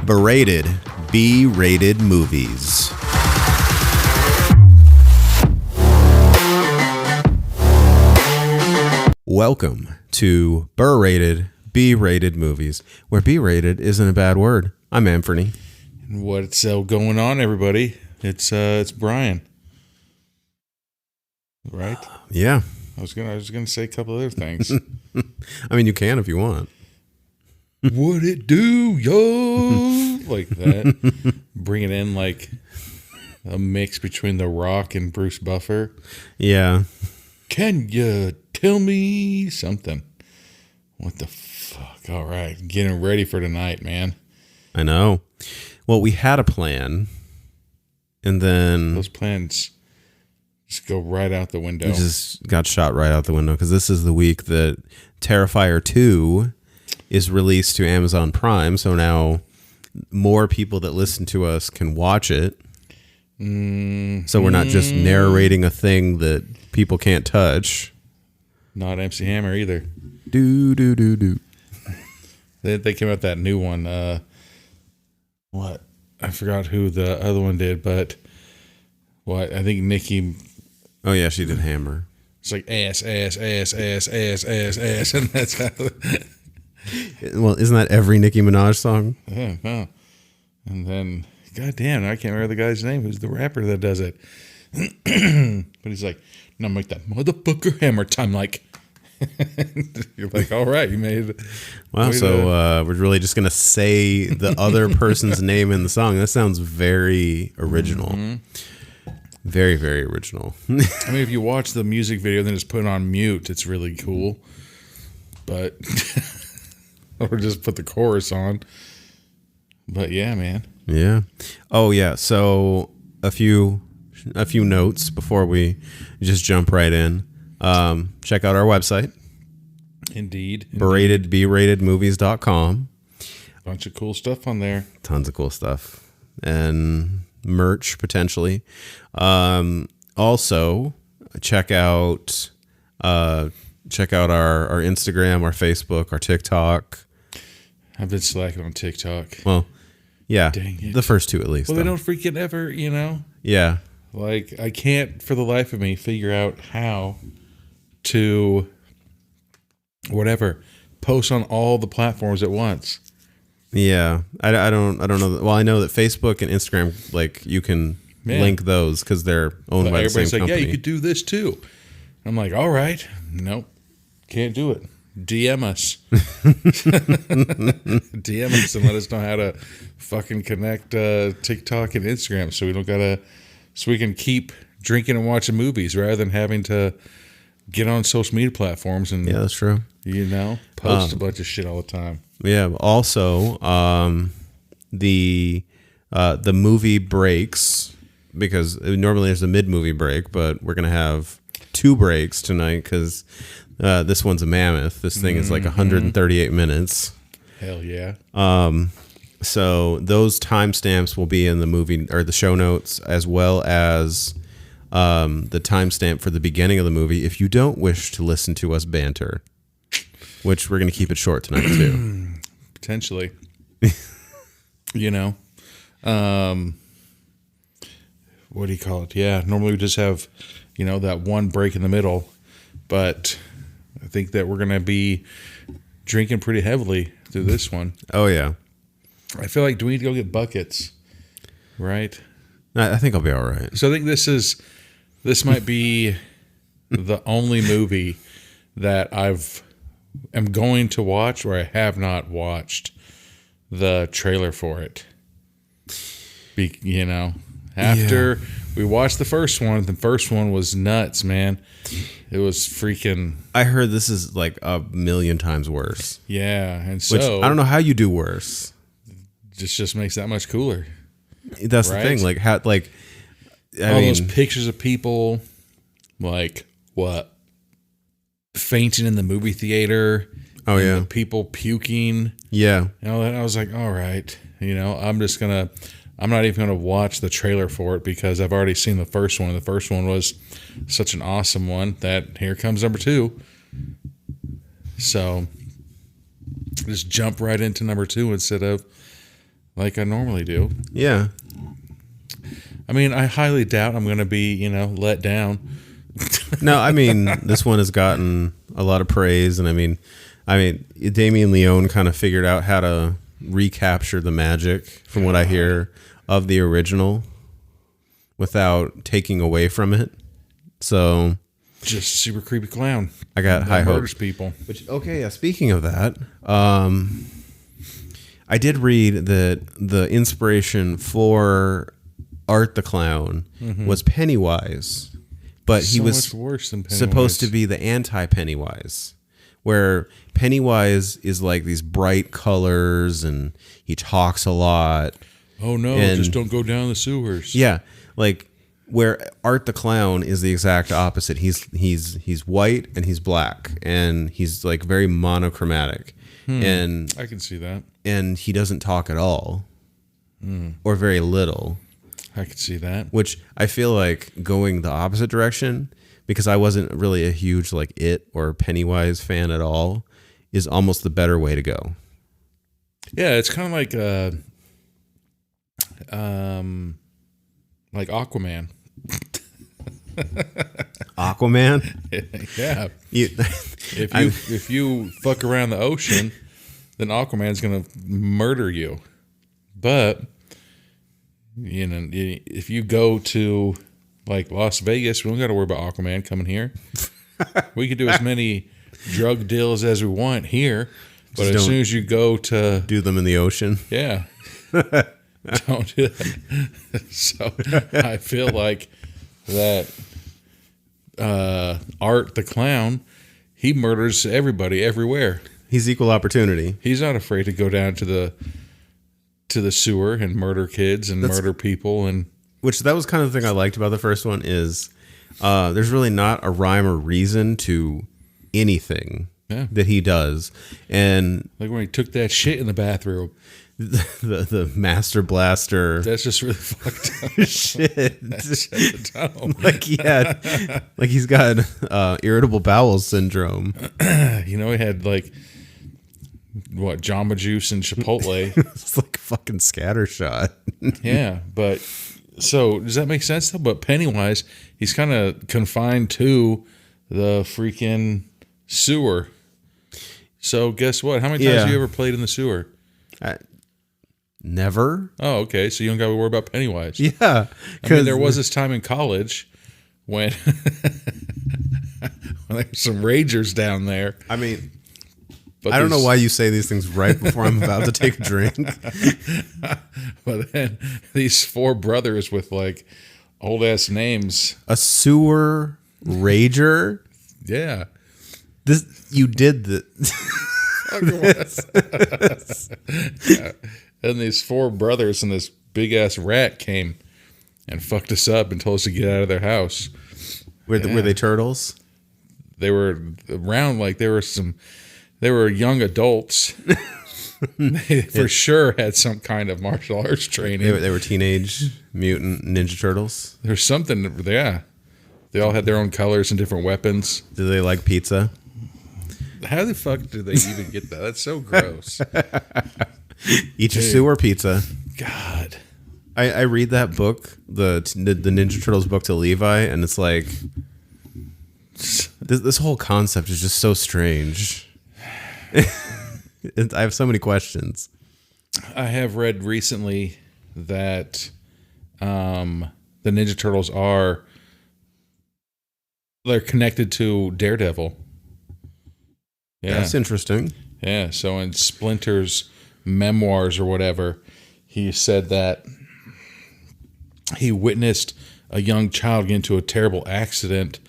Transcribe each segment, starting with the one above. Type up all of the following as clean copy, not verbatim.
Berated B-rated movies. Welcome to Berated B-rated movies, where B-rated isn't a bad word. I'm Anthony. What's going on, everybody? It's Brian. Right? Yeah. I was gonna say a couple other things. I mean, you can if you want. What it do, yo? Like that. Bring it in like a mix between The Rock and Bruce Buffer. Yeah. Can you tell me something? What the fuck? All right. Getting ready for tonight, man. I know. Well, we had a plan, and then Those plans just go right out the window. it just got shot right out the window because this is the week that Terrifier 2 is released to Amazon Prime, so now more people that listen to us can watch it. So we're not just narrating a thing that people can't touch. Not MC Hammer either. Do. They came out with that new one. What? I forgot who the other one did, but what? I think Nikki. Oh yeah, she did Hammer. It's like ass, and that's how. Well, isn't that every Nicki Minaj song? Yeah, no. And then, goddamn, I can't remember the guy's name. Who's the rapper that does it? But he's like, "Now make that motherfucker hammer time." Like, you're like, all right, you made it. Wow, so we're really just gonna say the other person's name in the song. That sounds very original. Very, very original. I mean, if you watch the music video, then just put it on mute. It's really cool. But or just put the chorus on. But yeah, man. Yeah. Oh yeah. So a few notes before we just jump right in. Check out our website. Indeed. beratedmovies.com. Bunch of cool stuff on there. Tons of cool stuff. And merch potentially. Also check out our Instagram, our Facebook, our TikTok. I've been slacking on TikTok. Well, yeah. Dang it. The first two at least. Well, though. they don't freaking ever, Yeah. Like, I can't for the life of me figure out how to post on all the platforms at once. Yeah. I don't know. Well, I know that Facebook and Instagram, like, you can link those because they're owned by the same company. Everybody's like, yeah, you could do this too. I'm like, all right. Nope. Can't do it. DM us. DM us and let us know how to fucking connect TikTok and Instagram so we can keep drinking and watching movies rather than having to get on social media platforms and yeah, that's true. Post a bunch of shit all the time. Yeah. Also, the movie breaks, because normally there's a mid-movie break, but we're gonna have 2 breaks tonight because this one's a mammoth. This thing is like 138 minutes. Hell yeah. So those timestamps will be in the movie or the show notes, as well as the timestamp for the beginning of the movie if you don't wish to listen to us banter, which we're going to keep it short tonight too. Potentially. What do you call it? Yeah, normally we just have, that one break in the middle, but I think that we're going to be drinking pretty heavily through this one. Oh, yeah. I feel like, do we need to go get buckets? Right? I think I'll be all right. So I think this might be the only movie that am going to watch where I have not watched the trailer for it. After we watched the first one was nuts, man. It was freaking. I heard this is like a million times worse. Yeah, and so which I don't know how you do worse. Just makes that much cooler. That's the thing. Like how, like all those pictures of people, like what, fainting in the movie theater. Oh yeah, the people puking. Yeah, and I was like, all right, I'm not even gonna watch the trailer for it because I've already seen the first one. The first one was such an awesome one that here comes number 2. So just jump right into number 2 instead of like I normally do. Yeah. I mean, I highly doubt I'm going to be, let down. No, I mean, this one has gotten a lot of praise, and I mean, Damien Leone kind of figured out how to recapture the magic, from what I hear, of the original without taking away from it. So, just super creepy clown. I got high hopes. People. Which, okay, yeah. Speaking of that, I did read that the inspiration for Art the Clown was Pennywise, but he was much worse than Pennywise. Supposed to be the anti-Pennywise, where Pennywise is like these bright colors and he talks a lot. Oh no, just don't go down the sewers. Yeah, like where Art the Clown is the exact opposite. He's white and he's black and he's like very monochromatic. And I can see that. And he doesn't talk at all, or very little. I could see that. Which I feel like going the opposite direction, because I wasn't really a huge like It or Pennywise fan at all, is almost the better way to go. Yeah, it's kind of like Aquaman. Aquaman? Yeah. If you fuck around the ocean, then Aquaman's gonna murder you. But if you go to like Las Vegas, we don't got to worry about Aquaman coming here. We can do as many drug deals as we want here, but as soon as you go to do them in the ocean, yeah, don't do that. So I feel like that Art the Clown, he murders everybody everywhere. He's equal opportunity. He's not afraid to go down to the sewer and murder kids and murder people. And which that was kind of the thing I liked about the first one is there's really not a rhyme or reason to anything that he does. And like when he took that shit in the bathroom. The Master Blaster. That's just really fucked up. Shit. Like he's got irritable bowel syndrome. He had like Jamba Juice and Chipotle. It's like fucking scattershot. Yeah, but so does that make sense though? But Pennywise, he's kind of confined to the freaking sewer. So guess what? How many times have you ever played in the sewer? Never. Oh, okay. So you don't got to worry about Pennywise. Yeah. I mean, there was this time in college when, when there were some ragers down there. I mean, but I don't know why you say these things right before I'm about to take a drink. But then these four brothers with like old ass names. A sewer rager? Yeah. You did the. Yeah. And these four brothers and this big ass rat came and fucked us up and told us to get out of their house. Were they turtles? They were around like they were young adults. They for sure had some kind of martial arts training. They were teenage mutant ninja turtles. There's something, yeah. They all had their own colors and different weapons. Do they like pizza? How the fuck did they even get that? That's so gross. Eat your sewer pizza. God. I read that book, the Ninja Turtles book to Levi, and it's like this whole concept is just so strange. I have so many questions. I have read recently that the Ninja Turtles they're connected to Daredevil. Yeah. That's interesting. Yeah, so in Splinter's memoirs or whatever, he said that he witnessed a young child get into a terrible accident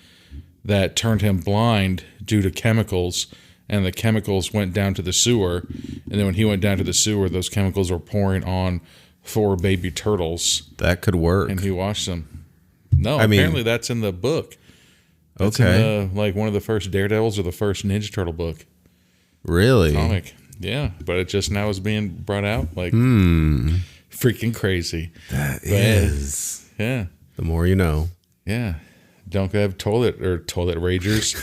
that turned him blind due to chemicals, and the chemicals went down to the sewer, and then when he went down to the sewer, those chemicals were pouring on 4 baby turtles. That could work. And he watched them. No, apparently that's in the book. That's okay. in like one of the first Daredevils or the first Ninja Turtle book. Really? Comic. Yeah, but it just now is being brought out. Like, freaking crazy. That is. Yeah. The more you know. Yeah. Don't have toilet ragers.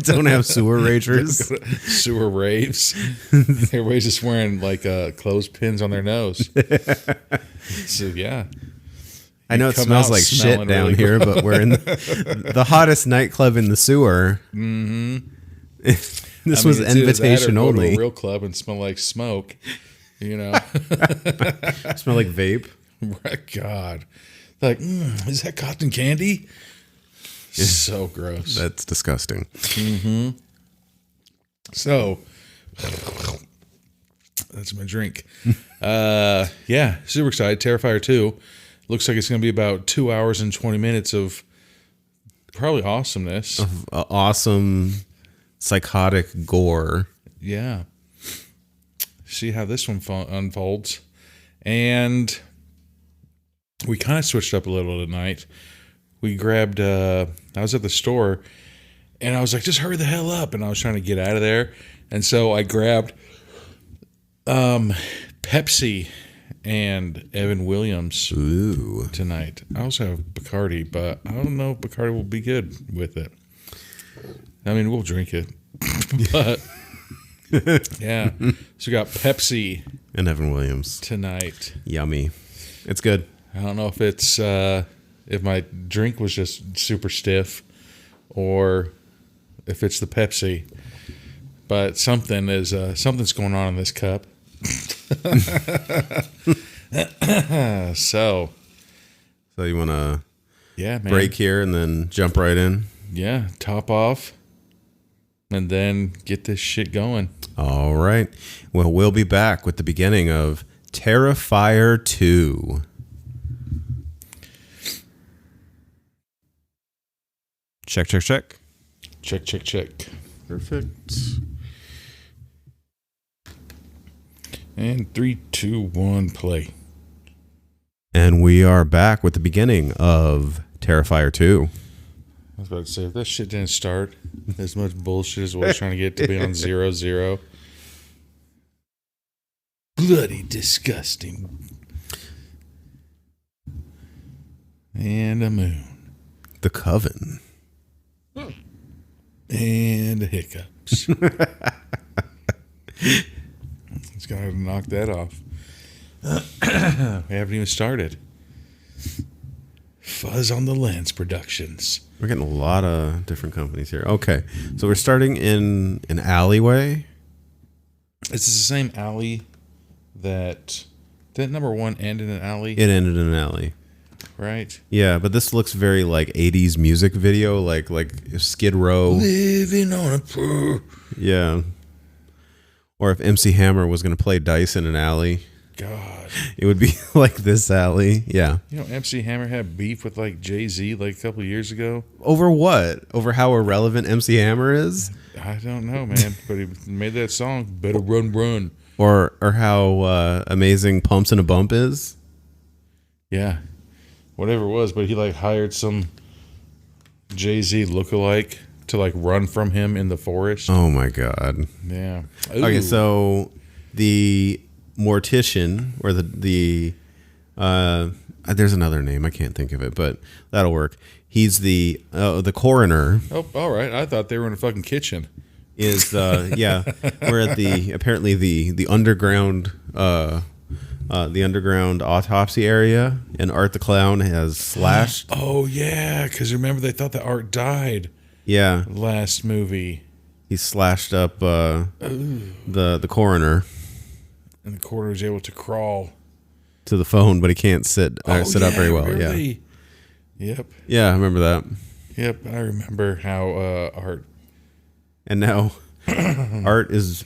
Don't have sewer ragers. Sewer raves. Everybody's just wearing like clothespins on their nose. So yeah. I know it smells like shit down really here, but we're in the hottest nightclub in the sewer. Mm-hmm. This was invitation only. Go to a real club and smell like smoke. You know, smell like vape. God, like is that cotton candy? So gross. That's disgusting. Mm-hmm. So that's my drink. Yeah, super excited. Terrifier 2. Looks like it's going to be about 2 hours and 20 minutes of probably awesomeness. Of awesome, psychotic gore. Yeah. See how this one unfolds. And we kind of switched up a little tonight. We grabbed, I was at the store, and I was like, just hurry the hell up. And I was trying to get out of there. And so I grabbed Pepsi and Evan Williams tonight. I also have Bacardi, but I don't know if Bacardi will be good with it. I mean, we'll drink it. But, yeah. So we got Pepsi and Evan Williams tonight. Yummy. It's good. I don't know if it's if my drink was just super stiff or if it's the Pepsi, but something's going on in this cup. So you want to man. break here and then jump right in? Yeah, top off and then get this shit going. All right. Well, we'll be back with the beginning of Terrifier 2. Check. Check. Perfect. And 3, 2, 1, play. And we are back with the beginning of Terrifier 2. I was about to say, if that shit didn't start as much bullshit as what I was trying to get to be on 0-0. Bloody disgusting. And a moon. The Coven. And the hiccups. Just gotta knock that off. We haven't even started. Fuzz on the Lens Productions. We're getting a lot of different companies here. Okay, so we're starting in an alleyway. Is this the same alley that... Didn't number 1 end in an alley? It ended in an alley. Right? Yeah, but this looks very like 80s music video, like Skid Row. Living on a prayer. Yeah. Or if MC Hammer was going to play dice in an alley. God. It would be like this alley. Yeah. You know, MC Hammer had beef with like Jay-Z like a couple of years ago. Over what? Over how irrelevant MC Hammer is? I don't know, man. But he made that song, Better Run Run. Or how amazing Pumps and a Bump is? Yeah. Whatever it was, but he like hired some Jay-Z lookalike to like run from him in the forest. Oh my God. Yeah. Ooh. Okay, so the mortician or the there's another name, I can't think of it, but that'll work. He's the coroner. Oh, all right. I thought they were in a fucking kitchen. Is yeah, we're at apparently the underground autopsy area, and Art the Clown has slashed. Oh yeah, because remember they thought that Art died. Yeah, last movie. He slashed up the coroner, and the coroner was able to crawl to the phone, but he can't sit up very well. Really? Yeah. Yep. Yeah, I remember that. Yep, I remember how Art. And now Art is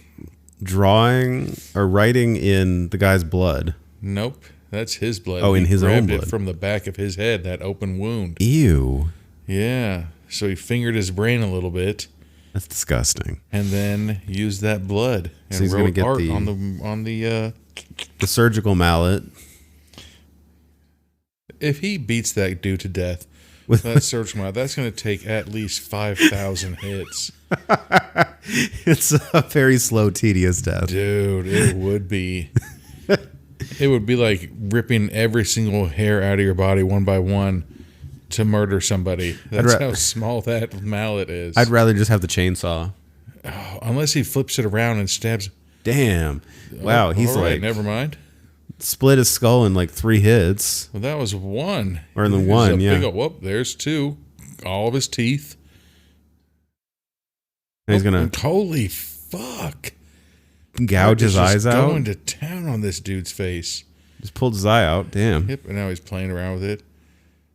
drawing or writing in the guy's blood. Nope, that's his blood. Oh, in his own blood. It from the back of his head, that open wound. Ew. Yeah. So he fingered his brain a little bit. That's disgusting. And then used that blood and so he's gonna get Art on the surgical mallet. If he beats that dude to death with that surgical mallet, that's going to take at least 5,000 hits. It's a very slow, tedious death. Dude, it would be. It would be like ripping every single hair out of your body one by one to murder somebody. That's how small that mallet is. I'd rather just have the chainsaw. Oh, unless he flips it around and stabs. Damn. Wow, he's all right, like never mind. split his skull in like 3 hits. Well, that was one. Or in the one, yeah. Whoop, there's 2. All of his teeth. And he's gonna holy fuck. gouge his eyes out. Going to town on this dude's face. Just pulled his eye out. Damn. Yep, and now he's playing around with it.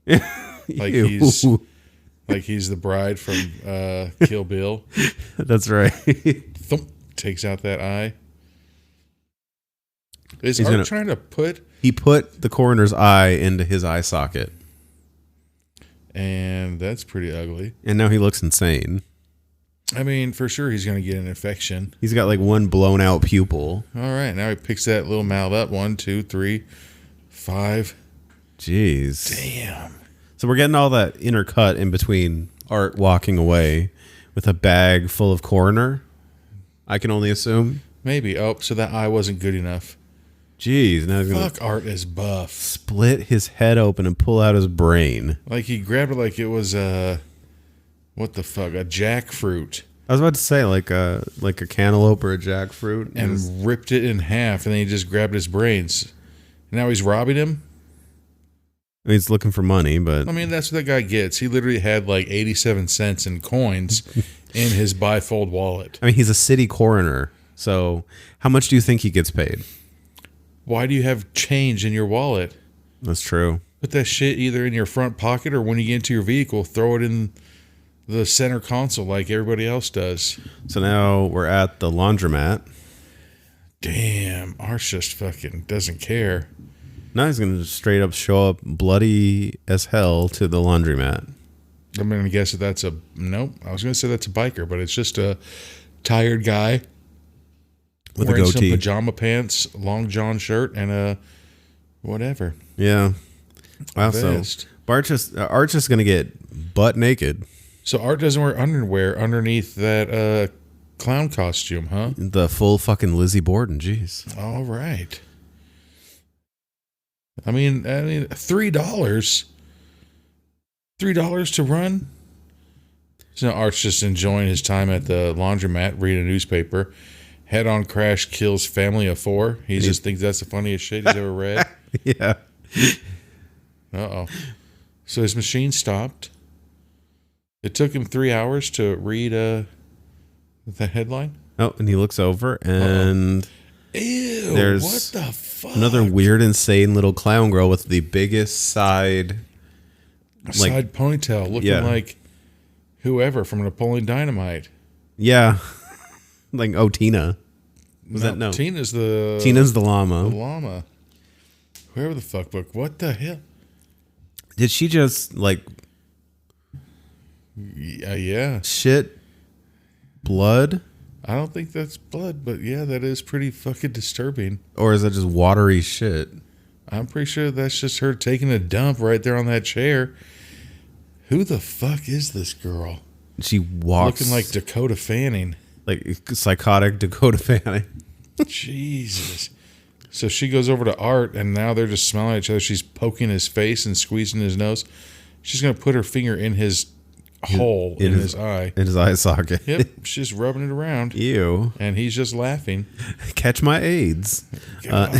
Ew. Like he's the bride from Kill Bill. That's right. Thump, takes out that eye. Is Art trying to put... He put the coroner's eye into his eye socket. And that's pretty ugly. And now he looks insane. I mean, for sure he's going to get an infection. He's got like one blown out pupil. All right, now he picks that little mouth up. 1, 2, 3, 5. Jeez. Damn. So we're getting all that intercut in between Art walking away with a bag full of coroner, I can only assume. Maybe. Oh, so that eye wasn't good enough. Jeez. Now he's gonna Art is buff. split his head open and pull out his brain. Like he grabbed it like it was what the fuck? A jackfruit. I was about to say like a cantaloupe or a jackfruit. And ripped it in half, and then he just grabbed his brains. Now he's robbing him? I mean, he's looking for money, but... I mean, that's what that guy gets. He literally had like 87 cents in coins in his bifold wallet. I mean, he's a city coroner, so how much do you think he gets paid? Why do you have change in your wallet? That's true. Put that shit either in your front pocket or when you get into your vehicle, throw it in the center console like everybody else does. So now we're at the laundromat. Damn, Arch just fucking doesn't care. Now he's going to straight up show up bloody as hell to the laundromat. I'm going to guess that that's a... Nope, I was going to say that's a biker, but it's just a tired guy with wearing a goatee, some pajama pants, long john shirt, and a whatever. Yeah. Wow, so Arch is going to get butt naked. So Art doesn't wear underwear underneath that clown costume, huh? The full fucking Lizzie Borden, jeez. All right. I mean, $3. $3 to run? So Art's just enjoying his time at the laundromat, reading a newspaper. Head-on crash kills family of 4. He just thinks that's the funniest shit he's ever read. Yeah. Uh-oh. So his machine stopped. It took him 3 hours to read the headline. Oh, and he looks over and... Ew, there's what the fuck? Another weird, insane little clown girl with the biggest side ponytail, looking like whoever from Napoleon Dynamite. Yeah. Like, oh, Tina. No. Tina's the llama. The llama. Whoever the fuck, book. What the hell? Did she just, like... Yeah. Shit blood? I don't think that's blood, but yeah, that is pretty fucking disturbing. Or is that just watery shit? I'm pretty sure that's just her taking a dump right there on that chair. Who the fuck is this girl? She walks... Looking like Dakota Fanning. Like psychotic Dakota Fanning. Jesus. So she goes over to Art, and now they're just smelling at each other. She's poking his face and squeezing his nose. She's going to put her finger in his hole in his eye. In his eye socket. Yep, she's rubbing it around. Ew. And he's just laughing. Catch my AIDS. God.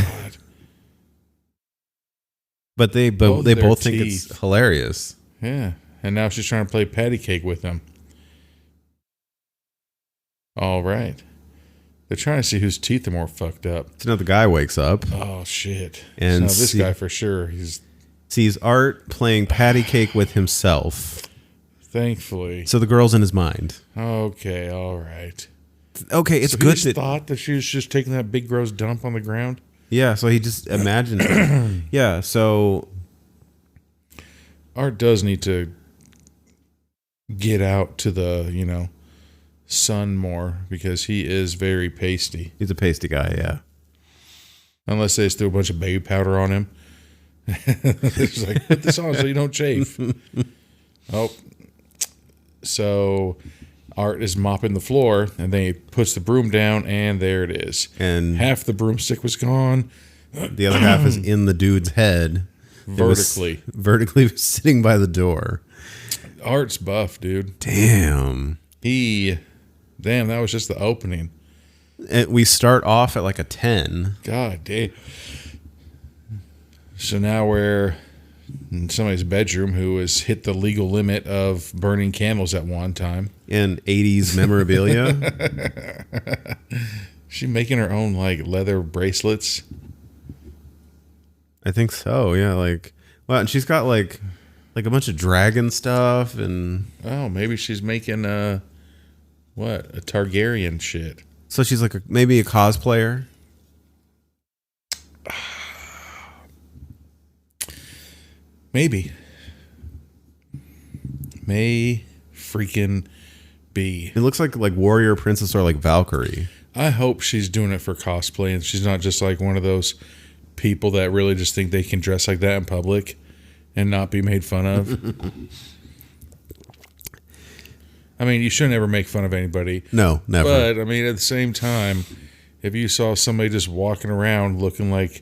But they both think it's hilarious. Yeah. And now she's trying to play patty cake with him. All right. They're trying to see whose teeth are more fucked up. So now the guy wakes up. Oh, shit. And so this guy for sure, he's... sees Art playing patty cake with himself. Thankfully. So the girl's in his mind. Okay, all right. Okay, it's so good. He thought that she was just taking that big gross dump on the ground? Yeah, so he just imagined it. Yeah, so... Art does need to get out to the, sun more because he is very pasty. He's a pasty guy, yeah. Unless they just threw a bunch of baby powder on him. It's like, put this on so you don't chafe. Oh. So Art is mopping the floor, and then he puts the broom down, and there it is. And half the broomstick was gone. The other half is in the dude's head. vertically. Sitting by the door. Art's buff, dude. Damn. Damn, that was just the opening. And we start off at like a 10. God damn. So now we're in somebody's bedroom who has hit the legal limit of burning candles at one time. And 80s memorabilia. She making her own like leather bracelets. I think so, yeah. Like, well, and she's got like a bunch of dragon stuff and... Oh, maybe she's making a Targaryen shit. So she's like maybe a cosplayer? Maybe. May freaking be. It looks like warrior princess or like Valkyrie. I hope she's doing it for cosplay and she's not just like one of those people that really just think they can dress like that in public and not be made fun of. I mean, you shouldn't ever make fun of anybody. No, never. But, I mean, at the same time, if you saw somebody just walking around looking like,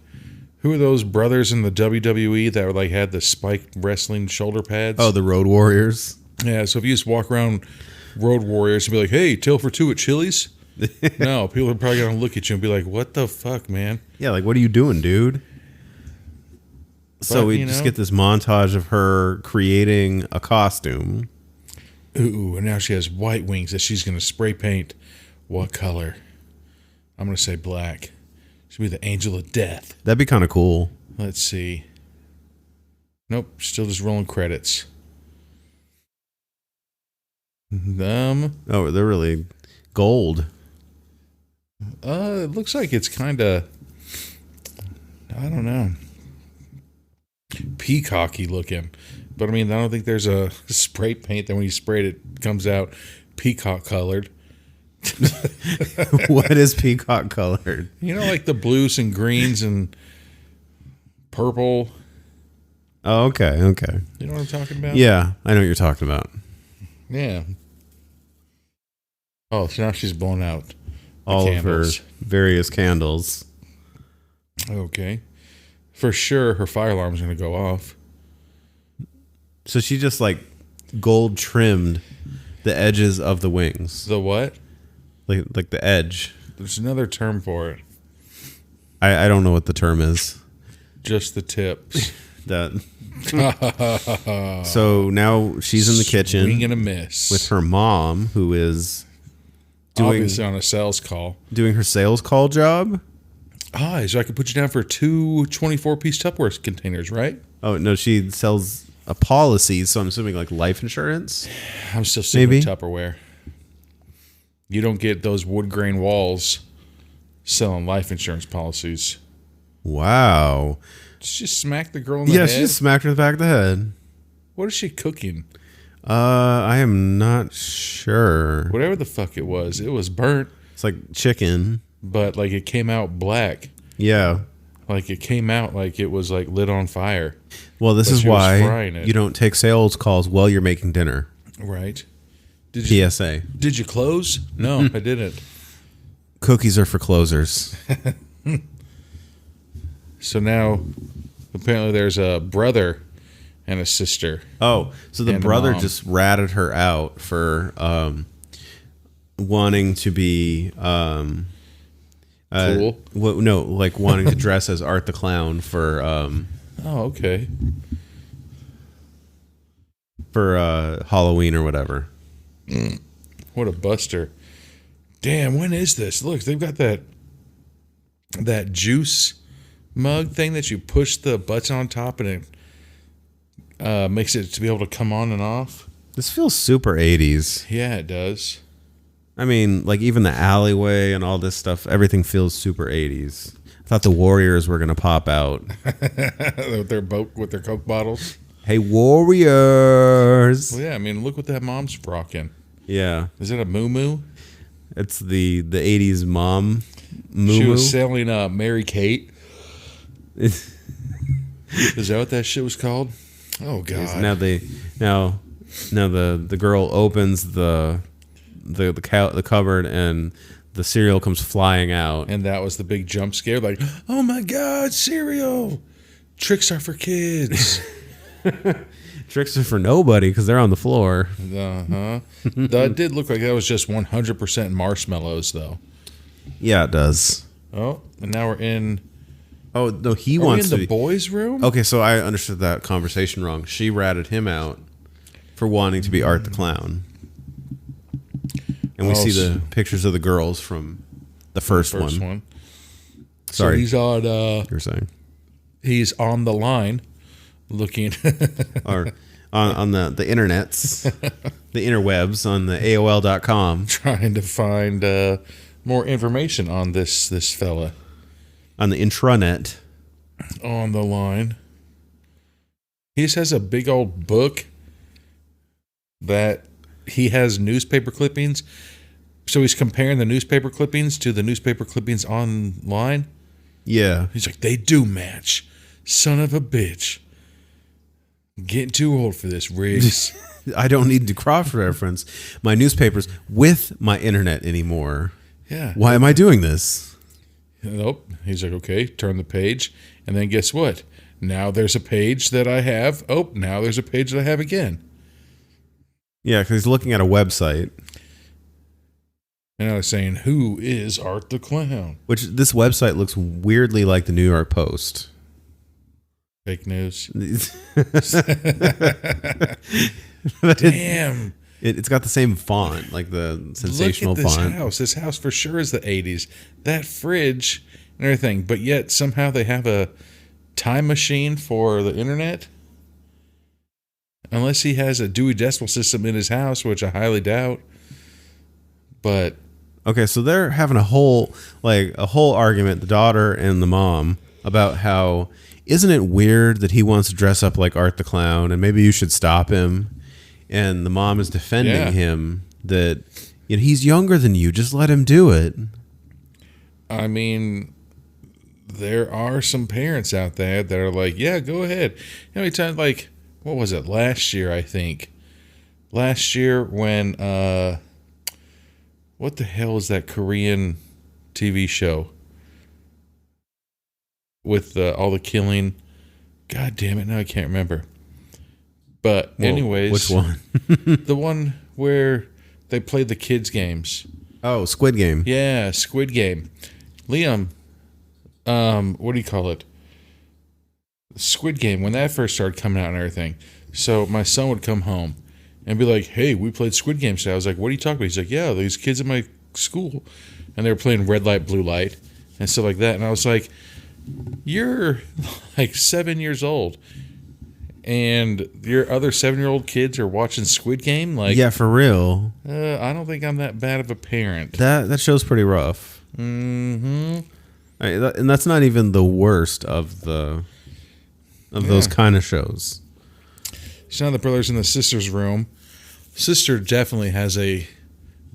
who are those brothers in the WWE that like had the spiked wrestling shoulder pads? Oh, the Road Warriors? Yeah, so if you just walk around Road Warriors and be like, hey, tail for two at Chili's? No, people are probably going to look at you and be like, what the fuck, man? Yeah, like, what are you doing, dude? So we just get this montage of her creating a costume. Ooh, and now she has white wings that she's going to spray paint. What color? I'm going to say black. She'll be the angel of death. That'd be kind of cool. Let's see. Nope, still just rolling credits. Oh, they're really gold. It looks like it's kind of, I don't know, peacocky looking. But I mean, I don't think there's a spray paint that when you spray it, it comes out peacock colored. What is peacock colored? You know, like the blues and greens and purple. Oh, okay. You know what I'm talking about? Yeah, I know what you're talking about. Yeah. Oh, so now she's blowing out all candles. of her various candles. Okay. For sure, her fire alarm's going to go off. So she just like gold trimmed the edges of the wings. The what? Like the edge. There's another term for it. I don't know what the term is. Just the tips. That. So now she's in the kitchen. Swing and a miss. With her mom, who is obviously on a sales call. Doing her sales call job. So I could put you down for 2 24-piece Tupperware containers, right? Oh, no, she sells a policy, so I'm assuming like life insurance. I'm still sticking with Tupperware. You don't get those wood grain walls selling life insurance policies. Wow. She just smacked the girl in the head? Yeah, she just smacked her in the back of the head. What is she cooking? I am not sure. Whatever the fuck it was burnt. It's like chicken. But like it came out black. Yeah. Like it came out like it was like lit on fire. Well, this is why you don't take sales calls while you're making dinner. Right. PSA. Did you close? No, I didn't. Cookies are for closers. So now, apparently there's a brother and a sister. Oh, so the brother just ratted her out for wanting to be... cool? Like wanting to dress as Art the Clown for... oh, okay. For Halloween or whatever. What a buster. Damn, when is this? Look, they've got that juice mug thing that you push the button on top and it makes it to be able to come on and off. This feels super 80s. Yeah, it does. I mean, like even the alleyway and all this stuff, everything feels super 80s. I thought the Warriors were going to pop out. With their Coke bottles. Hey, Warriors. Well, yeah, I mean, look what that mom's rocking. Yeah. Is it a moo-moo? It's the 80s mom moo-moo. She was selling Mary Kate. Is that what that shit was called? Oh, God. Now the girl opens the cupboard and the cereal comes flying out. And that was the big jump scare. Like, oh, my God, cereal. tricks are for kids. Tricks are for nobody because they're on the floor. Uh-huh. That did look like that was just 100% marshmallows, though. Yeah, it does. Oh, and now we're in... Oh, no, he Are wants we in to the boys' room? Okay, so I understood that conversation wrong. She ratted him out for wanting to be Art the Clown. And we see the pictures of the girls from the first one. Sorry. So he's on... You're saying? He's on the line looking... or on the internets, the interwebs, on the AOL.com. Trying to find more information on this fella. On the intranet. On the line. He just has a big old book that he has newspaper clippings. So he's comparing the newspaper clippings to the newspaper clippings online. Yeah. He's like, they do match. Son of a bitch. Getting too old for this, Riggs. I don't need to cross-reference my newspapers with my internet anymore. Yeah. Why am I doing this? Nope. He's like, okay, turn the page. And then guess what? Now there's a page that I have. Oh, now there's a page that I have again. Yeah, because he's looking at a website. And I was saying, who is Art the Clown? Which this website looks weirdly like the New York Post. Fake news. Damn. It's got the same font, like the sensational Look at font. this house. This house for sure is the 80s. That fridge and everything. But yet somehow they have a time machine for the internet. Unless he has a Dewey Decimal System in his house, which I highly doubt. But okay, so they're having a whole argument, the daughter and the mom, about how isn't it weird that he wants to dress up like Art the Clown and maybe you should stop him? And the mom is defending him that he's younger than you, just let him do it. I mean, there are some parents out there that are like, yeah, go ahead. How many times, like, what was it, last year, I think? Last year when, what the hell is that Korean TV show? With all the killing. God damn it, now I can't remember. But anyways. Which one? The one where they played the kids' games. Oh, Squid Game. Yeah, Squid Game. Liam, what do you call it? Squid Game, when that first started coming out and everything. So my son would come home and be like, hey, we played Squid Game today. I was like, what are you talking about? He's like, yeah, these kids in my school. And they were playing red light, blue light and stuff like that. And I was like, you're like 7 years old. And your other 7-year-old kids are watching Squid Game? Like, yeah, for real. I don't think I'm that bad of a parent. That show's pretty rough. Mm-hmm. And that's not even the worst of those kind of shows. So now the brother's in the sister's room. Sister definitely has a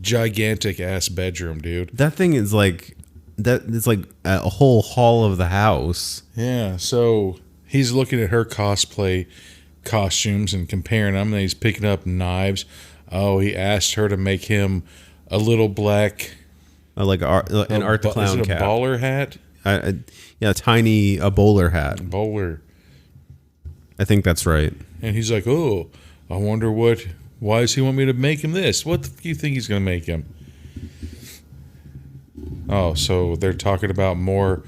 gigantic ass bedroom, dude. That thing is like it's like a whole hall of the house. Yeah, so he's looking at her cosplay costumes and comparing them, and he's picking up knives. Oh, he asked her to make him a little black... an Art the Clown is it cap. A bowler hat? A bowler hat. Bowler. I think that's right. And he's like, oh, I wonder why does he want me to make him this? What do you think he's going to make him? Oh, so they're talking about more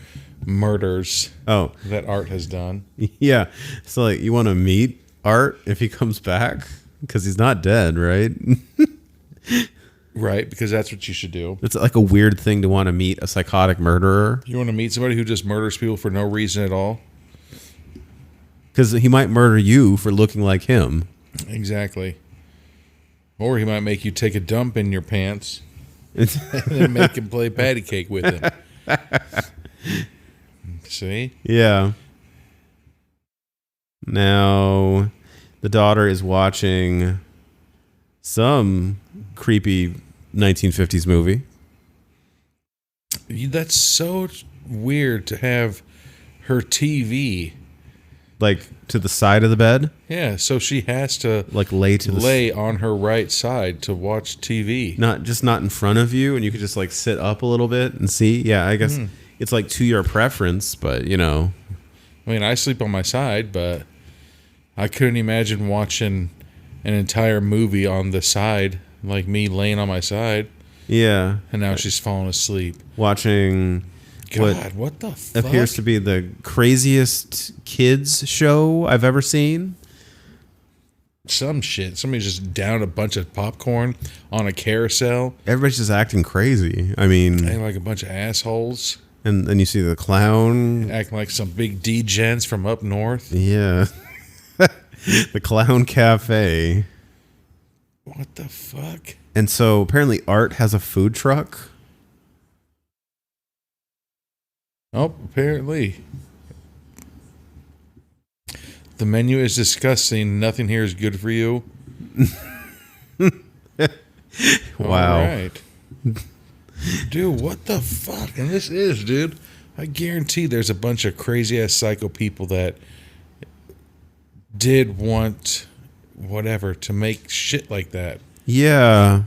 murders that Art has done. Yeah. So, like, you want to meet Art if he comes back? Because he's not dead, right? Right, because that's what you should do. It's like a weird thing to want to meet a psychotic murderer. You want to meet somebody who just murders people for no reason at all? Because he might murder you for looking like him. Exactly. Or he might make you take a dump in your pants and then make him play patty cake with him. See? Yeah. Now, the daughter is watching some creepy 1950s movie. That's so weird to have her TV like to the side of the bed. Yeah, so she has to like lay on her right side to watch TV. Not in front of you, and you could just like sit up a little bit and see. Yeah, I guess it's like to your preference, but you know. I mean, I sleep on my side, but I couldn't imagine watching an entire movie on the side, like me laying on my side. Yeah. And now she's falling asleep. Watching God, what the fuck? appears to be the craziest kids show I've ever seen. Some shit. Somebody just downed a bunch of popcorn on a carousel. Everybody's just acting crazy. I mean, Acting like a bunch of assholes. and then you see the clown. Acting like some big D-gens from up north. Yeah. The Clown Cafe. What the fuck? And so apparently Art has a food truck. Oh, apparently. The menu is disgusting. Nothing here is good for you. Wow. All right. Dude, what the fuck? And this is, dude. I guarantee there's a bunch of crazy-ass psycho people that did want whatever to make shit like that. Yeah.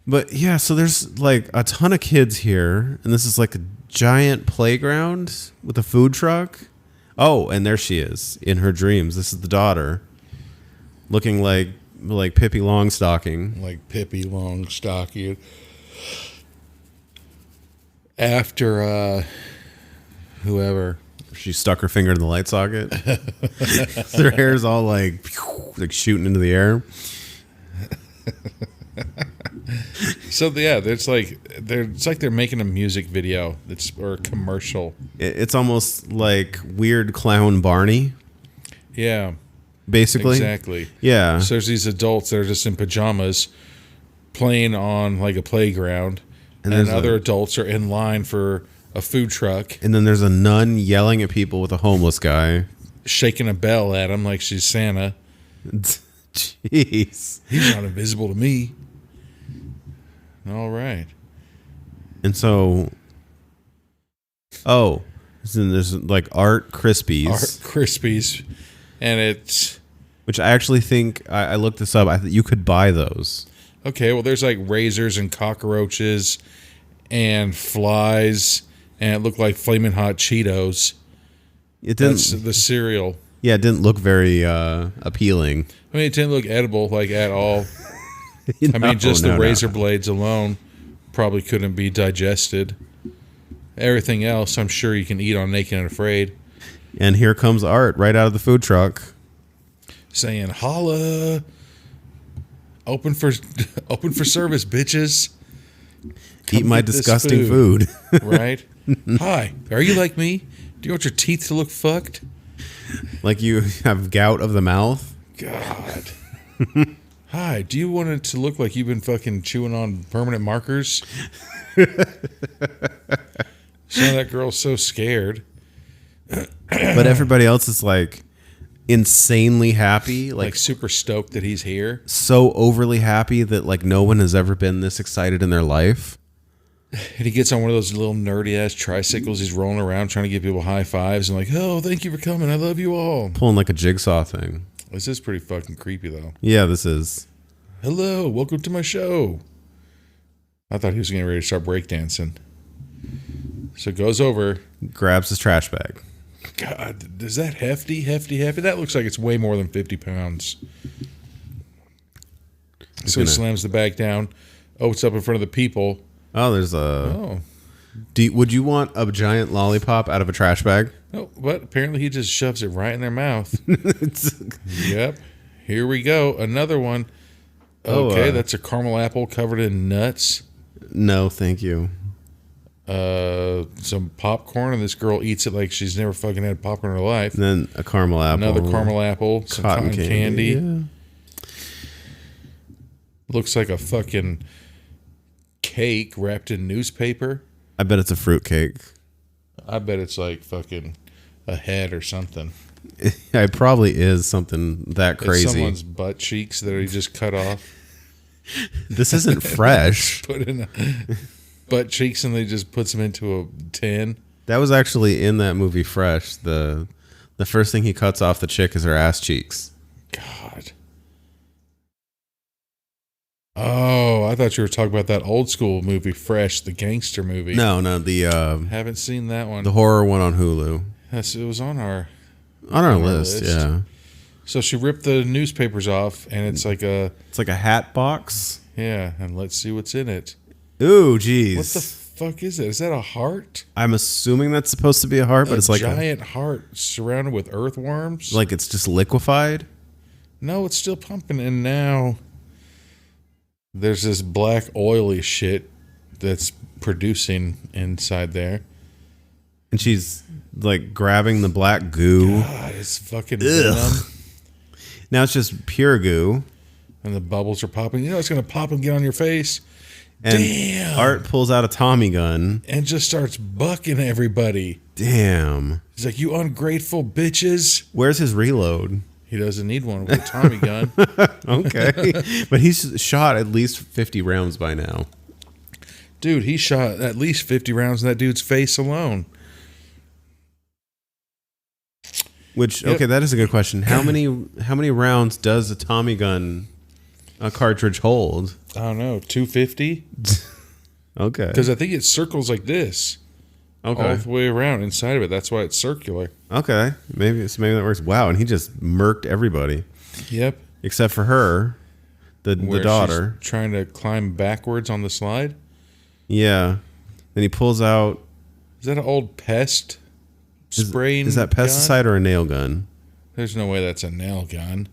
But yeah, so there's like a ton of kids here, and this is like a giant playground with a food truck. Oh, and there she is in her dreams. This is the daughter, looking like Pippi Longstocking. Like Pippi Longstocking. After whoever. She stuck her finger in the light socket. Her hair's all like shooting into the air. So yeah, it's like they're making a music video or a commercial. It's almost like weird clown Barney. Yeah, basically. Exactly. Yeah. So there's these adults that are just in pajamas playing on like a playground, and other adults are in line for a food truck. And then there's a nun yelling at people with a homeless guy, shaking a bell at him like she's Santa. Jeez. He's not invisible to me. All right. And so, there's like Art Krispies. Art Krispies. And it's... Which I actually think, I looked this up, I think you could buy those. Okay, well there's like razors and cockroaches and flies, and it looked like Flamin' Hot Cheetos. It didn't... That's the cereal. Yeah, it didn't look very appealing. I mean, it didn't look edible, like, at all. I mean, just the razor blades alone probably couldn't be digested. Everything else, I'm sure you can eat on Naked and Afraid. And here comes Art right out of the food truck, saying, "Holla! Open for service, bitches. Come eat my disgusting food." Right? Hi, are you like me? Do you want your teeth to look fucked? Like you have gout of the mouth? God. Hi, do you want it to look like you've been fucking chewing on permanent markers? So that girl's so scared. But everybody else is like insanely happy. Like super stoked that he's here. So overly happy that like no one has ever been this excited in their life. And he gets on one of those little nerdy ass tricycles. He's rolling around trying to give people high fives and like, "Oh, thank you for coming. I love you all." Pulling like a jigsaw thing. This is pretty fucking creepy, though. Yeah, this is. Hello, welcome to my show. I thought he was getting ready to start breakdancing. So goes over. Grabs his trash bag. God, is that hefty? That looks like it's way more than 50 pounds. So he slams the bag down. Oh, it's up in front of the people. Oh, there's a... Oh. Would you want a giant lollipop out of a trash bag? No, but apparently he just shoves it right in their mouth. Yep. Here we go. Another one. Okay, that's a caramel apple covered in nuts. No, thank you. Some popcorn, and this girl eats it like she's never fucking had popcorn in her life. And then a caramel apple. Another caramel apple. Some cotton candy. Yeah. Looks like a fucking cake wrapped in newspaper. I bet it's a fruit cake. I bet it's like fucking a head or something. It probably is something that crazy. It's someone's butt cheeks that he just cut off. This isn't fresh. Put in butt cheeks and they just puts them into a tin. That was actually in that movie Fresh. The first thing he cuts off the chick is her ass cheeks. God. Oh, I thought you were talking about that old school movie, Fresh, the gangster movie. No, the haven't seen that one. The horror one on Hulu. Yes, it was on our list. Yeah, So she ripped the newspapers off, and it's like a hat box. yeah. And let's see what's in it. Ooh, geez. What the fuck is it? Is that a heart? I'm assuming that's supposed to be a heart, but it's like a giant heart surrounded with earthworms. like it's just liquefied. No, it's still pumping, and now there's this black oily shit that's producing inside there. And she's like grabbing the black goo. God, it's fucking venom. Now it's just pure goo. And the bubbles are popping. You know it's gonna pop and get on your face. And Damn. Art pulls out a Tommy gun And just starts bucking everybody. Damn. He's like, "You ungrateful bitches." Where's his reload? He doesn't need one with a Tommy gun. Okay. But he's shot at least 50 rounds by now. Dude, he shot at least 50 rounds in that dude's face alone. Which, okay, that is a good question. How many rounds does a Tommy gun cartridge hold? I don't know, 250? Okay. Because I think it circles like this. Okay. All the way around inside of it. That's why it's circular. Okay. Maybe that works. Wow, and he just murked everybody. Yep. Except for her, the daughter. She's trying to climb backwards on the slide. Yeah. Then he pulls out. Is that an old pest spraying Is that pesticide or a nail gun? There's no way that's a nail gun.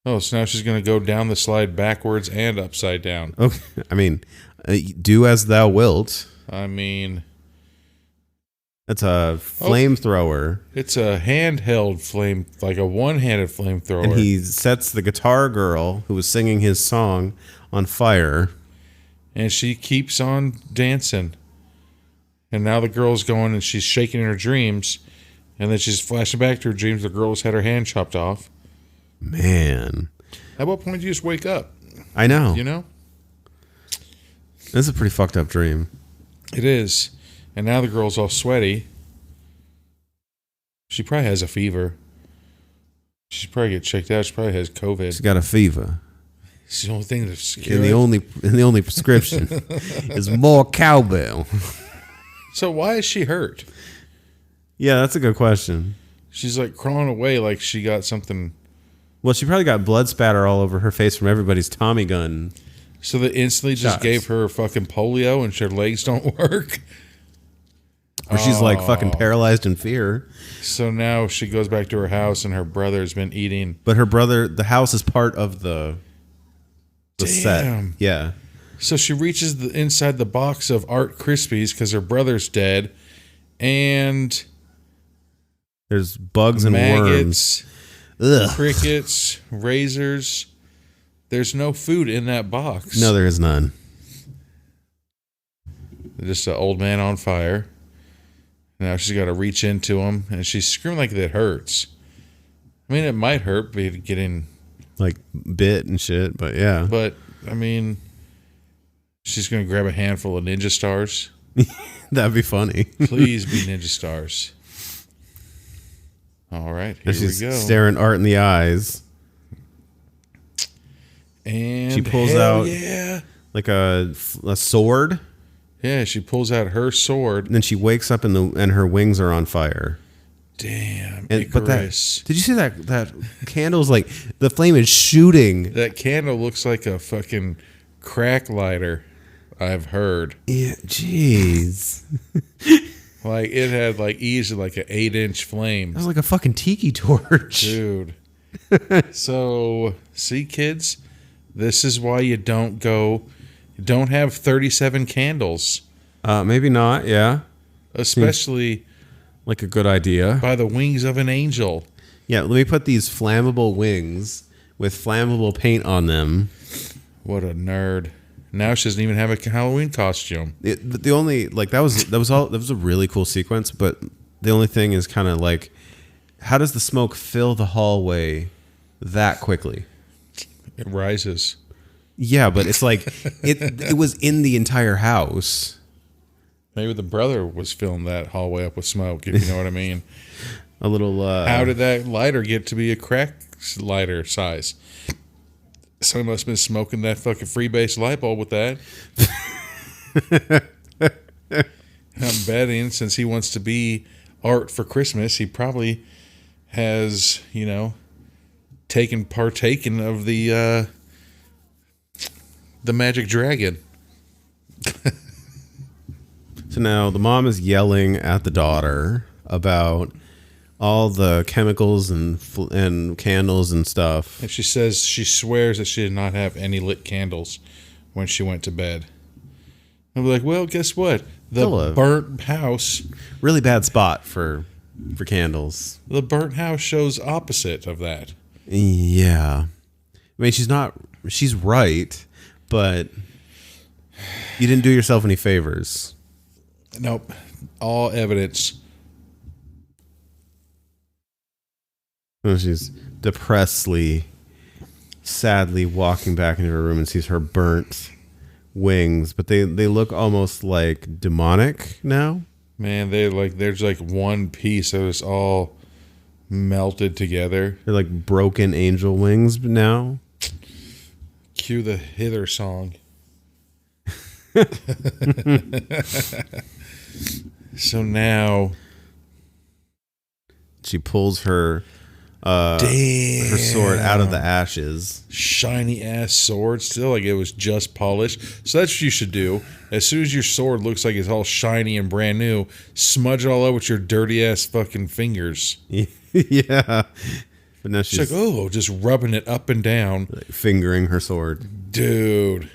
Oh, so now she's going to go down the slide backwards and upside down. Okay. I mean, do as thou wilt. I mean, That's a flamethrower. It's a handheld flame, like a one-handed flamethrower. And he sets the guitar girl who was singing his song on fire. And she keeps on dancing. And now the girl's going and she's shaking in her dreams. And then she's flashing back to her dreams. The girl's had her hand chopped off. Man. At what point do you just wake up? I know. You know? This is a pretty fucked up dream. It is. And now the girl's all sweaty. She probably has a fever. She should probably get checked out. She probably has COVID. She's got a fever. It's the only thing that's scary. And the only prescription is more cowbell. So why is she hurt? Yeah, that's a good question. She's like crawling away like she got something. Well, she probably got blood spatter all over her face from everybody's Tommy gun. So they instantly just gave her fucking polio and her legs don't work. Or she's like fucking paralyzed in fear. So now she goes back to her house and her brother's been eating. But her brother, the house is part of the set. Yeah. So she reaches inside the box of Art Krispies because her brother's dead. And there's bugs and maggots, worms. Ugh. Crickets, razors. There's no food in that box. No, there is none. Just an old man on fire. Now she's got to reach into him, and she's screaming like it hurts. I mean, it might hurt getting like bit and shit, but yeah. But I mean, she's gonna grab a handful of ninja stars. That'd be funny. Please be ninja stars. All right, here she's we go. Staring Art in the eyes, and she pulls out like a sword. Yeah, she pulls out her sword. And then she wakes up and her wings are on fire. Damn, and, but Icarus. Did you see that candle's like the flame is shooting? That candle looks like a fucking crack lighter. I've heard. Yeah, jeez. Like it had like easily like an 8-inch flame. That was like a fucking tiki torch, dude. So see, kids, this is why you don't have 37 candles. Maybe not, yeah. Especially like a good idea. By the wings of an angel. Yeah, let me put these flammable wings with flammable paint on them. What a nerd. Now she doesn't even have a Halloween costume. The only like that was a really cool sequence, but the only thing is kind of like how does the smoke fill the hallway that quickly? It rises. Yeah, but it's like it was in the entire house. Maybe the brother was filling that hallway up with smoke, if you know what I mean. A little how did that lighter get to be a crack lighter size? Somebody must have been smoking that fucking freebase light bulb with that. I'm betting since he wants to be Art for Christmas, he probably has, partaken of the magic dragon. So now the mom is yelling at the daughter about all the chemicals and candles and stuff. And she says she swears that she did not have any lit candles when she went to bed. I'm like, well, guess what? The burnt house. Really bad spot for candles. The burnt house shows opposite of that. Yeah. I mean, she's right, but you didn't do yourself any favors. Nope. All evidence. She's sadly walking back into her room and sees her burnt wings, but they look almost like demonic now. Man, there's like one piece that is all melted together. They're like broken angel wings now. Cue the Hither song. So now she pulls her sword out of the ashes. Shiny ass sword, still like it was just polished. So that's what you should do. As soon as your sword looks like it's all shiny and brand new, smudge it all up with your dirty ass fucking fingers. Yeah. But now she's like, just rubbing it up and down. Like fingering her sword. Dude.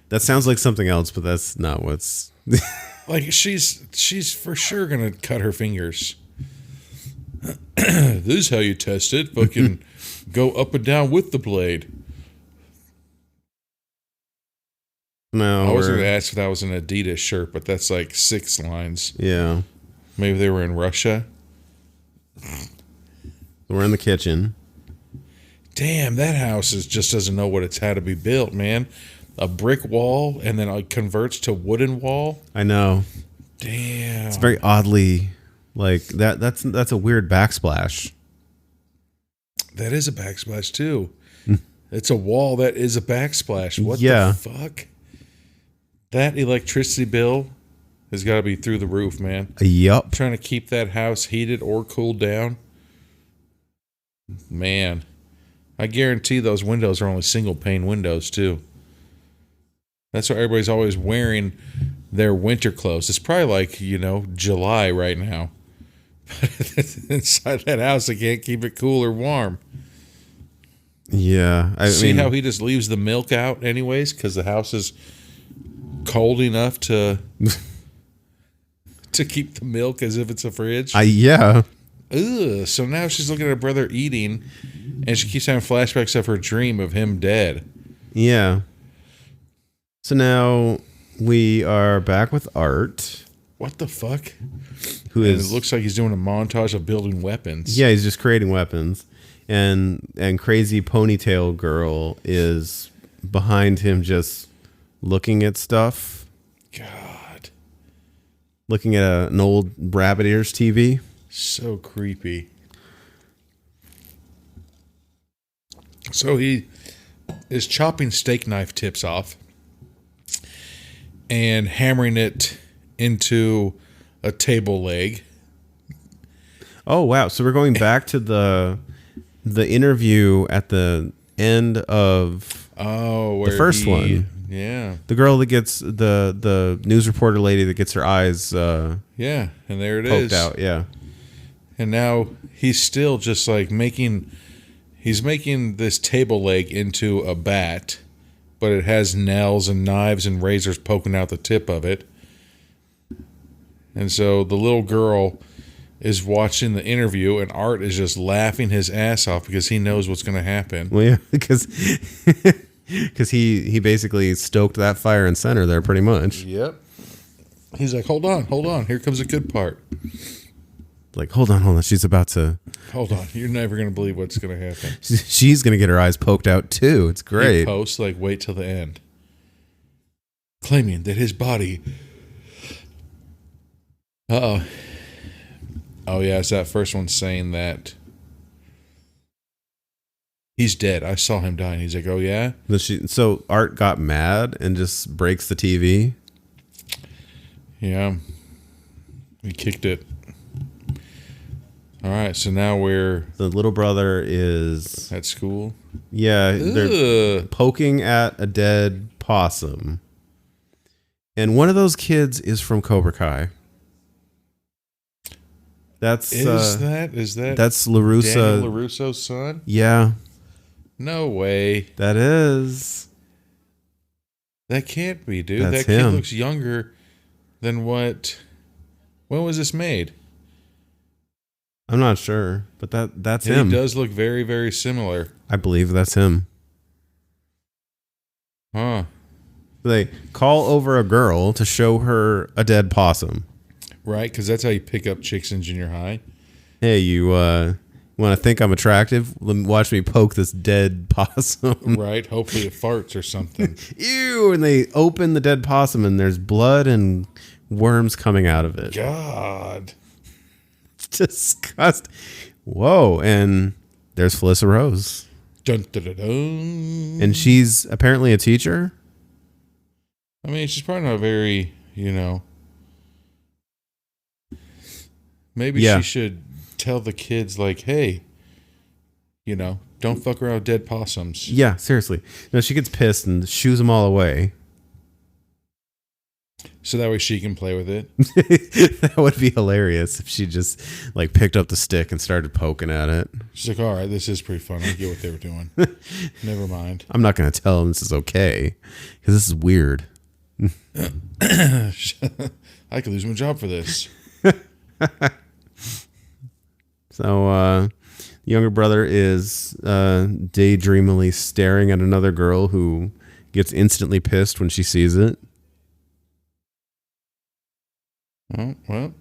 That sounds like something else, but that's not what's... Like, she's for sure going to cut her fingers. This is how you test it. Fucking go up and down with the blade. No, I was going to ask if that was an Adidas shirt, but that's like 6 lines. Yeah. Maybe they were in Russia. We're in the kitchen. Damn, that house just doesn't know what it's had to be built, man. A brick wall and then it converts to wooden wall. I know. Damn. It's very oddly like that. That's a weird backsplash. That is a backsplash too. It's a wall that is a backsplash. What the fuck? That electricity bill has got to be through the roof, man. Yup. Trying to keep that house heated or cooled down. Man, I guarantee those windows are only single pane windows too. That's why everybody's always wearing their winter clothes. It's probably like, July right now. But inside that house, they can't keep it cool or warm. Yeah. See how he just leaves the milk out anyways? Because the house is cold enough to keep the milk as if it's a fridge. Yeah. Ugh. So now she's looking at her brother eating, and she keeps having flashbacks of her dream of him dead. Yeah. So now we are back with Art. What the fuck? It looks like he's doing a montage of building weapons. Yeah, he's just creating weapons. And crazy ponytail girl is behind him just looking at stuff. God. Looking at an old rabbit ears TV. So creepy. So he is chopping steak knife tips off and hammering it into a table leg. Oh, wow. So we're going back to the interview at the end of the first one. Yeah. The girl that gets the news reporter lady that gets her eyes and there it poked is. out. Yeah. And now he's still just like making this table leg into a bat, but it has nails and knives and razors poking out the tip of it. And so the little girl is watching the interview, and Art is just laughing his ass off because he knows what's going to happen. Well, yeah, because he basically stoked that fire and center there pretty much. Yep. He's like, hold on. Here comes a good part. Like, hold on. She's about to... Hold on. You're never going to believe what's going to happen. She's going to get her eyes poked out, too. It's great. He posts, like, wait till the end. Claiming that his body... Uh-oh. Oh, yeah, it's that first one saying that he's dead. I saw him die. And he's like, oh, yeah? So Art got mad and just breaks the TV? Yeah. He kicked it. All right, so now we're The little brother is, at school. yeah, they're Ugh. poking at a dead possum. And one of those kids is from Cobra Kai. That's Is that that's Daniel LaRusso. LaRusso's son? Yeah, No way. that is. That can't be, dude. That's That kid him. looks younger than what. When was this made? I'm not sure, but that's And him. he does look very, very similar. I believe that's him. Huh. They call over a girl to show her a dead possum. Right? Because that's how you pick up chicks in junior high. Hey, you want to think I'm attractive? Watch me poke this dead possum. Right? Hopefully it farts or something. Ew! And they open the dead possum, and there's blood and worms coming out of it. God. Disgusting. Whoa! And there's Felissa Rose, Dun, dun, dun, dun. and she's apparently a teacher. I mean, she's probably not very, maybe Yeah. she should tell the kids, like, hey, don't fuck around with dead possums. Yeah, seriously. No, she gets pissed and shoos them all away. So that way she can play with it. That would be hilarious if she just like picked up the stick and started poking at it. She's like, all right, this is pretty fun. I get what they were doing. Never mind. I'm not going to tell them this is okay because this is weird. I could lose my job for this. So, younger brother is daydreamily staring at another girl who gets instantly pissed when she sees it. Oh, well.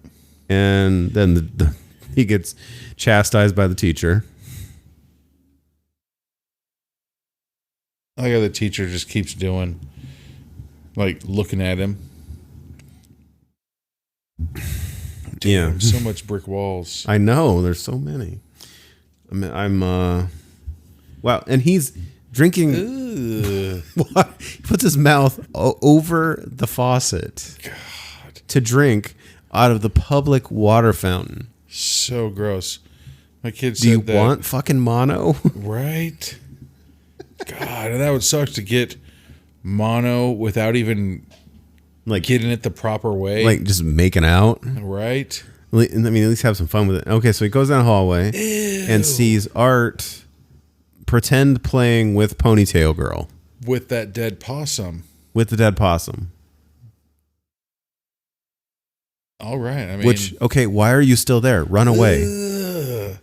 And then he gets chastised by the teacher. I like how the teacher just keeps doing, like, looking at him. Yeah. So much brick walls. I know. There's so many. I mean, wow. And he's drinking. Ugh. What? He puts his mouth over the faucet to drink out of the public water fountain. So gross. My kid said Do you that. want fucking mono? Right? God, that would suck to get mono without even like getting it the proper way. like just making out. Right? I mean, at least have some fun with it. Okay, so he goes down the hallway and sees Art pretend playing with Ponytail Girl. With that dead possum. With the dead possum. All right. I mean, Which, okay, why are you still there? Run away.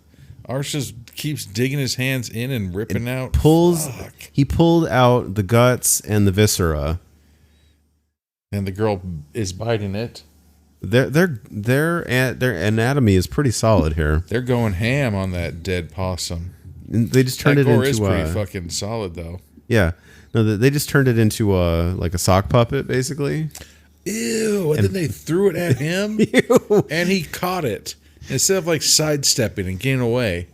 Arch just keeps digging his hands in and ripping out. Fuck. He pulled out the guts and the viscera. And the girl is biting it. Their anatomy is pretty solid here. They're going ham on that dead possum. And they just turned That it gore into is pretty fucking solid, though. yeah. No, they just turned it into like a sock puppet, basically. Ew! And then they threw it at him, Ew. and he caught it instead of like sidestepping and getting away.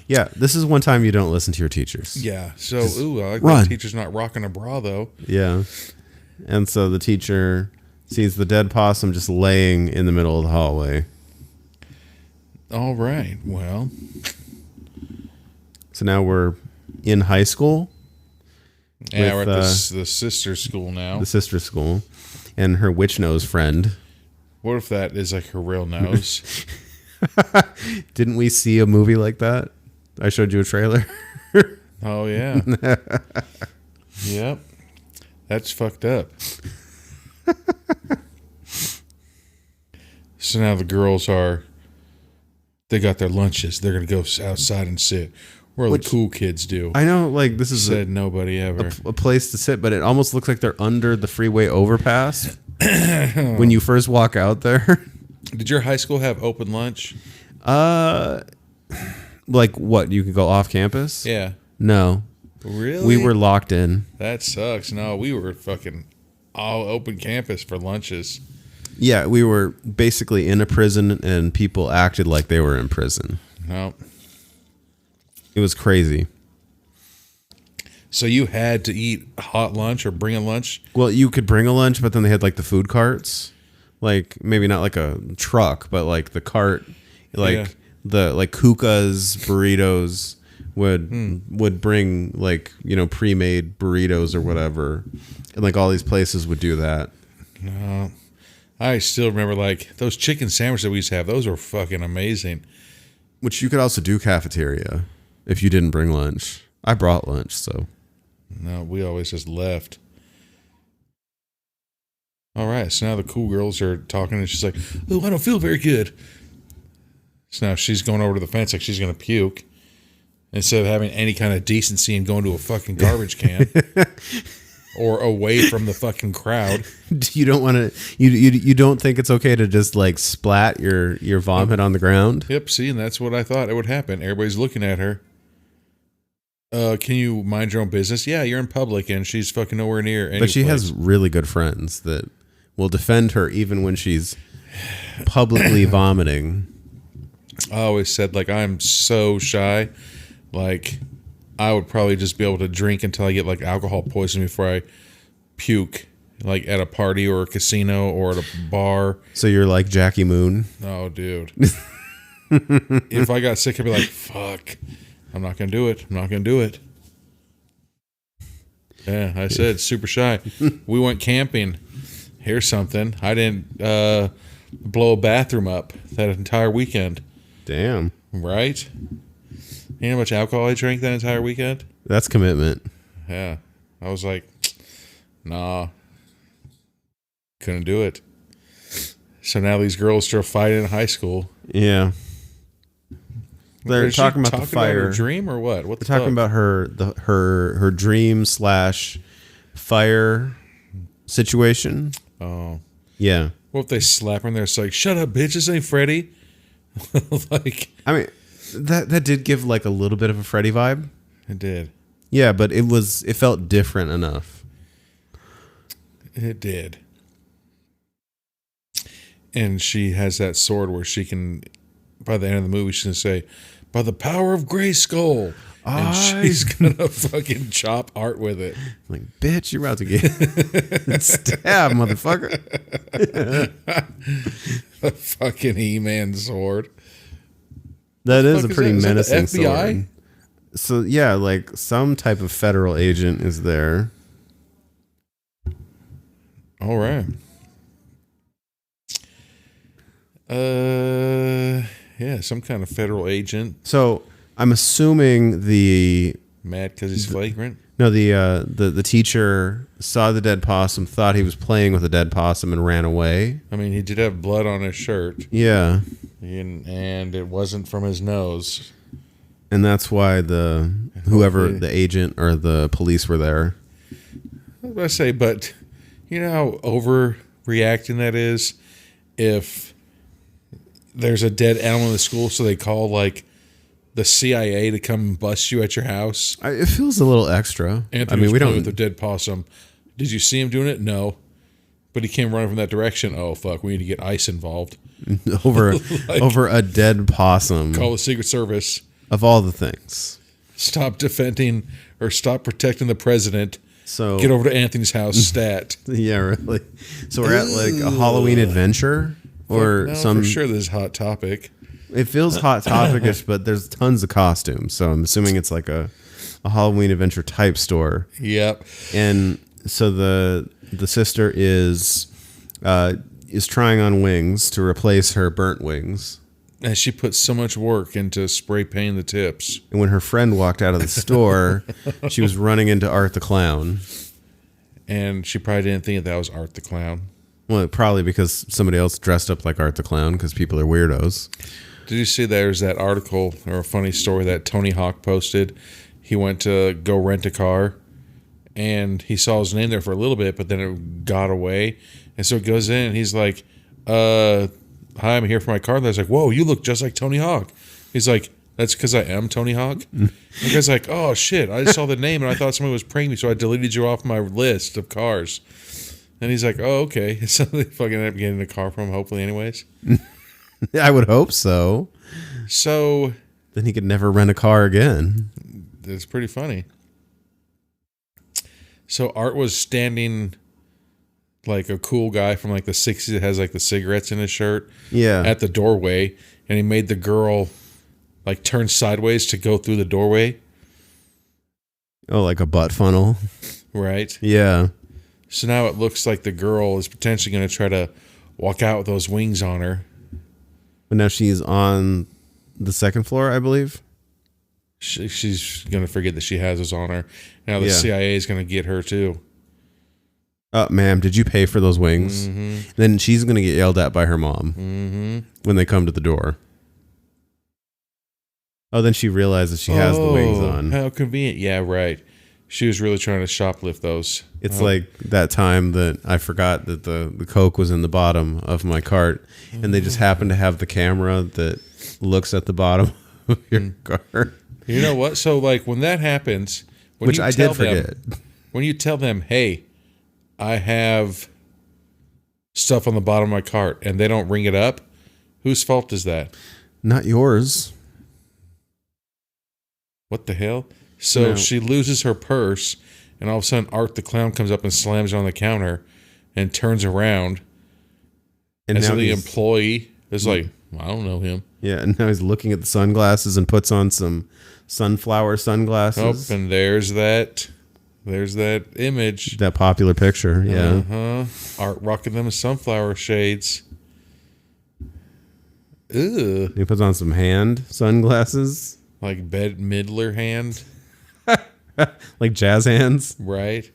Yeah. This is one time you don't listen to your teachers. Yeah. So, I like run. that teacher's not rocking a bra though. Yeah. And so the teacher sees the dead possum just laying in the middle of the hallway. All right. Well, So now we're in high school. yeah, With, we're at the sister school now. The sister school, and her witch nose friend. What if that is like her real nose? Didn't we see a movie like that? I showed you a trailer. Oh yeah. Yep. That's fucked up. So now the girls they got their lunches. They're going to go outside and sit where the cool kids do. I know, like, this is Said nobody ever. a place to sit, but it almost looks like they're under the freeway overpass when you first walk out there. Did your high school have open lunch? Like what? You could go off campus? Yeah. No. Really? We were locked in. That sucks. No, we were fucking all open campus for lunches. Yeah, we were basically in a prison, and people acted like they were in prison. No. It was crazy. So you had to eat hot lunch or bring a lunch? Well, you could bring a lunch, but then they had like the food carts. like maybe not like a truck, but like the cart, like Yeah. the like Kuka's burritos would bring like, you know, pre-made burritos or whatever, and like all these places would do that. No, I still remember like those chicken sandwiches that we used to have. Those were fucking amazing. Which you could also do cafeteria if you didn't bring lunch. I brought lunch, so. No, we always just left. All right, so now the cool girls are talking, and she's like, "Oh, I don't feel very good." So now she's going over to the fence like she's gonna puke, instead of having any kind of decency and going to a fucking garbage can or away from the fucking crowd. You don't want to. You don't think it's okay to just like splat your vomit on the ground? Yep. See, and that's what I thought it would happen. Everybody's looking at her. Can you mind your own business? Yeah, you're in public, and she's fucking nowhere near any But she place. has really good friends that will defend her even when she's publicly vomiting. I always said, like, I'm so shy. Like, I would probably just be able to drink until I get, like, alcohol poisoning before I puke, like, at a party or a casino or at a bar. So you're like Jackie Moon. Oh, dude. If I got sick, I'd be like, fuck. I'm not going to do it. I'm not going to do it. Yeah, I said, super shy. We went camping. Here's something. I didn't blow a bathroom up that entire weekend. Damn. Right? You know how much alcohol I drank that entire weekend? That's commitment. Yeah. I was like, nah. Couldn't do it. So now these girls are fighting in high school. Yeah. They're talking about the fire. About her dream or what? What the They're talking fuck? about her dream / fire situation. Oh. Yeah. What if they slap her in there? It's like, shut up, bitch. This ain't Freddy. Like, I mean, that did give like a little bit of a Freddy vibe. it did. Yeah, but it felt different enough. It did. And she has that sword where she can, by the end of the movie, she's going to say, by the power of Grayskull. And she's going to fucking chop Art with it. Like, bitch, you're about to get stabbed, motherfucker. The fucking He-Man sword. That is a pretty Is that the menacing FBI? sword. So, yeah, like some type of federal agent is there. All right. Yeah, some kind of federal agent. So, I'm assuming Mad because he's flagrant. No, the teacher saw the dead possum, thought he was playing with a dead possum, and ran away. I mean, he did have blood on his shirt, Yeah, and it wasn't from his nose. and that's why whoever the agent or the police were there. I was about to say, but you know how overreacting that is? If there's a dead animal in the school, so they call like the CIA to come bust you at your house. It feels a little extra. Anthony was playing with the dead possum. Did you see him doing it? No. But he came running from that direction. Oh, fuck. We need to get ICE involved. over a dead possum. Call the Secret Service. Of all the things. Stop defending or stop protecting the president. So get over to Anthony's house, stat. Yeah, really. So we're at like a Halloween adventure or No, some. for sure, this is Hot Topic. It feels hot topic-ish, but there's tons of costumes. So I'm assuming it's like a Halloween adventure type store. Yep. And so the sister is trying on wings to replace her burnt wings. And she put so much work into spray painting the tips. And when her friend walked out of the store, she was running into Art the Clown. And she probably didn't think that was Art the Clown. Well, probably because somebody else dressed up like Art the Clown because people are weirdos. Did you see there's that article or a funny story that Tony Hawk posted? He went to go rent a car and he saw his name there for a little bit, but then it got away. And so he goes in and he's like, hi, I'm here for my car. And I was like, whoa, you look just like Tony Hawk. He's like, that's because I am Tony Hawk. And the guy's like, oh shit, I just saw the name and I thought somebody was pranking me, so I deleted you off my list of cars. And he's like, oh, okay. So they fucking ended up getting a car from him, hopefully, anyways. I would hope so. So then he could never rent a car again. it's pretty funny. So Art was standing like a cool guy from like the 60s that has like the cigarettes in his shirt Yeah. at the doorway, and he made the girl like turn sideways to go through the doorway. Oh, like a butt funnel. Right. Yeah. So now it looks like the girl is potentially going to try to walk out with those wings on her. But now she's on the second floor, I believe. She's going to forget that she has those on her. Now the Yeah. CIA is going to get her too. Ma'am, did you pay for those wings? Mm-hmm. Then she's going to get yelled at by her mom Mm-hmm. when they come to the door. Oh, then she realizes she has the wings on. How convenient. Yeah, right. She was really trying to shoplift those. It's like that time that I forgot that the Coke was in the bottom of my cart, and they just happen to have the camera that looks at the bottom of your cart. You know what? So like when that happens, when Which you I tell did forget. them, when you tell them, hey, I have stuff on the bottom of my cart, and they don't ring it up, whose fault is that? Not yours. What the hell? So No. she loses her purse, and all of a sudden Art the Clown comes up and slams her on the counter and turns around. And And now so the he's, employee is like, I don't know him. yeah, and now he's looking at the sunglasses and puts on some sunflower Oh, sunglasses. and there's that image. That popular picture, yeah. Uh-huh. Art rocking them sunflower shades. Ugh. He puts on some hand sunglasses, Like Bette Midler hand, like jazz hands. right?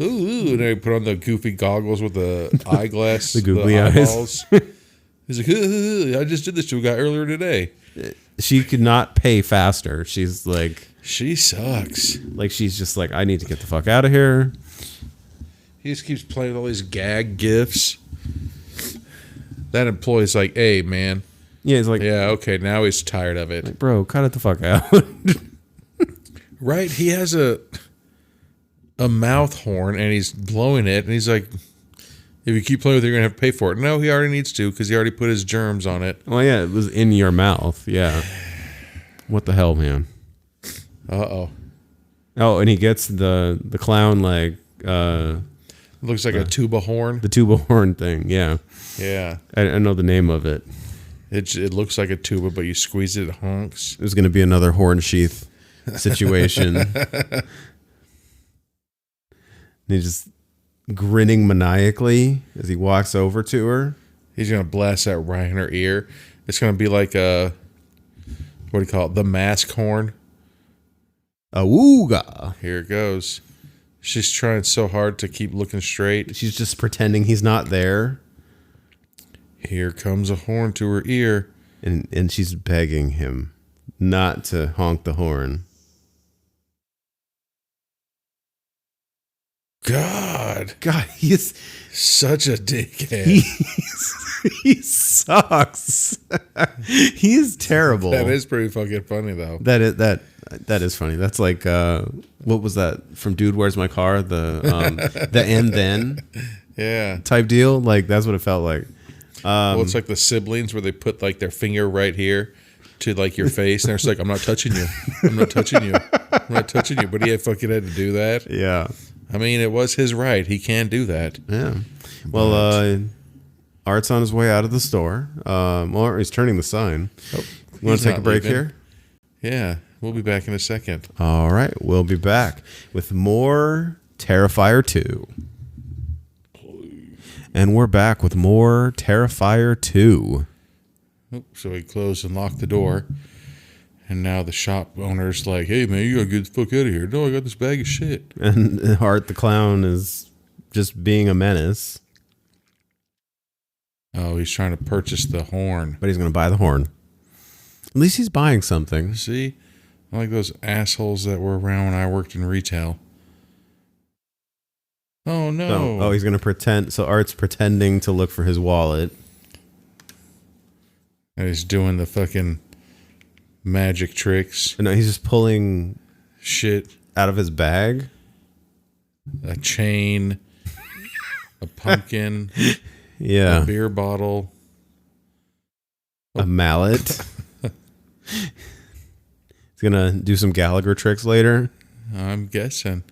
Ooh, and then he put on the goofy goggles with the eyeglass, The googly eyes. eyeballs. He's like, I just did this to a guy earlier today. She could not pay faster. She's like She sucks. she's just like, I need to get the fuck out of here. He just keeps playing with all these gag gifts. That employee's like, hey, man. Yeah, he's like, Yeah, okay, now he's tired of it. bro, cut it the fuck out. Right? He has a mouth horn, and he's blowing it, and he's like, if you keep playing with it, you're going to have to pay for it. No, he already needs to, because he already put his germs on it. Well, yeah, it was in your mouth. Yeah. What the hell, man? Uh-oh. Oh, and he gets the clown Looks like a tuba horn. the tuba horn thing. Yeah, Yeah. I know the name of it. It looks like a tuba, but you squeeze it, it honks. It was going to be another horn sheath situation. And he's just grinning maniacally as he walks over to her. He's going to blast that right in her ear. It's going to be like a, what do you call it? The mask horn. Awooga. Here it goes. She's trying so hard to keep looking straight. She's just pretending he's not there. Here comes a horn to her ear. And she's begging him not to honk the horn. God, He is such a dickhead. he sucks. He's terrible. That is pretty fucking funny, though. That is funny. That's like what was that from Dude, Where's My Car? The and then Yeah. type deal. Like that's what it felt like. Well, it's like the siblings where they put like their finger right here to like your face, and they're just like, "I'm not touching you. I'm not touching you. I'm not touching you." But he fucking had to do that. Yeah. I mean, it was his right. He can do that. Yeah. Well, Art's on his way out of the store. Or he's turning the sign. Oh, You want he's to take a not break leaving. here? Yeah, we'll be back in a second. All right. We'll be back with more Terrifier 2. And we're back with more Terrifier 2. So he closed and locked the door. And now the shop owner's like, "Hey, man, you gotta get the fuck out of here." "No, I got this bag of shit." And Art the Clown is just being a menace. Oh, he's trying to purchase the horn. But he's going to buy the horn. At least he's buying something. See? I like those assholes that were around when I worked in retail. Oh, no. Oh, he's going to pretend. So Art's pretending to look for his wallet. And he's doing the fucking magic tricks. No, he's just pulling Shit. out of his bag. A chain. A pumpkin. Yeah. A beer bottle. A mallet. He's going to do some Gallagher tricks later. I'm guessing.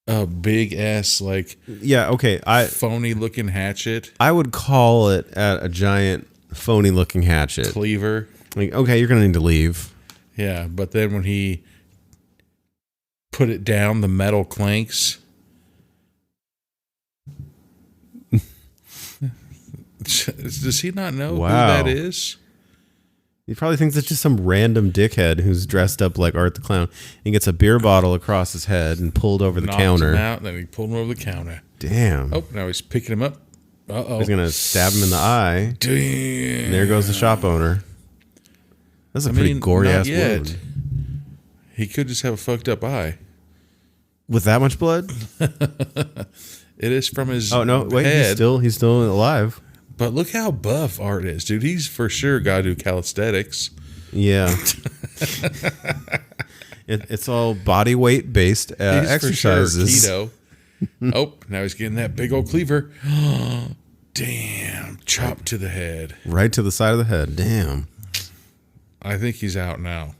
a big ass like Yeah, okay. phony looking hatchet I would call it at a giant phony looking hatchet. cleaver. Like, okay, you're gonna need to leave. Yeah, but then when he put it down, the metal clanks. Does he not know Wow. who that is? He probably thinks it's just some random dickhead who's dressed up like Art the Clown and gets a beer bottle across his head and pulled over the Knocked counter. him out, then he pulled him over the counter. Damn. Oh, now he's picking him up. Uh-oh. He's gonna stab him in the eye. Damn. And there goes the shop owner. That's a pretty gory ass wound. He could just have a fucked up eye. With that much blood? It is from his Oh no! Wait, head. he's still alive. But look how buff Art is, dude. He's for sure got to do calisthenics. Yeah. It's all body weight based He's exercises. for sure keto. Oh, now he's getting that big old cleaver. Damn, chopped to the head. Right to the side of the head. Damn. I think he's out now.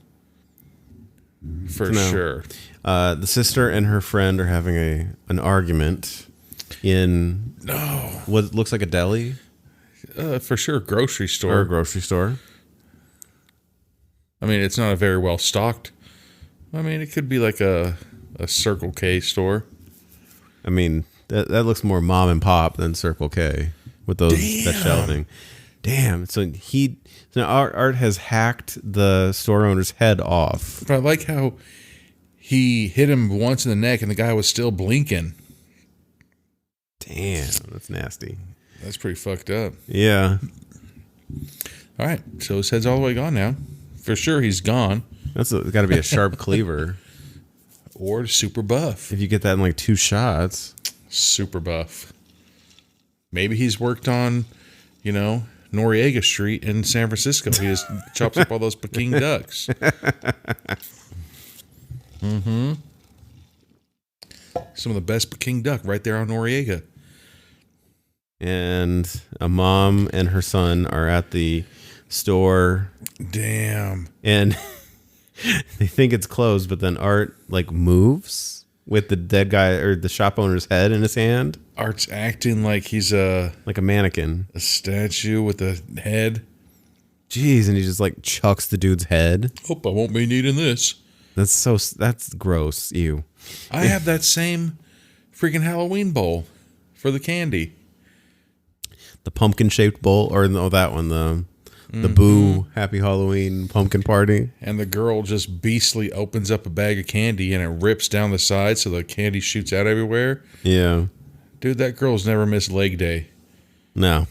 For No. sure. The sister and her friend are having an argument in what looks like a deli For sure, grocery or store. a grocery store. I mean, it's not a very well stocked. I mean, it could be like a Circle K store. I mean, that looks more mom and pop than Circle K with that shelving. Damn. So Art has hacked the store owner's head off. But I like how he hit him once in the neck and the guy was still blinking. Damn, that's nasty. That's pretty fucked up. Yeah. All right, so his head's all the way gone now. For sure, he's gone. That's got to be a sharp cleaver. Or super buff. If you get that in like 2 shots. Super buff. Maybe he's worked on, Noriega Street in San Francisco. He just chops up all those Peking ducks. Mm-hmm. Some of the best Peking duck right there on Noriega. And a mom and her son are at the store. Damn. And they think it's closed, but then Art like moves with the dead guy or the shop owner's head in his hand. Art's acting like he's a mannequin. A statue with a head. Jeez, and he just like chucks the dude's head. Hope I won't be needing this. That's gross. Ew. I have that same freaking Halloween bowl for the candy. The pumpkin shaped bowl, or no, that one, the Boo Happy Halloween pumpkin party. And the girl just beastly opens up a bag of candy and it rips down the side so the candy shoots out everywhere. Yeah. Dude, that girl's never missed leg day. No.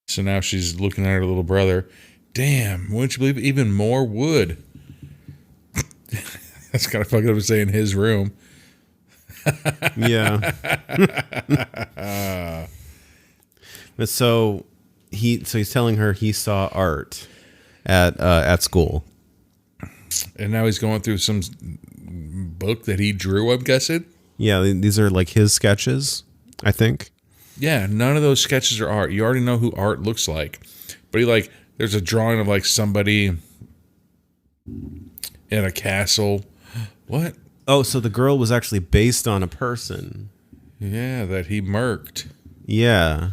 So now she's looking at her little brother. Damn, wouldn't you believe it? Even more wood. That's kind of fucked up to say in his room. Yeah. But so he's telling her he saw Art at school. And now he's going through some book that he drew, I'm guessing. Yeah, these are like his sketches, I think. Yeah, none of those sketches are Art. You already know who Art looks like. But there's a drawing of like somebody in a castle. What? Oh, so the girl was actually based on a person. Yeah, that he murked. Yeah.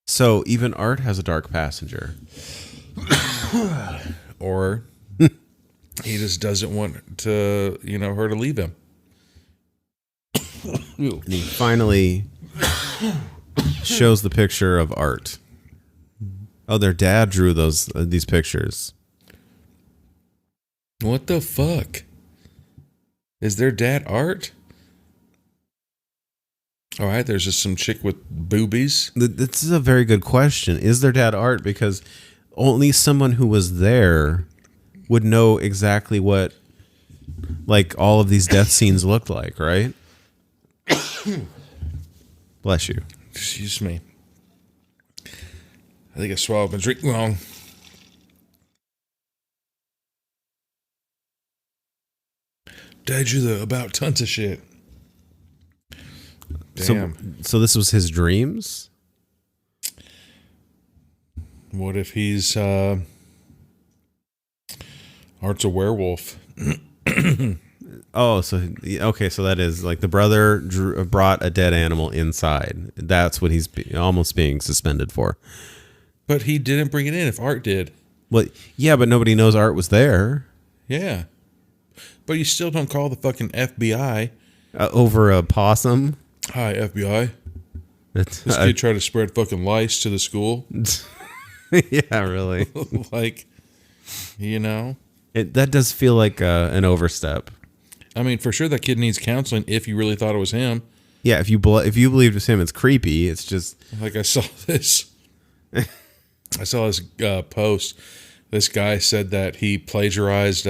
So even Art has a dark passenger. Or he just doesn't want to, her to leave him. And he finally shows the picture of Art. Oh, their dad drew these pictures. What the fuck? Is their dad Art? All right, there's just some chick with boobies. This is a very good question. Is their dad Art? Because only someone who was there would know exactly what like all of these death scenes looked like, right? Bless you. Excuse me. I think I swallowed my drink wrong. Dad drew about tons of shit. Damn. So this was his dreams? What if he's Art's a werewolf? Oh, so okay, so that is like the brother brought a dead animal inside. That's what he's almost being suspended for. But he didn't bring it in if Art did. Well, yeah, but nobody knows Art was there. Yeah. But you still don't call the fucking FBI. Over a possum? Hi, FBI. This kid tried to spread fucking lice to the school. Yeah, really. Like, you know? That does feel like an overstep. I mean, for sure that kid needs counseling if you really thought it was him. Yeah, if you believe it was him, it's creepy. It's just... Like, I saw this post. This guy said that he plagiarized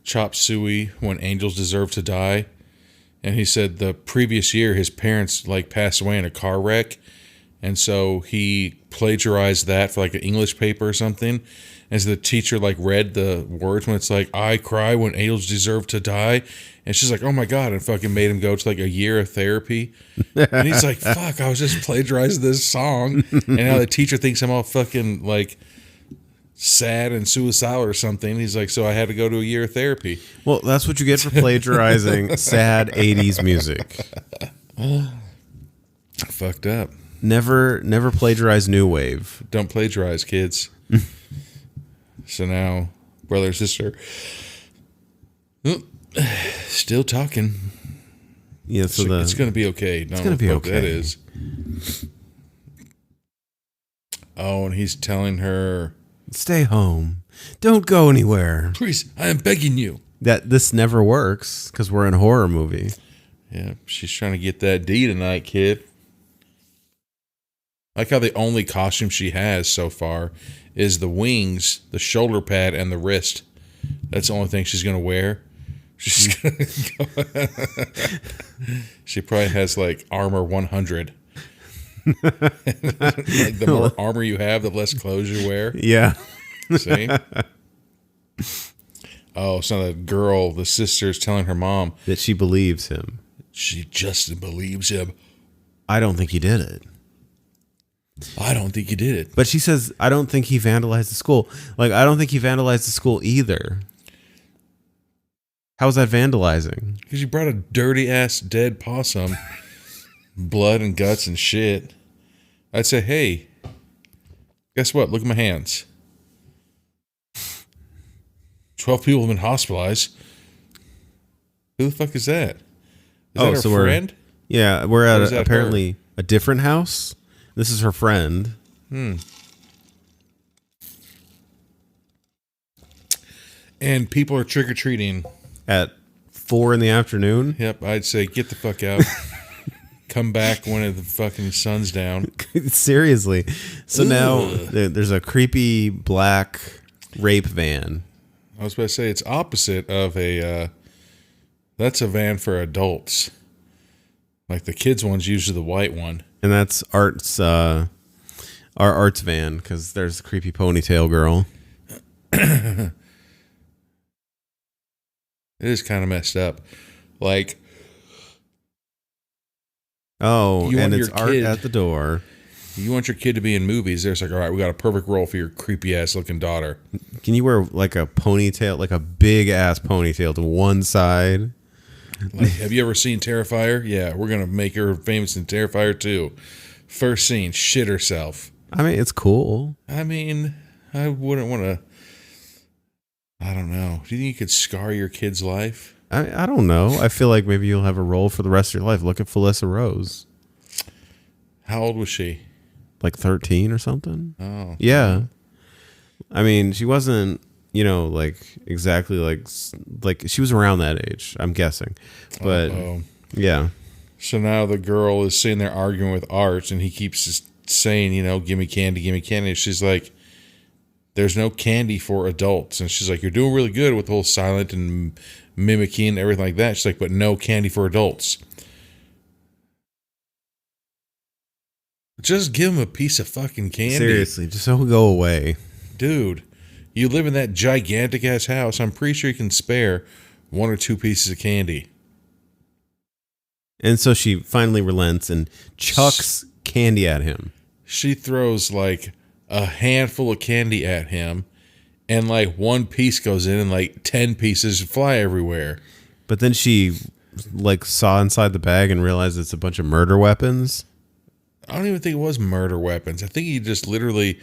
Chop Suey when Angels Deserve to Die. And he said the previous year his parents like passed away in a car wreck. And so he plagiarized that for like an English paper or something. As the teacher like read the words when it's like, I cry when angels deserve to die. And she's like, oh my God, and fucking made him go to like a year of therapy. And he's like, fuck, I was just plagiarizing this song. And now the teacher thinks I'm all fucking like sad and suicidal or something. He's like, so I had to go to a year of therapy. Well, that's what you get for plagiarizing sad 80s music. Fucked up. Never plagiarize new wave. Don't plagiarize, kids. So now, brother and sister, still talking. Yeah, so it's going to be okay. It's going to be okay. That is. Oh, and he's telling her, stay home. Don't go anywhere. Please, I am begging you. That this never works because we're in a horror movie. Yeah, she's trying to get that D tonight, kid. I like how the only costume she has so far is the wings, the shoulder pad, and the wrist. That's the only thing she's going to wear. She's gonna go. She probably has like armor 100. Like the more armor you have, the less clothes you wear. Yeah. See? Oh, so the girl, the sister's telling her mom that she believes him. She just believes him. I don't think he did it. I don't think he did it. But she says, I don't think he vandalized the school. Like, I don't think he vandalized the school either. How is that vandalizing? Because you brought a dirty ass dead possum, blood and guts and shit. I'd say, hey, guess what? Look at my hands. 12 people have been hospitalized. Who the fuck is that? Is that her friend? We're at apparently a different house. This is her friend. And people are trick-or-treating. At 4 p.m. Yep, I'd say get the fuck out. Come back when the fucking sun's down. Seriously. So now there's a creepy black rape van. I was about to say it's opposite of a... that's a van for adults. Like the kids' one's usually the white one. And that's Art's our Art's van because there's a creepy ponytail girl. It is kind of messed up. Like, and it's Art at the door. You want your kid to be in movies. There's like, all right, we got a perfect role for your creepy ass looking daughter. Can you wear like a ponytail, like a big ass ponytail to one side? Like, have you ever seen Terrifier? Yeah, we're gonna make her famous in Terrifier 2. First scene, shit herself. I mean, it's cool. I mean, I wouldn't want to. I don't know. Do you think you could scar your kid's life? I don't know. I feel like maybe you'll have a role for the rest of your life. Look at Felissa Rose. How old was she? Like 13 or something. Oh, yeah. I mean, she wasn't. Like exactly like she was around that age, I'm guessing. But yeah. So now the girl is sitting there arguing with Art, and he keeps just saying, give me candy, give me candy. And she's like, there's no candy for adults. And she's like, you're doing really good with the whole silent and mimicking and everything like that. She's like, but no candy for adults. Just give him a piece of fucking candy. Seriously, just don't go away. Dude. You live in that gigantic ass house. I'm pretty sure you can spare 1 or 2 pieces of candy. And so she finally relents and chucks candy at him. She throws like a handful of candy at him, and like 1 piece goes in and like 10 pieces fly everywhere. But then she like saw inside the bag and realized it's a bunch of murder weapons. I don't even think it was murder weapons. I think he just literally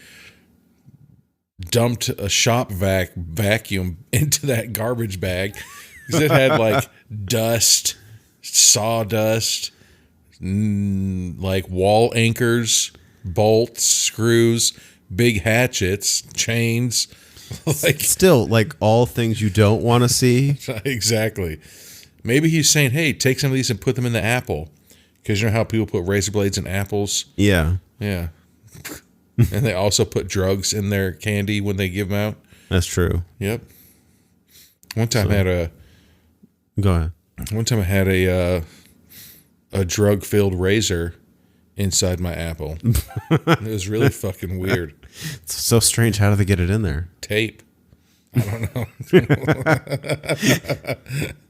dumped a shop vacuum into that garbage bag because it had like dust, sawdust, like wall anchors, bolts, screws, big hatchets, chains. Like still, like all things you don't want to see. Exactly. Maybe he's saying, "Hey, take some of these and put them in the apple," because you know how people put razor blades in apples. Yeah. Yeah. And they also put drugs in their candy when they give them out. That's true. Yep. One time I had Go ahead. One time I had a drug-filled razor inside my apple. It was really fucking weird. It's so strange. How do they get it in there? Tape. I don't know.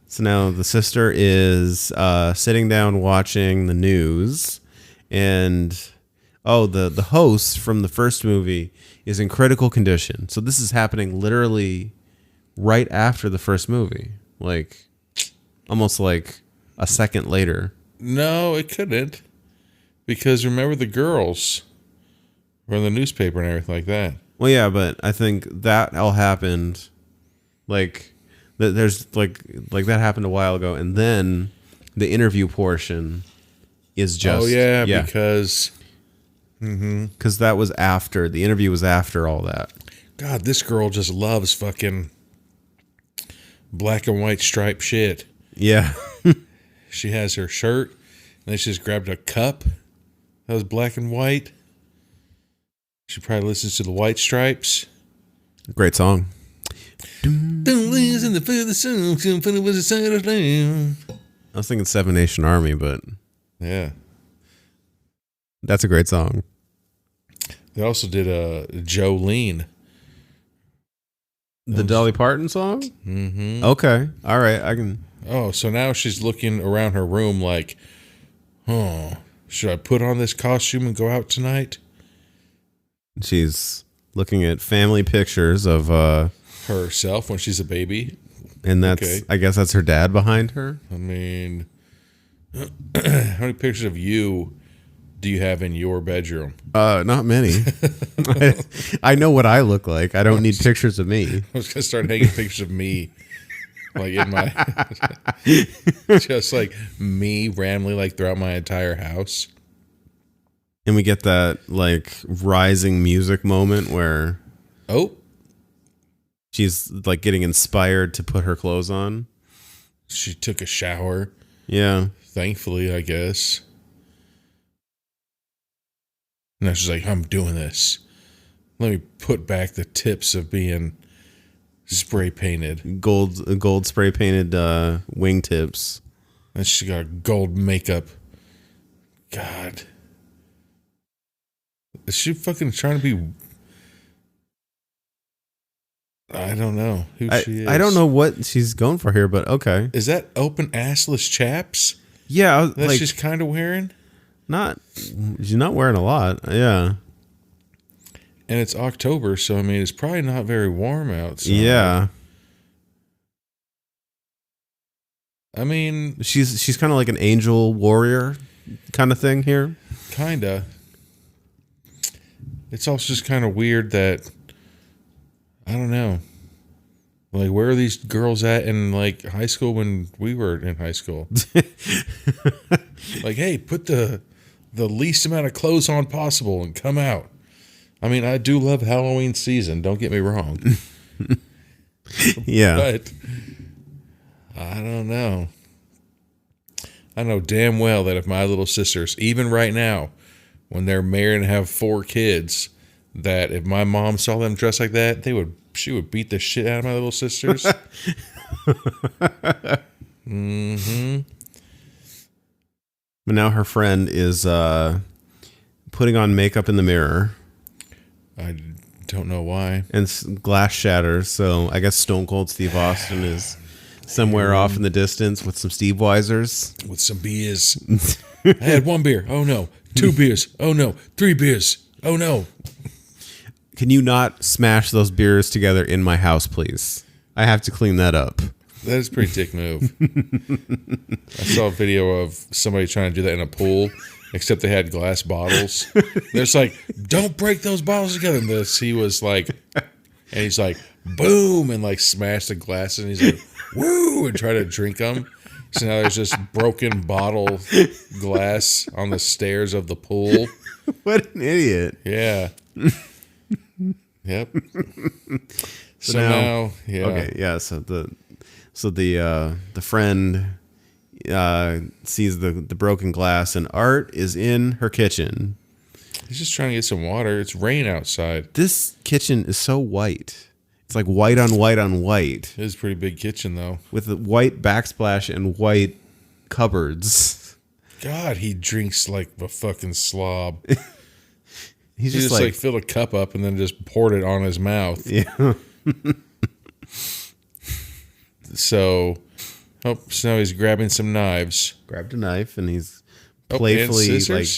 So now the sister is sitting down watching the news, and the host from the first movie is in critical condition. So this is happening literally right after the first movie, like almost like a second later. No, it couldn't, because remember the girls were in the newspaper and everything like that. Well, yeah, but I think that all happened like there's like that happened a while ago, and then the interview portion is just because that was after the interview was after all that. God, this girl just loves fucking black and white striped shit. Yeah. She has her shirt, and then she just grabbed a cup that was black and white. She probably listens to the White Stripes. Great song. Don't listen to the song. It was a Saturday. I was thinking Seven Nation Army, but yeah, that's a great song. They also did a Jolene. The Dolly Parton song? Mm-hmm. Okay. All right. I can. Oh, so now she's looking around her room like, oh, should I put on this costume and go out tonight? She's looking at family pictures of herself when she's a baby. And that's, I guess that's her dad behind her. I mean, how many pictures of you do you have in your bedroom? Not many. I know what I look like. I don't need pictures of me. I was gonna start hanging pictures of me, like in my, just like me randomly, like throughout my entire house. And we get that like rising music moment where she's like getting inspired to put her clothes on. She took a shower. Yeah. Thankfully, I guess. Now she's like, I'm doing this. Let me put back the tips of being spray painted. Gold spray painted wingtips. And she got gold makeup. God. Is she fucking trying to be... I don't know who she is. I don't know what she's going for here, but okay. Is that open assless chaps? Yeah. That like, she's kind of wearing? She's not wearing a lot. Yeah. And it's October, so I mean, it's probably not very warm outside. Yeah. I mean... She's kind of like an angel warrior kind of thing here. Kinda. It's also just kind of weird that, I don't know, like where are these girls at in like high school when we were in high school? Like, hey, put the least amount of clothes on possible and come out. I mean, I do love Halloween season, don't get me wrong. Yeah. But I don't know. I know damn well that if my little sisters, even right now, when they're married and have 4 kids, that if my mom saw them dressed like that, she would beat the shit out of my little sisters. Mm-hmm. But now her friend is putting on makeup in the mirror. I don't know why. And glass shatters, so I guess Stone Cold Steve Austin is somewhere off in the distance with some Steve Weisers. With some beers. I had 1 beer. Oh, no. 2 beers. Oh, no. 3 beers. Oh, no. Can you not smash those beers together in my house, please? I have to clean that up. That is a pretty dick move. I saw a video of somebody trying to do that in a pool, except they had glass bottles. They're just like, don't break those bottles together. And he was like, and he's like, boom, and like smashed the glasses, and he's like, woo, and try to drink them. So now there's just broken bottle glass on the stairs of the pool. What an idiot. Yeah. Yep. So now, yeah. Okay, yeah. So the friend sees the broken glass, and Art is in her kitchen. He's just trying to get some water. It's rain outside. This kitchen is so white. It's like white on white on white. It is a pretty big kitchen, though. With the white backsplash and white cupboards. God, he drinks like a fucking slob. He just like filled a cup up and then just poured it on his mouth. Yeah. So now he's grabbing some knives. Grabbed a knife and he's playfully like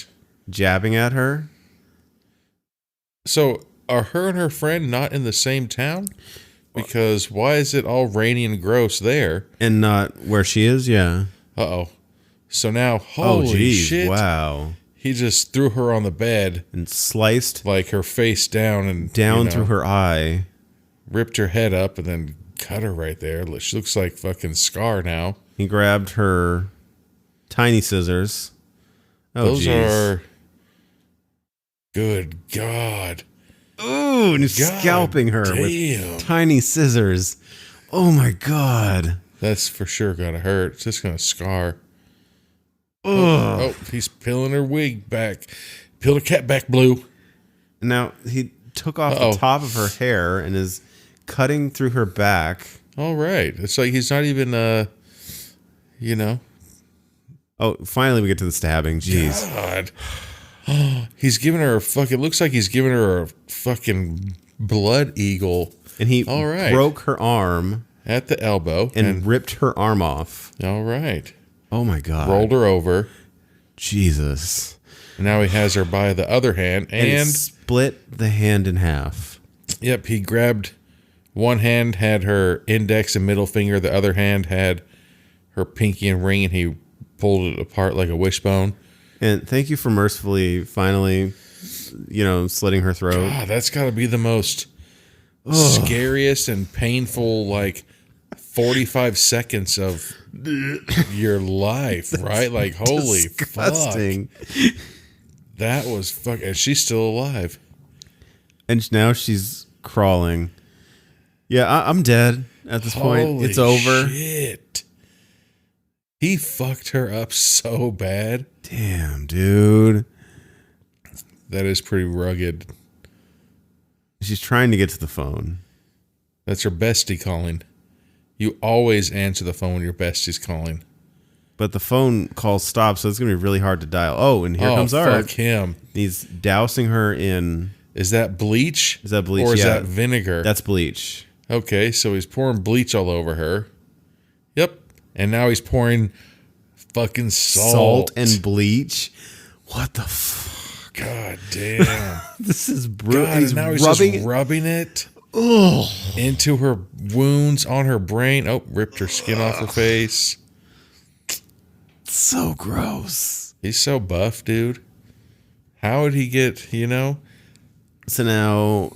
jabbing at her. So are her and her friend not in the same town? Because why is it all rainy and gross there? And not where she is? Yeah. Uh-oh. So now, holy shit. Wow. He just threw her on the bed. And sliced. Like her face down and... Down through her eye. Ripped her head up and then cut her right there. She looks like fucking Scar now. He grabbed her tiny scissors. Oh, those are... Good God. Ooh, and he's scalping her with tiny scissors. Oh, my God. That's for sure going to hurt. It's just going to scar. Oh, he's peeling her wig back. Peeled her cat back blue. Now, he took off the top of her hair and is cutting through her back. All right. It's like he's not even, Oh, finally we get to the stabbing. Jeez. God. He's giving her a fucking... Looks like he's giving her a fucking blood eagle. And he broke her arm. At the elbow. And ripped her arm off. All right. Oh, my God. Rolled her over. Jesus. And now he has her by the other hand. And split the hand in half. Yep, he grabbed... One hand had her index and middle finger. The other hand had her pinky and ring. And he pulled it apart like a wishbone. And thank you for mercifully, finally, slitting her throat. God, that's got to be the most scariest and painful, 45 seconds of your life, right? Like, holy disgusting. Fuck. That was fucking... And she's still alive. And now she's crawling. Yeah, I'm dead at this point. It's over. Shit. He fucked her up so bad. Damn, dude. That is pretty rugged. She's trying to get to the phone. That's her bestie calling. You always answer the phone when your bestie's calling. But the phone call stops, so it's going to be really hard to dial. Oh, and here comes Art. Fuck him. He's dousing her in... Is that bleach? Is that bleach? Or is that vinegar? That's bleach. Okay, so he's pouring bleach all over her. Yep. And now he's pouring fucking salt and bleach. What the fuck? God damn. This is brutal. He's now he's just rubbing it into her wounds on her brain. Oh, ripped her skin off her face. So gross. He's so buff, dude. How would he get, So now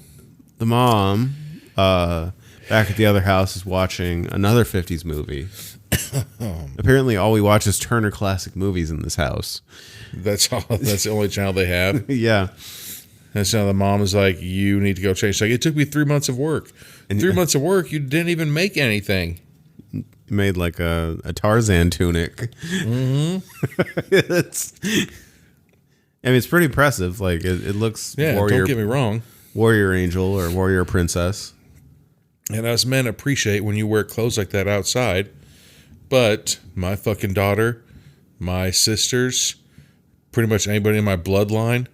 the mom, back at the other house, is watching another 50s movie. Apparently all we watch is Turner Classic Movies in this house. That's the only channel they have. Yeah. And so the mom is like, you need to go change. She's like, it took me 3 months of work. And 3 months of work, you didn't even make anything. Made like a Tarzan tunic. Mm-hmm. It's pretty impressive. Like it looks warrior, don't get me wrong. Warrior angel or warrior princess. And us men appreciate when you wear clothes like that outside. But my fucking daughter, my sisters, pretty much anybody in my bloodline,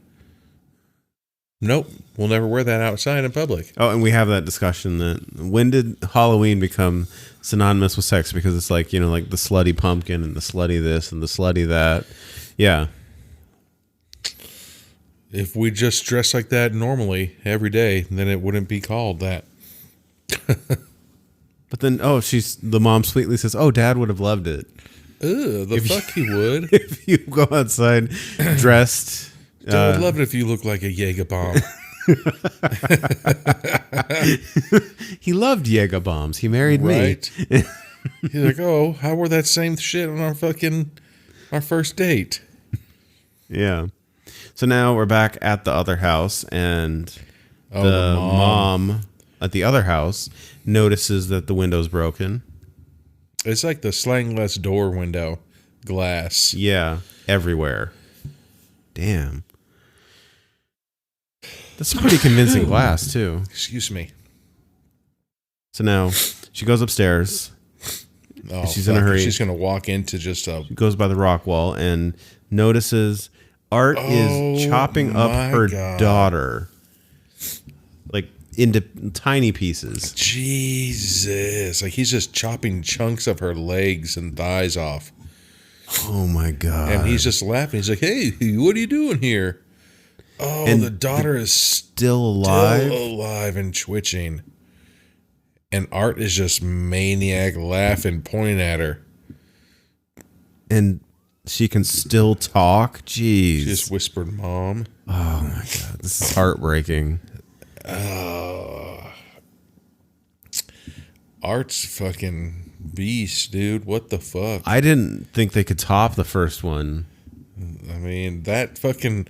nope, we'll never wear that outside in public. Oh, and we have that discussion that when did Halloween become synonymous with sex? Because it's like, like the slutty pumpkin and the slutty this and the slutty that. Yeah. If we just dress like that normally every day, then it wouldn't be called that. But then, the mom sweetly says, "Oh, Dad would have loved it He would. if you go outside dressed." Dad would love it if you look like a Jaeger bomb. He loved Jaeger bombs. He married me. He's like, "Oh, how were that same shit on our first date?" Yeah. So now we're back at the other house, and the mom at the other house notices that the window's broken. It's like the slangless door window glass. Yeah, everywhere. Damn. That's pretty convincing glass, too. Excuse me. So now she goes upstairs. Oh, she's in a hurry. She's going to walk into just a... She goes by the rock wall and notices Art is chopping up her daughter. Like, into tiny pieces. Jesus. Like, he's just chopping chunks of her legs and thighs off. Oh, my God. And he's just laughing. He's like, "Hey, what are you doing here?" Oh, and the daughter is still alive? Still alive and twitching. And Art is just maniac laughing, pointing at her. And she can still talk? Jeez. She just whispered, "Mom." Oh, my God. This is heartbreaking. Art's fucking beast, dude. What the fuck? I didn't think they could top the first one. I mean, that fucking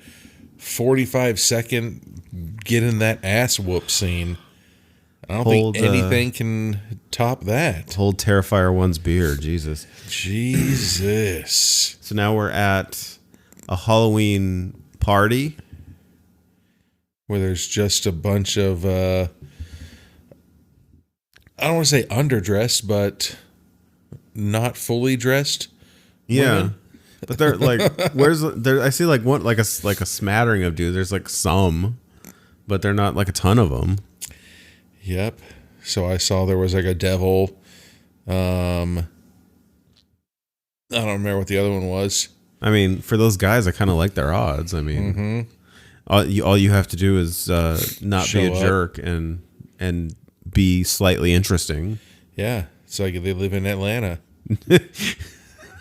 45-second getting that ass whoop scene. I don't think anything can top that. Hold Terrifier 1's beer. Jesus. Jesus. So now we're at a Halloween party where there's just a bunch of, I don't want to say underdressed, but not fully dressed. Yeah. Women. But they're like, I see like one, like a smattering of dudes. There's like some, but they're not like a ton of them. Yep. So I saw there was like a devil. I don't remember what the other one was. I mean, for those guys, I kind of like their odds. I mean, all you have to do is not be a jerk and be slightly interesting. Yeah, it's like they live in Atlanta.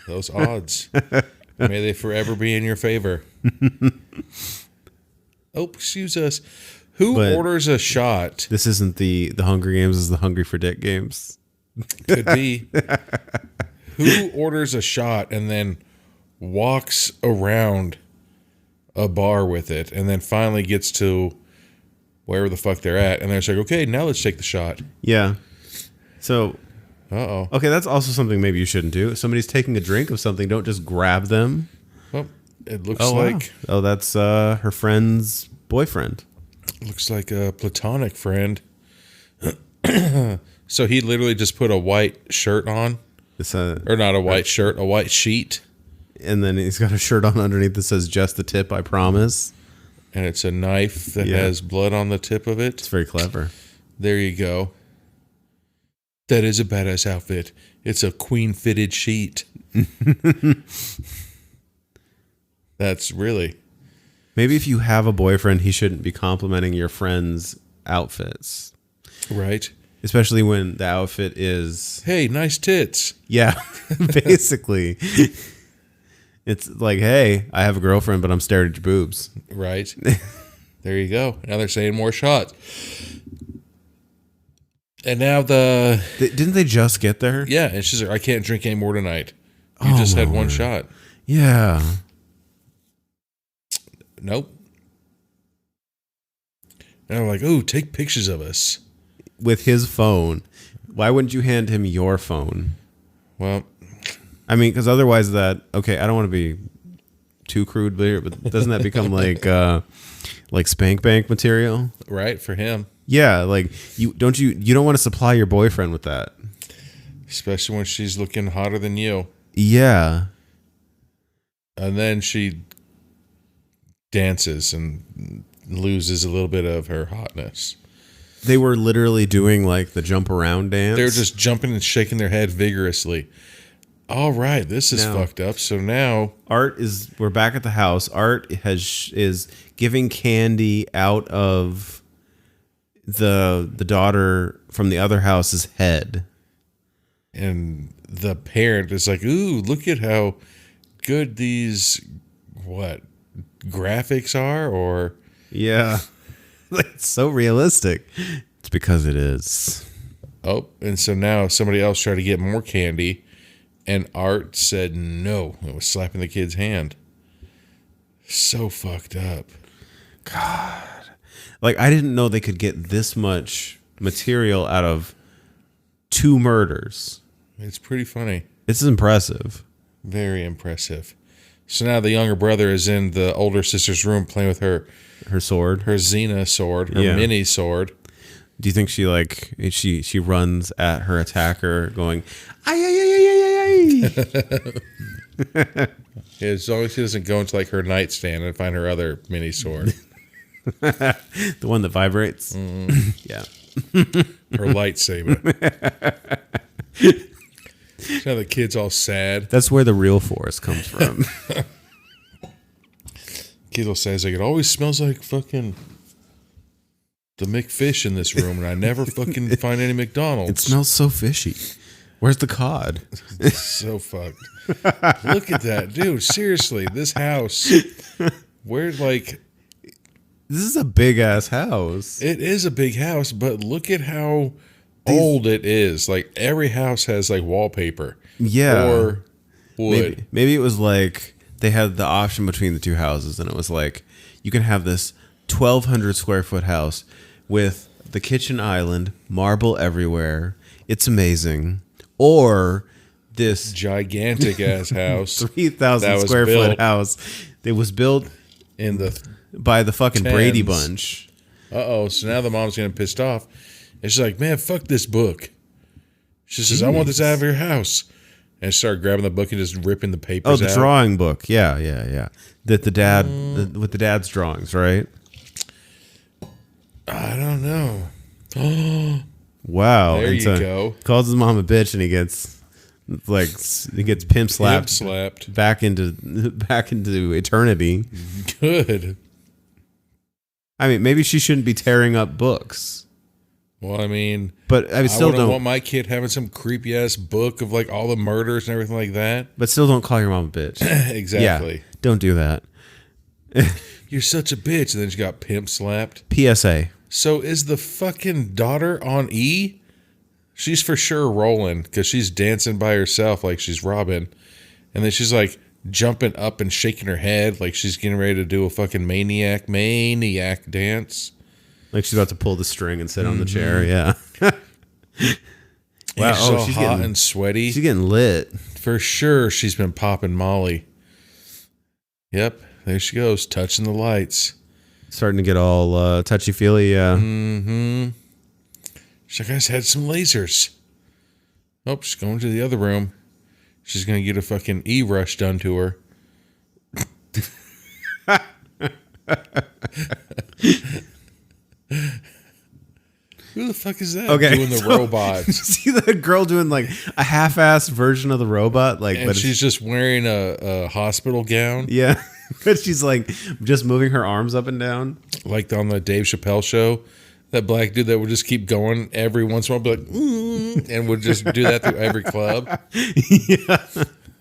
Those odds. May they forever be in your favor. Oh, excuse us. Who orders a shot? This isn't the Hunger Games. This is the Hungry for Dick games. Could be. Who orders a shot and then walks around a bar with it and then finally gets to wherever the fuck they're at and they're like, okay, now let's take the shot. Yeah. So... Uh-oh. Okay, that's also something maybe you shouldn't do. If somebody's taking a drink of something, don't just grab them. Well, it looks like... Wow. Oh, that's her friend's boyfriend. Looks like a platonic friend. So he literally just put a white shirt on. Or not a white shirt, a white sheet. And then he's got a shirt on underneath that says, "Just the tip, I promise." And it's a knife that has blood on the tip of it. It's very clever. There you go. That is a badass outfit. It's a queen-fitted sheet. That's really... Maybe if you have a boyfriend, he shouldn't be complimenting your friend's outfits. Right. Especially when the outfit is... Hey, nice tits. Yeah, basically. It's like, hey, I have a girlfriend, but I'm staring at your boobs. Right. There you go. Now they're saying more shots. And now Didn't they just get there? Yeah, and she's like, "I can't drink any more tonight. You just had one shot." Yeah. Nope. And I'm like, "Ooh, take pictures of us." With his phone. Why wouldn't you hand him your phone? Well, I mean, because otherwise okay, I don't want to be too crude here, but doesn't that become like spank bank material? Right, for him. Yeah, like you don't want to supply your boyfriend with that. Especially when she's looking hotter than you. Yeah. And then she dances and loses a little bit of her hotness. They were literally doing like the jump around dance. They were just jumping and shaking their head vigorously. All right, this is fucked up. So now we're back at the house. Art is giving candy out of the daughter from the other house's head. And the parent is like, ooh, look at how good these, graphics are, or... Yeah. It's so realistic. It's because it is. Oh, and so now somebody else tried to get more candy, and Art said no. It was slapping the kid's hand. So fucked up. God. Like, I didn't know they could get this much material out of 2 murders. It's pretty funny. This is impressive. Very impressive. So now the younger brother is in the older sister's room playing with her sword, her Xena sword, her mini sword. Do you think she runs at her attacker going, ay, ay, ay, ay, ay, ay. Yeah, as long as she doesn't go into like her nightstand and find her other mini sword. The one that vibrates? Yeah. Her lightsaber. Now the kid's all sad. That's where the real force comes from. Kid all sad. He's like, it always smells like fucking the McFish in this room, and I never fucking find any McDonald's. It smells so fishy. Where's the cod? So fucked. Look at that, dude. Seriously, this house. Where like. This is a big ass house. It is a big house, but look at how old it is. Like every house has like wallpaper. Yeah. Or wood. Maybe it was like they had the option between the 2 houses, and it was like you can have this 1,200 square foot house with the kitchen island, marble everywhere. It's amazing. Or this gigantic ass house, 3,000 square foot house. It was built in the by the fucking 10s. Brady Bunch. So now the mom's getting pissed off. And she's like, man, fuck this book. She says, I want this out of your house. And she started grabbing the book and just ripping the papers out. Oh, the drawing book. Yeah. That the dad, with the dad's drawings, right? I don't know. Wow. There you go. Calls his mom a bitch, and he gets pimp slapped. back into eternity. Good. I mean, maybe she shouldn't be tearing up books. Well, I mean, but I still don't want my kid having some creepy ass book of like all the murders and everything like that. But still, don't call your mom a bitch. Exactly. Yeah, don't do that. You're such a bitch. And then she got pimp slapped. PSA. So is the fucking daughter on E? She's for sure rolling because she's dancing by herself like she's Robin. And then she's like jumping up and shaking her head like she's getting ready to do a fucking maniac dance. Like she's about to pull the string and sit on the chair. Yeah. Wow. Oh, she's hot and sweaty. She's getting lit. For sure she's been popping Molly. Yep. There she goes, touching the lights. Starting to get all touchy-feely. Mm-hmm. She's like, I just had some lasers. Oh, she's going to the other room. She's going to get a fucking E-rush done to her. Who the fuck is that doing the robot? See the girl doing like a half-assed version of the robot? But she's just wearing a hospital gown? Yeah. But she's like just moving her arms up and down. Like on the Dave Chappelle show. That black dude that would just keep going every once in a while, be like, and would just do that through every club. Yeah.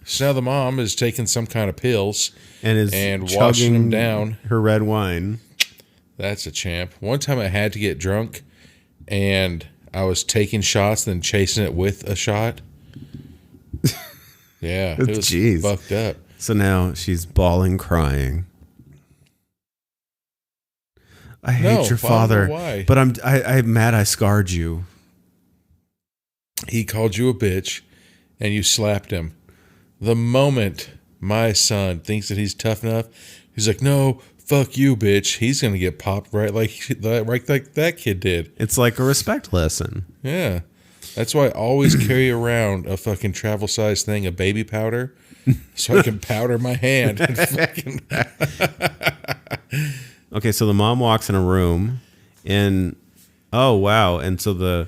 So now the mom is taking some kind of pills and washing them down. Her red wine. That's a champ. One time I had to get drunk, and I was taking shots, then chasing it with a shot. Yeah, it was fucked up. So now she's bawling, crying. I hate your father, why. But I'm mad I scarred you. He called you a bitch, and you slapped him. The moment my son thinks that he's tough enough, he's like, no, fuck you, bitch. He's going to get popped right like that kid did. It's like a respect lesson. Yeah. That's why I always carry around a fucking travel-sized thing of baby powder so I can powder my hand. And fucking Okay, so the mom walks in a room, and oh wow, and so the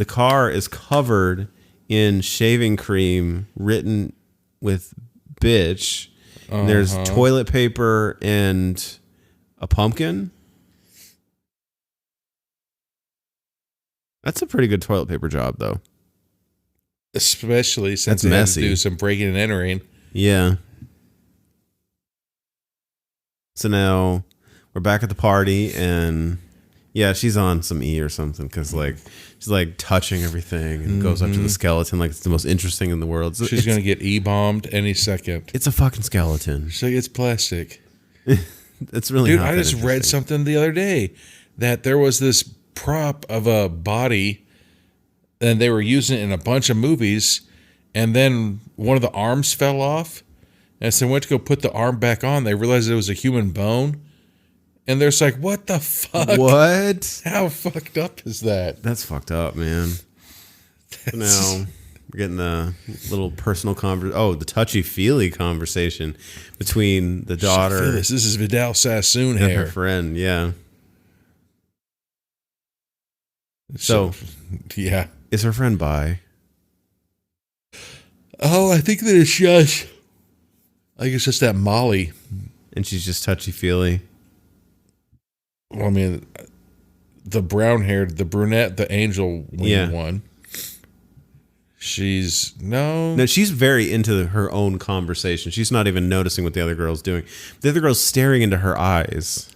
car is covered in shaving cream written with bitch. And there's toilet paper and a pumpkin. That's a pretty good toilet paper job, though. Especially since That's they had to messy. do some breaking and entering. Yeah. So now we're back at the party, and yeah, she's on some E or something because like she's like touching everything and goes up to the skeleton like it's the most interesting in the world. She's going to get E-bombed any second. It's a fucking skeleton. She's like, it's plastic. It's really Dude, not I that just read interesting. something the other day that there was this prop of a body and they were using it in a bunch of movies, and then one of the arms fell off. And so they went to go put the arm back on. They realized it was a human bone. And they're just like, what the fuck? What? How fucked up is that? That's fucked up, man. So now we're getting a little personal the touchy-feely conversation between the daughter This is Vidal Sassoon and her hair. friend. Yeah. So yeah. is her friend bi? Oh, I think that it's just, I think it's just that Molly. And she's just touchy-feely? Well, I mean, the brown-haired, the brunette, the angel one. She's No, she's very into her own conversation. She's not even noticing what the other girl's doing. The other girl's staring into her eyes.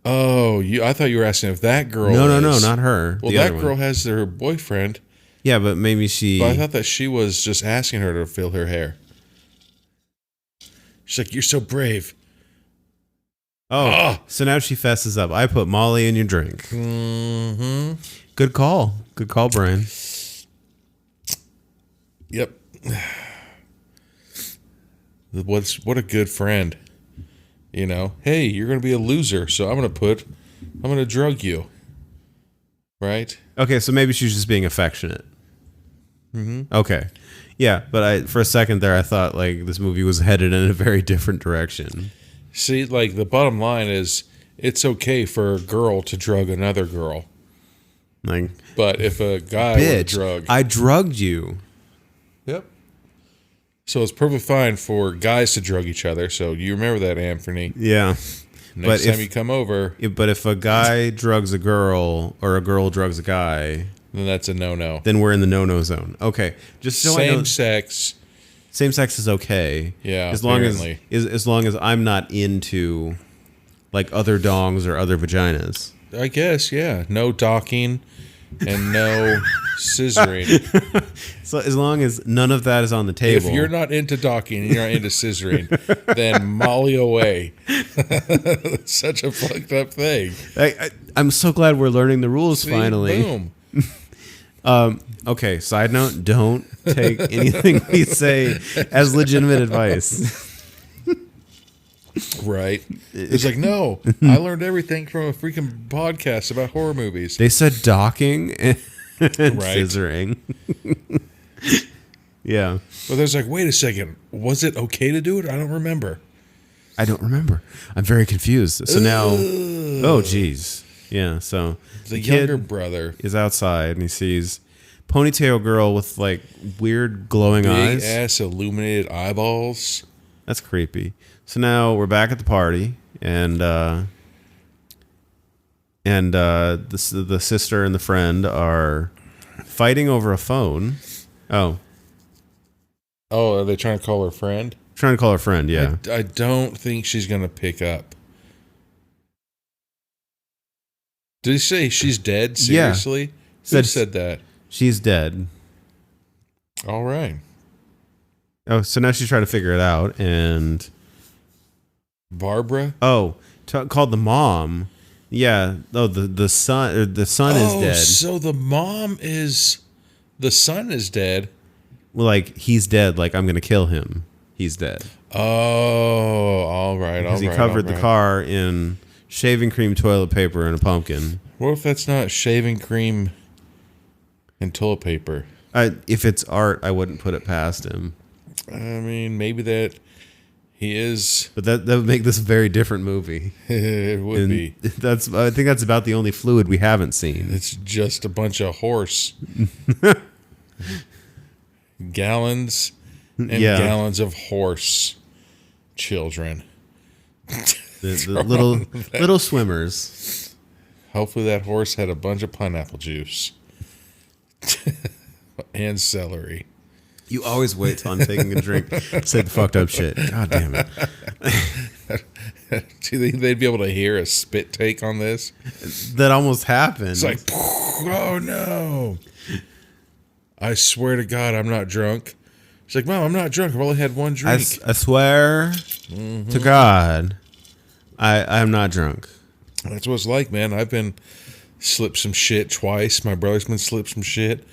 Oh, I thought you were asking if that girl. No, not her. Well, the that other girl one. has her boyfriend. Yeah, but maybe she. But I thought that she was just asking her to feel her hair. She's like, "You're so brave." So now she fesses up. I put Molly in your drink. Mm-hmm. Good call, Brian. Yep. What a good friend. You know, hey, you're going to be a loser, so I'm going to drug you. Right? Okay, so maybe she's just being affectionate. Mm-hmm. Okay. Yeah, but for a second there, I thought like this movie was headed in a very different direction. See, like the bottom line is, it's okay for a girl to drug another girl. Like, But if a guy would bitch, drug, I drugged you. yep. So it's perfectly fine for guys to drug each other. So you remember that, Anthony. Yeah. Next time you come over, But if a guy drugs a girl or a girl drugs a guy, then that's a no-no. then we're in the no-no zone. Okay. Just so I know, Same sex. same sex is okay. Yeah, As long apparently. as long as I'm not into like other dongs or other vaginas. I guess, yeah. No docking and no scissoring. So as long as none of that is on the table. If you're not into docking and you're not into scissoring, then Molly away. Such a fucked up thing. I'm so glad we're learning the rules See? finally. Boom. Okay, side note, don't take anything we say as legitimate advice. Right. It's like, no, I learned everything from a freaking podcast about horror movies. They said docking and Right. scissoring. Yeah. But there's like, wait a second, was it okay to do it? I don't remember. I don't remember. I'm very confused. So now, oh geez, yeah. So The kid younger brother, is outside and he sees ponytail girl with like weird glowing big eyes. ass illuminated eyeballs. That's creepy. So now we're back at the party, and the sister and the friend are fighting over a phone. Oh, Oh, are they trying to call her friend? trying to call her friend. Yeah. I don't think she's going to pick up. Did he say she's dead? Yeah. Seriously? Who Said- said that? She's dead. All right. Oh, so now she's trying to figure it out, and Barbara? called the mom. Yeah. Oh, the son. Or the son is dead. So the son is dead. Well, like he's dead. Like I'm gonna kill him. He's dead. Oh, all right. Because he covered the car in shaving cream, toilet paper, and a pumpkin. What if that's not shaving cream and toilet paper? If it's art, I wouldn't put it past him. I mean, maybe that he is. But that would make this a very different movie. It would And be. I think that's about the only fluid we haven't seen. It's just a bunch of horse. Gallons and Yeah. gallons of horse children. The little swimmers. Hopefully that horse had a bunch of pineapple juice. And celery. You always wait till I'm taking a drink to say the fucked up shit. God damn it. Do you think they'd be able to hear a spit take on this? That almost happened. It's like, oh no. I swear to God, I'm not drunk. She's like, Mom, I'm not drunk. I've only had one drink. I swear to God, I'm not drunk. That's what it's like, man. I've been slipped some shit twice. My brother's been slipped some shit.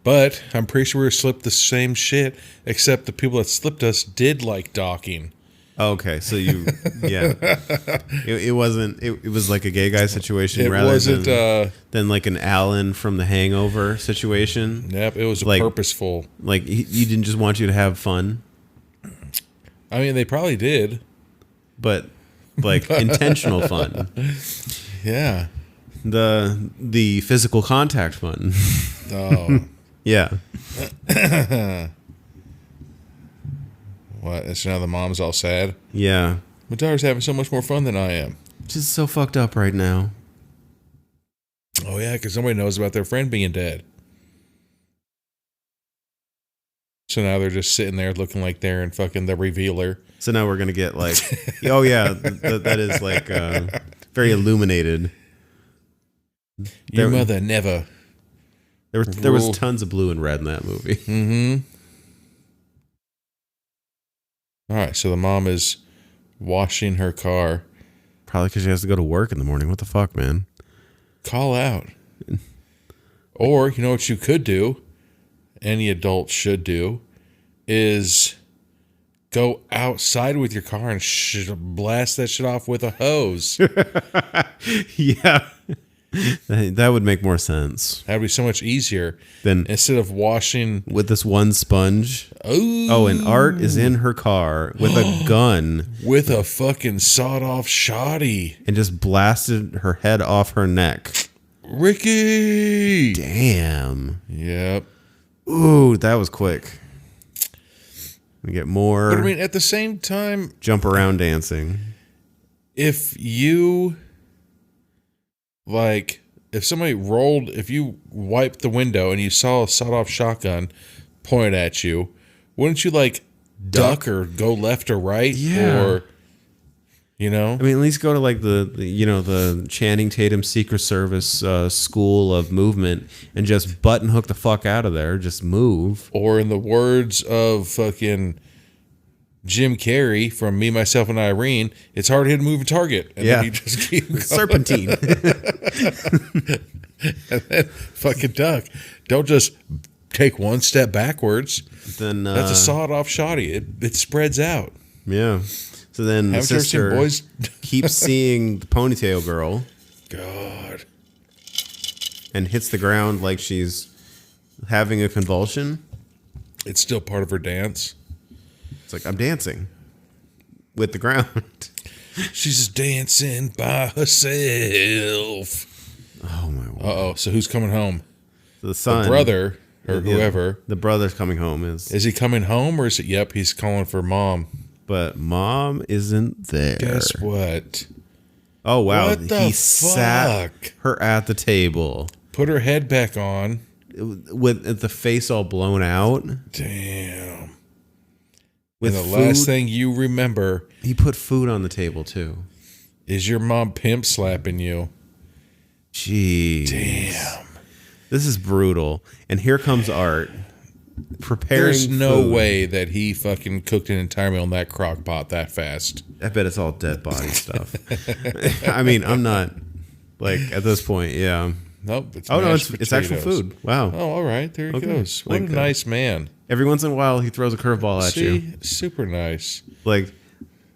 But I'm pretty sure we slipped the same shit, except the people that slipped us did like docking. Okay, so yeah. It wasn't, it was like a gay guy situation It rather wasn't, than like an Alan from The Hangover situation. Yep, it was like, purposeful. Like, he didn't just want you to have fun. I mean, they probably did. But, like, intentional fun. Yeah. The physical contact fun. Oh. Yeah. What? So now the mom's all sad? Yeah. My daughter's having so much more fun than I am. Just so fucked up right now. Oh, yeah, because somebody knows about their friend being dead. So now they're just sitting there looking like they're in fucking The Revealer. So now we're going to get like, oh, yeah, that is like very illuminated. Your mother never. There was tons of blue and red in that movie. Mm-hmm. All right, so the mom is washing her car. Probably because she has to go to work in the morning. What the fuck, man? Call out. Or, you know what you could do, any adult should do, is go outside with your car and blast that shit off with a hose. Yeah. That would make more sense. That would be so much easier than instead of washing with this one sponge. Oh, and Art is in her car with a gun. With a fucking sawed-off shoddy. And just blasted her head off her neck. Ricky! Damn. Yep. Ooh, that was quick. We get more. But I mean, at the same time... Jump around dancing. If you... Like, if you wiped the window and you saw a sawed-off shotgun pointed at you, wouldn't you, like, duck or go left or right? Yeah. Or, you know? I mean, at least go to, like, the Channing Tatum Secret Service school of movement and just button hook the fuck out of there. Just move. Or in the words of fucking Jim Carrey from Me, Myself, and Irene, it's hard to hit a moving target. And then you just keep going. Serpentine. And then fucking duck. Don't just take one step backwards. Then that's a sawed-off shoddy. It spreads out. Yeah. So then the sister keeps seeing the ponytail girl. God. And hits the ground like she's having a convulsion. It's still part of her dance. It's like, I'm dancing with the ground. She's just dancing by herself. Oh, my word. Uh-oh. So who's coming home? The son. The brother or whoever. The brother's coming home. Is he coming home or is it, yep, he's calling for mom. But mom isn't there. Guess what? Oh, wow. What the he fuck? sat her at the table. Put her head back on. With the face all blown out. Damn. With and the food, last thing you remember... He put food on the table, too. Is your mom pimp slapping you? Jeez. Damn. This is brutal. And here comes Art. Preparing There's no food. way that he fucking cooked an entire meal in that crock pot that fast. I bet it's all dead body stuff. I mean, I'm not... Like, at this point, yeah. Nope. It's it's actual food. Wow. Oh, all right. There he goes. What like, a nice man. Every once in a while, he throws a curveball at you. Super nice. Like,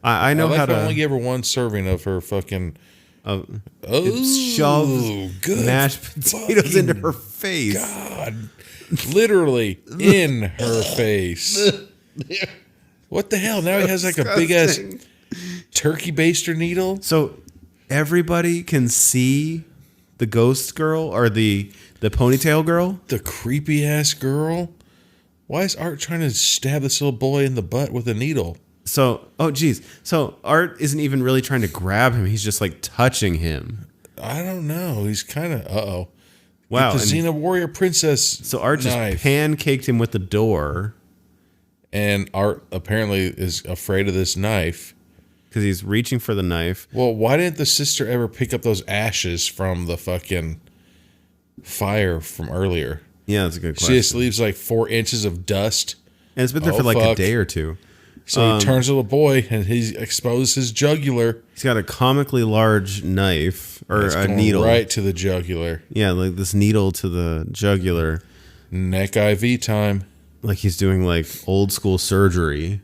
I know how to... I only gave her one serving of her fucking... it shoves mashed potatoes into her face. God. Literally in her face. What the hell? Now he has like a big-ass turkey baster needle? So everybody can see the ghost girl or the ponytail girl? The creepy-ass girl? Why is Art trying to stab this little boy in the butt with a needle? So, So Art isn't even really trying to grab him. He's just like touching him. I don't know. He's kind of, Wow. Get the Xena Warrior Princess. So Art just knife. pancaked him with the door. And Art apparently is afraid of this knife. Because he's reaching for the knife. Well, why didn't the sister ever pick up those ashes from the fucking fire from earlier? Yeah, that's a good question. She just leaves like 4 inches of dust. And it's been there for like a day or two. So he turns to the boy and he exposes his jugular. He's got a comically large knife or It's a going needle. right to the jugular. Yeah, like this needle to the jugular. Neck IV time. Like he's doing like old school surgery.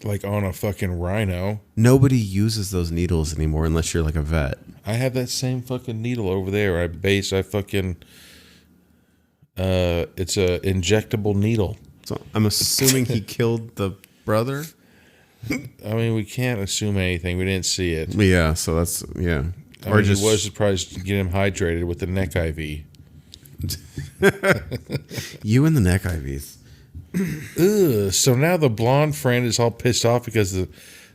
Like on a fucking rhino. Nobody uses those needles anymore unless you're like a vet. I have that same fucking needle over there. It's a injectable needle. So I'm assuming he killed the brother. I mean, we can't assume anything. We didn't see it. Yeah, so that's yeah. Or just was surprised to get him hydrated with the neck IV. You and the neck IVs. Ugh. So now the blonde friend is all pissed off because the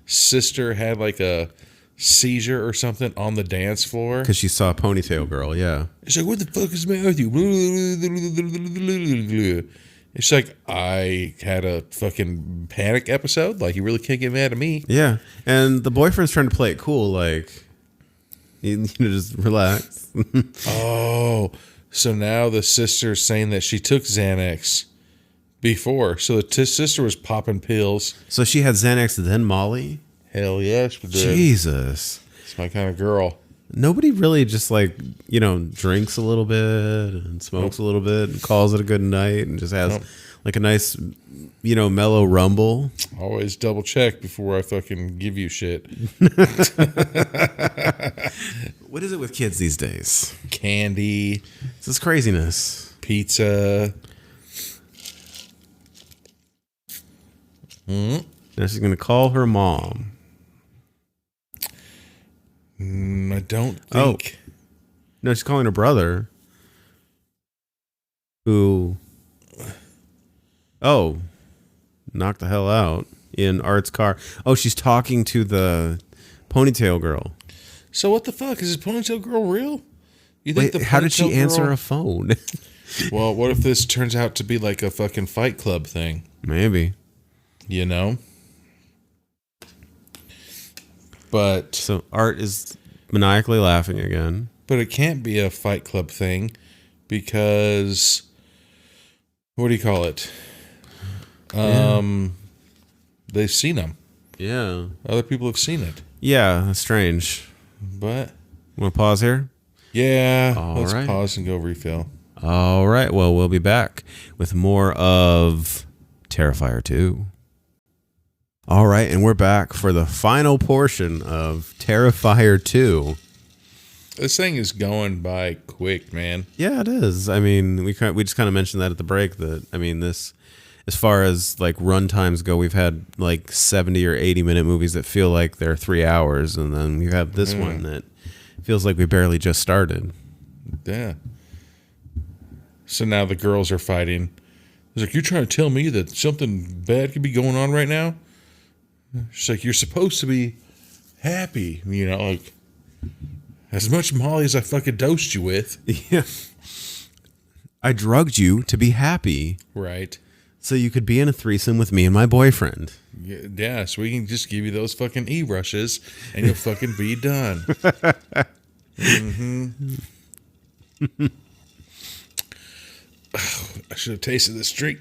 sister had like a seizure or something on the dance floor. Because she saw a ponytail girl, yeah. She's like, what the fuck is the matter with you? It's like, I had a fucking panic episode. Like, you really can't get mad at me. Yeah, and the boyfriend's trying to play it cool, like, you just relax. Oh, so now the sister's saying that she took Xanax before. So the sister was popping pills. So she had Xanax, then Molly? Hell yes, she did. Jesus. It's my kind of girl. Nobody really just like, drinks a little bit and smokes a little bit and calls it a good night and just has like a nice, mellow rumble. Always double check before I fucking give you shit. What is it with kids these days? Candy. It's this craziness. Pizza. Now she's going to call her mom. I don't think. No, she's calling her brother. Who? Knocked the hell out in Art's car. Oh, she's talking to the ponytail girl. So what the fuck? Is this ponytail girl real? You think Wait, how did she answer girl... a phone? Well, what if this turns out to be like a fucking Fight Club thing? Maybe. But so Art is maniacally laughing again. But it can't be a Fight Club thing because what do you call it? They've seen them. Yeah. Other people have seen it. Yeah, that's strange. But want to pause here? Yeah. All let's right. Pause and go refill. All right. Well, we'll be back with more of Terrifier 2. All right, and we're back for the final portion of Terrifier 2. This thing is going by quick, man. Yeah, it is. I mean, we just kind of mentioned that at the break that, this, as far as like run times go, we've had like 70 or 80 minute movies that feel like they're 3 hours, and then you have this one that feels like we barely just started. Yeah. So now the girls are fighting. It's like, you're trying to tell me that something bad could be going on right now? She's like, you're supposed to be happy, like as much Molly as I fucking dosed you with. Yeah. I drugged you to be happy. Right. So you could be in a threesome with me and my boyfriend. Yeah, so we can just give you those fucking E-rushes and you'll fucking be done. I should have tasted this drink.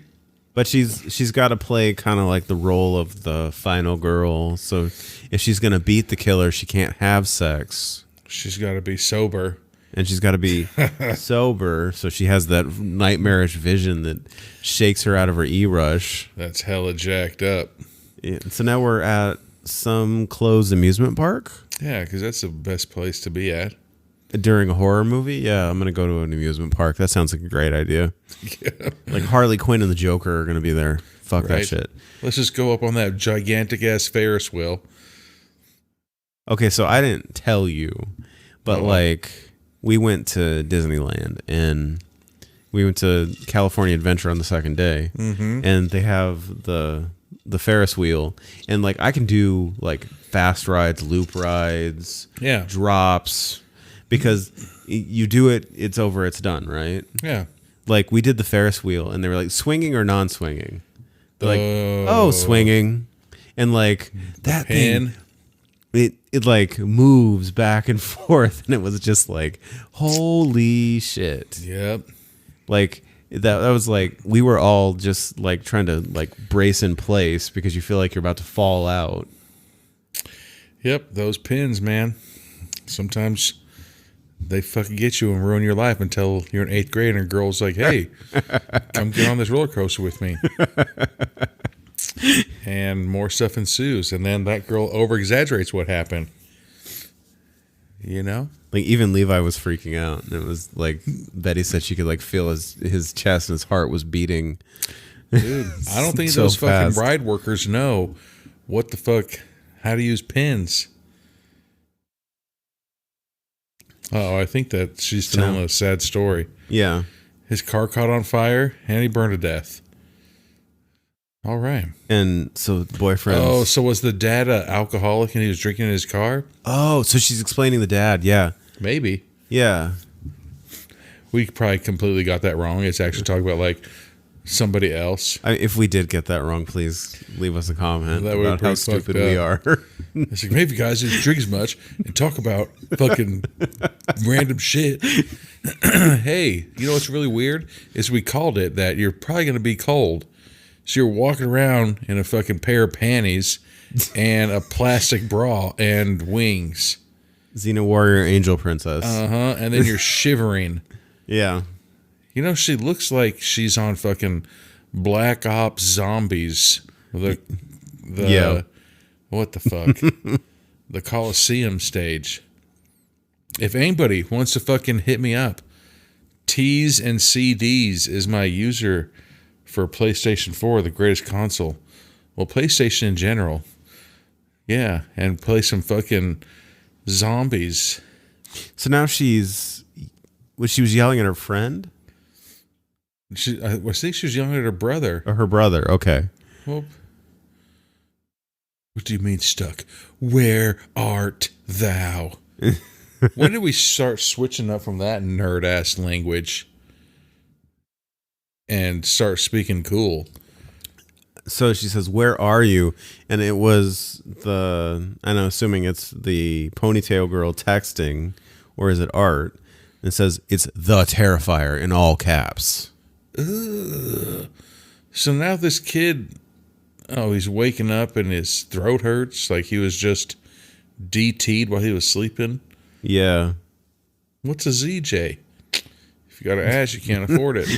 But she's got to play kind of like the role of the final girl. So if she's going to beat the killer, she can't have sex. She's got to be sober. And she's got to be sober. So she has that nightmarish vision that shakes her out of her E-rush. That's hella jacked up. Yeah, so now we're at some closed amusement park. Yeah, because that's the best place to be at. During a horror movie? Yeah, I'm going to go to an amusement park. That sounds like a great idea. Yeah. Like Harley Quinn and the Joker are going to be there. Fuck that shit. Let's just go up on that gigantic ass Ferris wheel. Okay, so I didn't tell you, but we went to Disneyland and we went to California Adventure on the second day, and they have the Ferris wheel, and like I can do like fast rides, loop rides, drops. because you do it, it's over, it's done, right? Yeah. Like we did the Ferris wheel, and they were like, swinging or non-swinging. They're like, oh, swinging, and like that thing, it like moves back and forth, and it was just like, holy shit. Yep. Like that was like, we were all just like trying to like brace in place because you feel like you're about to fall out. Yep, those pins, man. Sometimes they fucking get you and ruin your life until you're in 8th grade and a girl's like, hey, come get on this roller coaster with me. And more stuff ensues. And then that girl over-exaggerates what happened. You know? Like even Levi was freaking out. And it was like, Betty said she could like feel his chest and his heart was beating. Dude, I don't think so those fucking fast. ride workers know what the fuck, how to use pins. Oh, I think that she's telling a sad story. Yeah. His car caught on fire and he burned to death. All right. And so the boyfriend. Oh, so was the dad an alcoholic and he was drinking in his car? Oh, so she's explaining the dad. Yeah. Maybe. Yeah. We probably completely got that wrong. It's actually talking about like somebody else. If we did get that wrong, please leave us a comment That would be about how pretty stupid fucked we up. are. It's like, maybe guys didn't drink as much and talk about fucking random shit. Hey, you know what's really weird? Is we called it that you're probably going to be cold. So you're walking around in a fucking pair of panties and a plastic bra and wings. Xena Warrior Angel Princess. Uh-huh. And then you're shivering. Yeah. You know, she looks like she's on fucking Black Ops Zombies. Yeah. What the fuck? The Coliseum stage. If anybody wants to fucking hit me up, T's and CDs is my user for PlayStation 4, the greatest console. Well, PlayStation in general. Yeah, and play some fucking zombies. So now she was yelling at her friend? I think she was yelling at her brother. Or her brother, okay. Well, what do you mean stuck? Where art thou? When did we start switching up from that nerd-ass language and start speaking cool? So she says, where are you? And it was I'm assuming it's the ponytail girl texting, or is it Art? And it says, it's the Terrifier in all caps. Ugh. So now this kid, he's waking up and his throat hurts like he was just DT'd while he was sleeping. Yeah. What's a ZJ? If you got an ass, you can't afford it.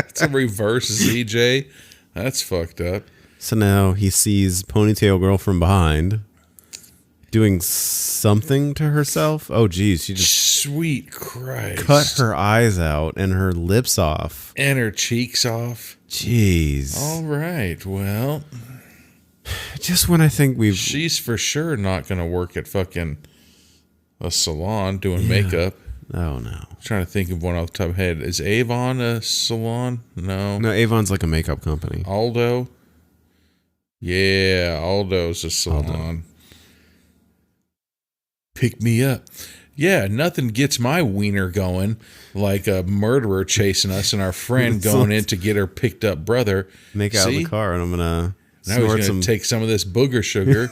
It's a reverse ZJ. That's fucked up. So now he sees Ponytail Girl from behind doing something to herself. Oh, geez. She just Sweet Christ. cut her eyes out and her lips off. And her cheeks off. Jeez. All right. Well, Just when I think she's for sure not going to work at fucking a salon doing makeup. Oh, no. I'm trying to think of one off the top of my head. Is Avon a salon? No. No, Avon's like a makeup company. Aldo? Yeah, Aldo's a salon. Aldo. Pick me up. Yeah, nothing gets my wiener going like a murderer chasing us and our friend going in to get her picked up brother. Make out in the car, and I'm going to now he's going to take some of this booger sugar.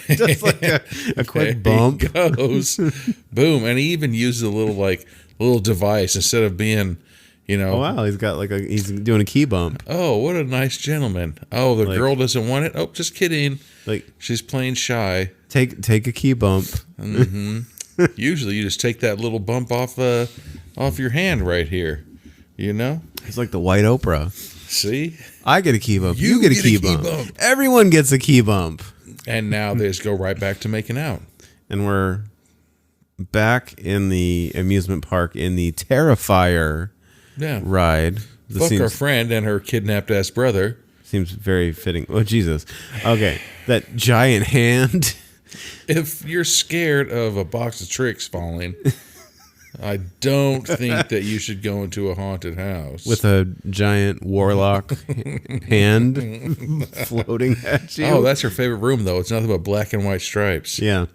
Just like a quick bump. He goes. Boom. And he even uses a little device instead of being, Oh, wow. He's got he's doing a key bump. Oh, what a nice gentleman. Oh, the girl doesn't want it. Oh, just kidding. She's playing shy. Take a key bump. Mm-hmm. Usually you just take that little bump off your hand right here. You know? It's like the white Oprah. See? I get a key bump. You get a key bump. Everyone gets a key bump. And now they just go right back to making out. And we're back in the amusement park in the Terrifier ride. Fuck our friend and her kidnapped ass brother. Seems very fitting. Oh, Jesus. Okay. That giant hand. If you're scared of a box of tricks falling, I don't think that you should go into a haunted house. With a giant warlock hand floating at you. Oh, that's her favorite room, though. It's nothing but black and white stripes. Yeah.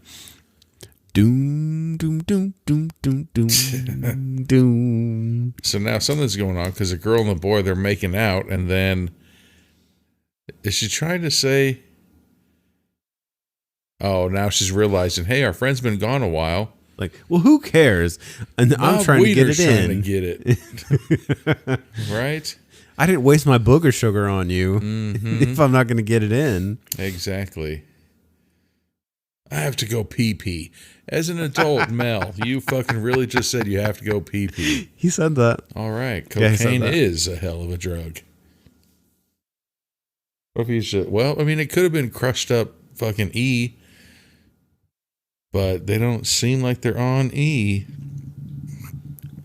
Doom, doom, doom, doom, doom, doom, doom. So now something's going on because the girl and the boy, they're making out, and then is she trying to say, oh, now she's realizing, hey, our friend's been gone a while. Like, well, who cares? And I'm trying to get it trying in. to get it. Right? I didn't waste my booger sugar on you if I'm not going to get it in. Exactly. I have to go pee-pee. As an adult, Mel, you fucking really just said you have to go pee-pee. He said that. All right. Yeah, he said Cocaine that. is a hell of a drug. What if you should? Well, I mean, it could have been crushed up fucking E, but they don't seem like they're on E.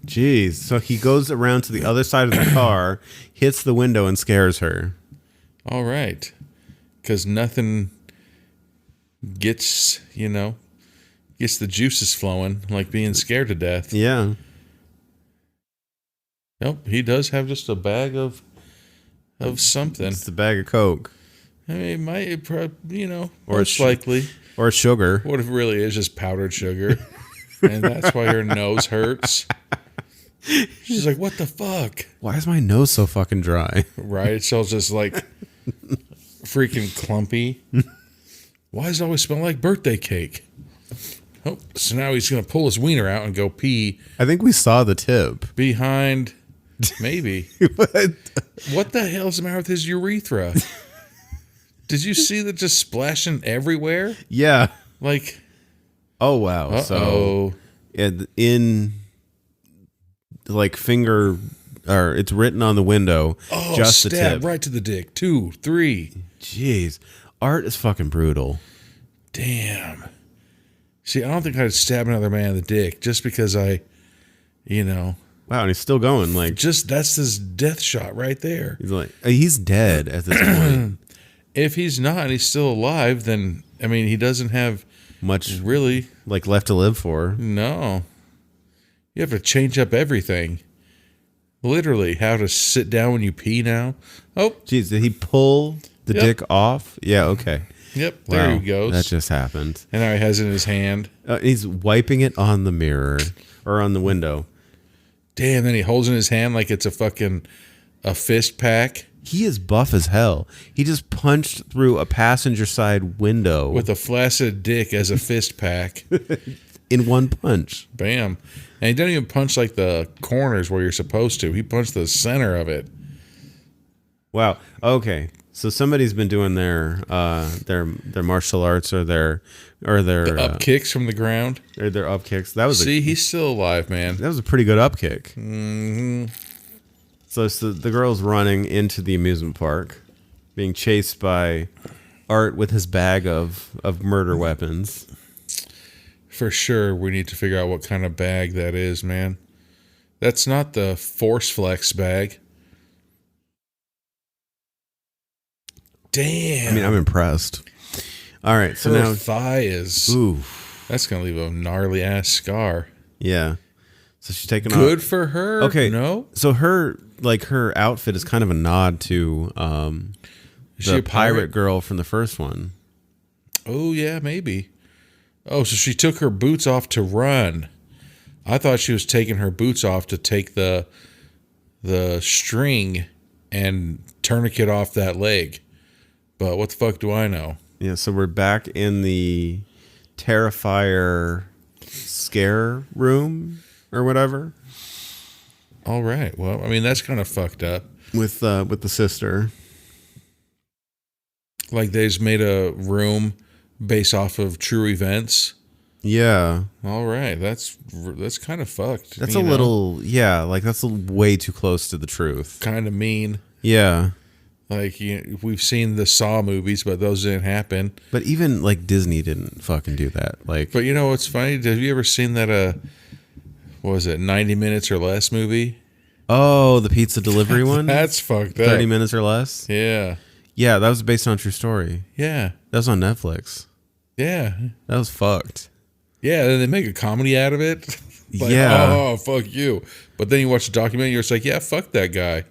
Jeez. So he goes around to the other side of the car, hits the window, and scares her. All right. Because nothing gets, gets the juices flowing, like being scared to death. Yeah. Nope, he does have just a bag of something. It's a bag of Coke. I mean, it might, Or most likely. Or sugar. What if it really is just powdered sugar? And that's why her nose hurts. She's like, what the fuck? Why is my nose so fucking dry? Right? It's all just like freaking clumpy. Why does it always smell like birthday cake? Oh, so now he's going to pull his wiener out and go pee I think we saw the tip. behind, maybe. What? What the hell's the matter with his urethra? Did you see that just splashing everywhere? Yeah. Like, Oh, wow. So in like finger, or it's written on the window, just the stab tip. right to the dick. 2, 3. Jeez. Art is fucking brutal. Damn. See, I don't think I'd stab another man in the dick just because Wow, and he's still going. Like, that's his death shot right there. he's like, he's dead at this point. If he's not and he's still alive, then, I mean, he doesn't have Much really, like left to live for. no. You have to change up everything. Literally, how to sit down when you pee now. Oh, Jeez, did he pull the Yep. dick off? Yeah, okay. yep, there Wow, he goes. That just happened. And now he has it in his hand. He's wiping it on the mirror or on the window. Damn, then he holds it in his hand like it's a fist pack He is buff as hell. He just punched through a passenger side window with a flaccid dick as a fist pack. in one punch. Bam. And he didn't even punch like the corners where you're supposed to. He punched the center of it. Wow. Okay. So somebody's been doing their martial arts or their Up kicks from the ground. or their up kicks. That was See, he's still alive, man. that was a pretty good up kick. Mm-hmm. So the girl's running into the amusement park, being chased by Art with his bag of murder weapons. For sure, we need to figure out what kind of bag that is, man. That's not the Force Flex bag. Damn. I mean, I'm impressed. All right, so her now, thigh is... ooh, That's going to leave a gnarly ass scar. yeah. So she's taking Good off. for her. Okay, No? So her outfit is kind of a nod to Is she the a pirate girl from the first one. Oh, yeah, maybe. Oh, so she took her boots off to run. I thought she was taking her boots off to take the string and tourniquet off that leg. But what the fuck do I know? Yeah, so we're back in the Terrifier scare room or whatever All right. Well, I mean, that's kind of fucked up. with the sister. Like they just made a room based off of true events. Yeah, All right. That's kind of fucked. that's a little that's way too close to the truth. kind of mean. Yeah, Like we've seen the Saw movies, but those didn't happen. but even like Disney didn't fucking do that. Like, But you know what's funny? Have you ever seen that? What was it? 90 Minutes or Less movie? oh, the pizza delivery one, That's fucked up. 30 minutes or less. Yeah. Yeah, that was based on a true story. Yeah. That was on Netflix. Yeah. That was fucked. Yeah. Then they make a comedy out of it. Like, Yeah. oh, fuck you. But then you watch the documentary, you're just like, yeah, fuck that guy.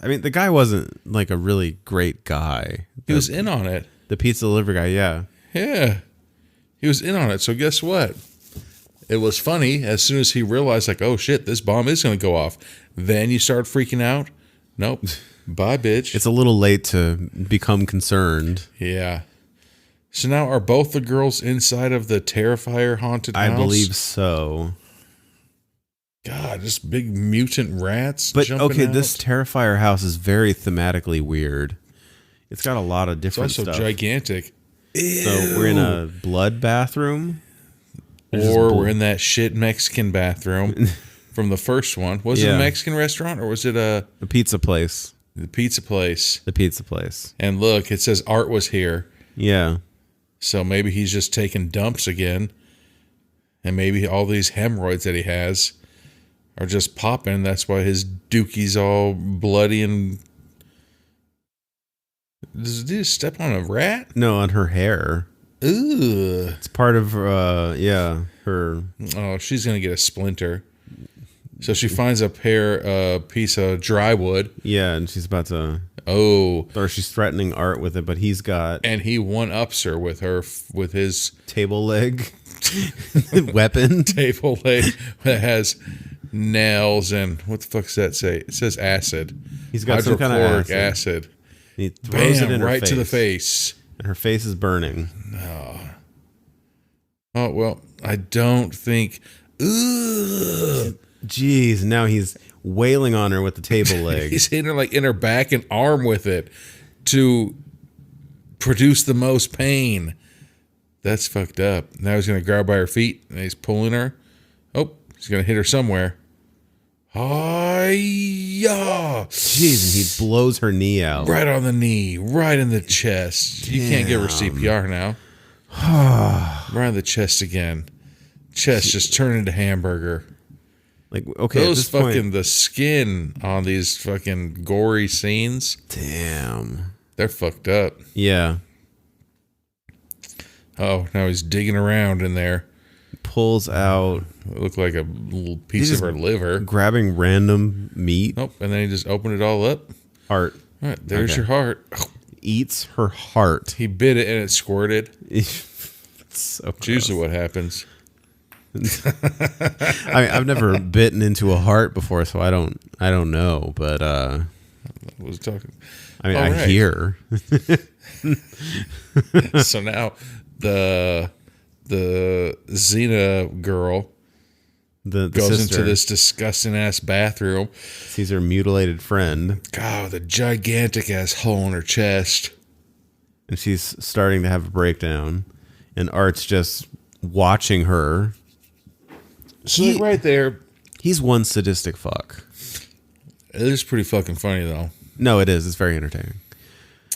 I mean, the guy wasn't like a really great guy. He was in on it. The pizza delivery guy, yeah. Yeah. He was in on it. So guess what? It was funny as soon as he realized, like, oh shit, this bomb is going to go off. Then you start freaking out. Nope. Bye, bitch. It's a little late to become concerned. Yeah. So now are both the girls inside of the Terrifier haunted house? I believe so. God, just big mutant rats. But jumping okay, out. this Terrifier house is very thematically weird. It's got a lot of It's different also stuff. gigantic. So we're in a blood bathroom. Or we're in that shit Mexican bathroom from the first one. Was it a Yeah. Mexican restaurant or was it the pizza place. pizza place? The pizza place. And look, it says Art was here. Yeah. So maybe he's just taking dumps again. And maybe all these hemorrhoids that he has are just popping. That's why his dookie's all bloody and... Did he just step on a rat? No, on her hair. Ugh. It's part of her. Oh, she's going to get a splinter. So she finds a piece of dry wood. Yeah, and she's about to... Oh. Or she's threatening Art with it, but he's got... And he one-ups her with his... table leg weapon. Table leg that has nails and... What the fuck does that say? It says acid. He's got some kind of hydrochloric acid. acid. He throws it in her right face. to the face. And her face is burning. Oh, well, I don't think... Ugh. Jeez, now he's wailing on her with the table leg. He's hitting her like in her back and arm with it to produce the most pain. That's fucked up. Now he's going to grab her by her feet and he's pulling her. Oh, he's going to hit her somewhere. Hi-ya! Jeez, and he blows her knee out. Right on the knee, right in the chest. You can't give her CPR now. Right in the chest again. Chest just turned into hamburger. Like, okay, Those at this fucking, point, the skin on these fucking gory scenes, damn. they're fucked up. Yeah. Oh, now he's digging around in there. Pulls out, It looked like a little piece of her liver. grabbing random meat. Nope, and then he just opened it all up. Heart. All right, there's Okay. your heart. Oh, Eats her heart. he bit it and it squirted. It's so It's usually what happens. I've never bitten into a heart before, so I don't know, but I was talking. I mean, All I right. hear. So now the Xena girl The goes sister into this disgusting ass bathroom. sees her mutilated friend, God, with a gigantic ass hole in her chest. and she's starting to have a breakdown, and Art's just watching her. So right there, He's one sadistic fuck. it is pretty fucking funny though. No, it is. It's very entertaining.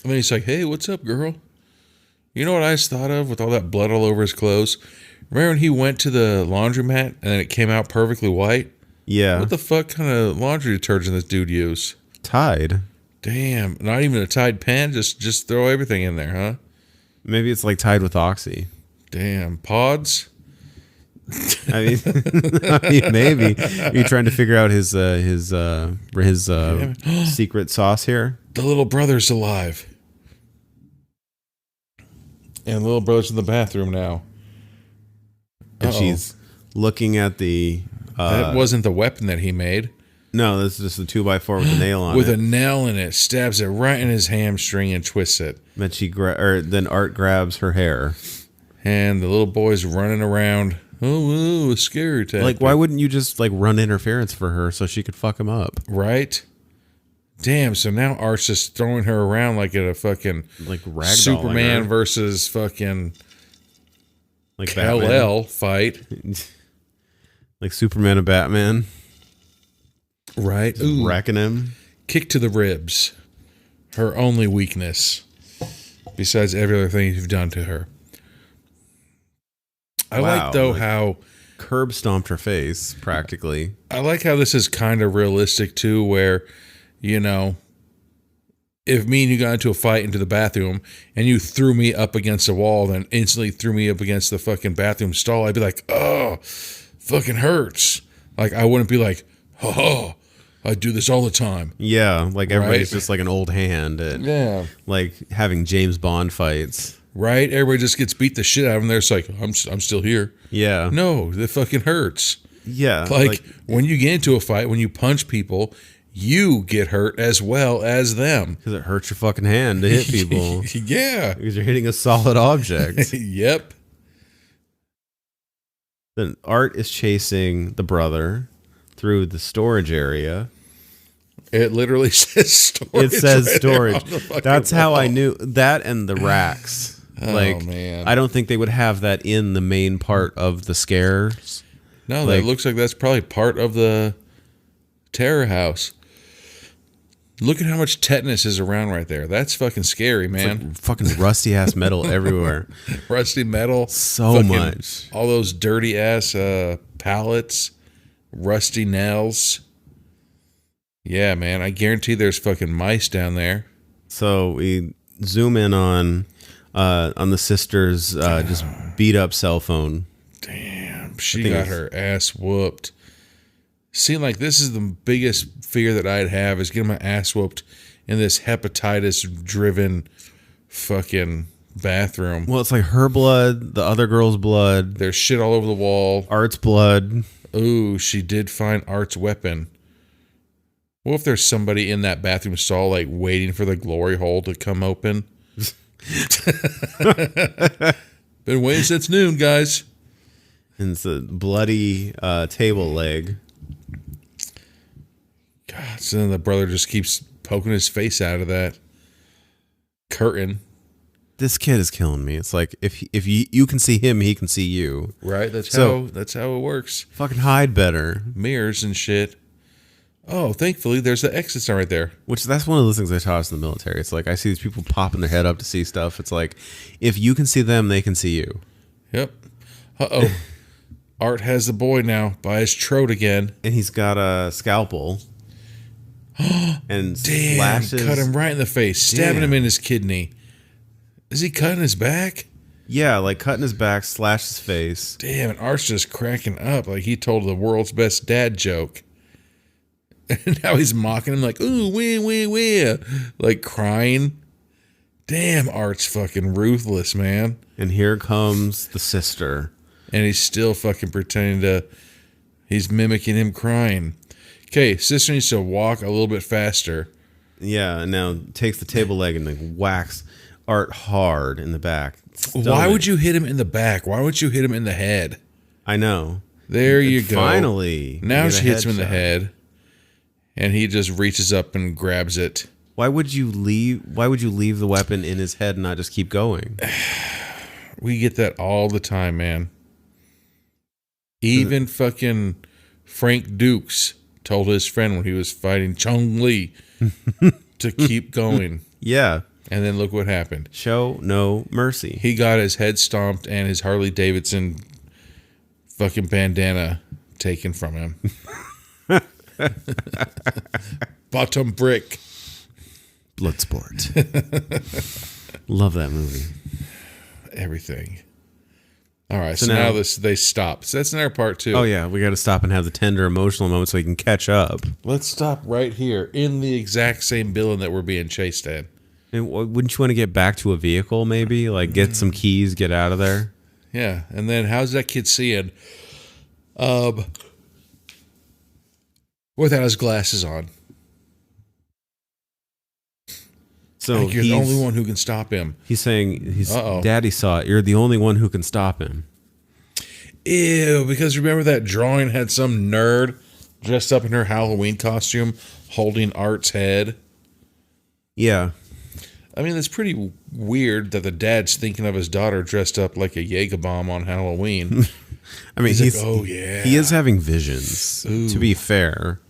And then he's like, "Hey, what's up, girl? You know what I just thought of with all that blood all over his clothes? Remember when he went to the laundromat and then it came out perfectly white? Yeah. What the fuck kind of laundry detergent this dude use? Tide. Damn, not even a Tide pen. Just throw everything in there, huh? Maybe it's like Tide with Oxy. Damn, pods." I mean, maybe. Are you trying to figure out his secret sauce here? The little brother's alive. And the little brother's in the bathroom now. And Uh-oh. she's looking at the. That wasn't the weapon that he made. No, this is just a 2x4 with a nail on With it. a nail in it, stabs it right in his hamstring and twists it. Then then Art grabs her hair. And the little boy's running around. Oh, a scary tactic. Like, why wouldn't you just like run interference for her so she could fuck him up? Right? Damn, so now Art's just throwing her around like at a fucking Like ragdolling Superman her. versus fucking Like Batman. Kal-El fight. Like Superman and Batman. Right? Ooh. Wrecking him. Kick to the ribs. Her only weakness. Besides every other thing you've done to her. I Wow, like, though, like- how... Curb stomped her face, practically. I like how this is kind of realistic, too, where, you know, if me and you got into a fight into the bathroom and you threw me up against a wall, then instantly threw me up against the fucking bathroom stall, I'd be like, oh, fucking hurts. Like, I wouldn't be like, oh, I do this all the time. Yeah, like everybody's Right. just like an old hand at Yeah. like having James Bond fights. right? Everybody just gets beat the shit out of them. They're just like, I'm still here. Yeah. No, that fucking hurts. Yeah. Like when you get into a fight, when you punch people, you get hurt as well as them. Because it hurts your fucking hand to hit people. Yeah. Because you're hitting a solid object. Yep. Then Art is chasing the brother through the storage area. It literally says storage. It says right storage. That's how I wall. knew that, and the racks. Oh, man. I don't think they would have that in the main part of the scares. No, that looks like that's probably part of the terror house. Look at how much tetanus is around right there. That's fucking scary, man. Like fucking rusty ass metal everywhere. Rusty metal. So much. All those dirty ass pallets. Rusty nails. Yeah, man. I guarantee there's fucking mice down there. So we zoom in on the sister's just beat up cell phone. Damn. She got her ass whooped. Seemed like this is the biggest fear that I'd have is getting my ass whooped in this hepatitis-driven fucking bathroom. Well, it's like her blood, the other girl's blood. There's shit all over the wall. Art's blood. Ooh, she did find Art's weapon. What if there's somebody in that bathroom stall like waiting for the glory hole to come open? Been waiting since noon, guys. And it's a bloody table leg. God, so then the brother just keeps poking his face out of that curtain. This kid is killing me. It's like if you can see him, he can see you. Right? That's how it works. Fucking hide better. Mirrors and shit. Oh, thankfully there's the exit sign right there. Which that's one of those things they taught us in the military. It's like I see these people popping their head up to see stuff. It's like if you can see them, they can see you. Yep. Uh-oh. Art has the boy now by his throat again. And he's got a scalpel. And Damn, slashes. cut him right in the face, stabbing him in his kidney. Is he cutting his back? Yeah, like cutting his back, slash his face. Damn, and Art's just cracking up like he told the world's best dad joke. And now he's mocking him like, ooh, wee, like crying. Damn, Art's fucking ruthless, man. And here comes the sister. And he's still fucking pretending to, he's mimicking him crying. Okay, sister needs to walk a little bit faster. Yeah, and now takes the table leg and like whacks Art hard in the back. Why would you hit him in the back? Why would you hit him in the head? I know. There you go. Finally. Now she hits him in the head. And he just reaches up and grabs it. Why would you leave the weapon in his head and not just keep going? We get that all the time, man. Even fucking Frank Dukes told his friend when he was fighting Chong Li to keep going. Yeah. And then look what happened. Show no mercy. He got his head stomped and his Harley Davidson fucking bandana taken from him. Bottom brick. Bloodsport. Love that movie. Everything. All right, so now they stop. So that's another part too. Oh yeah, we got to stop and have the tender emotional moment so we can catch up. Let's stop right here in the exact same building that we're being chased in. And wouldn't you want to get back to a vehicle maybe? Like get some keys, get out of there? Yeah, and then how's that kid seeing? Without his glasses on. So like you're the only one who can stop him. He's saying Daddy saw it. You're the only one who can stop him. Ew, because remember that drawing had some nerd dressed up in her Halloween costume holding Art's head? Yeah. I mean, it's pretty weird that the dad's thinking of his daughter dressed up like a Jaeger bomb on Halloween. I mean, he's like, oh yeah. He is having visions, to be fair.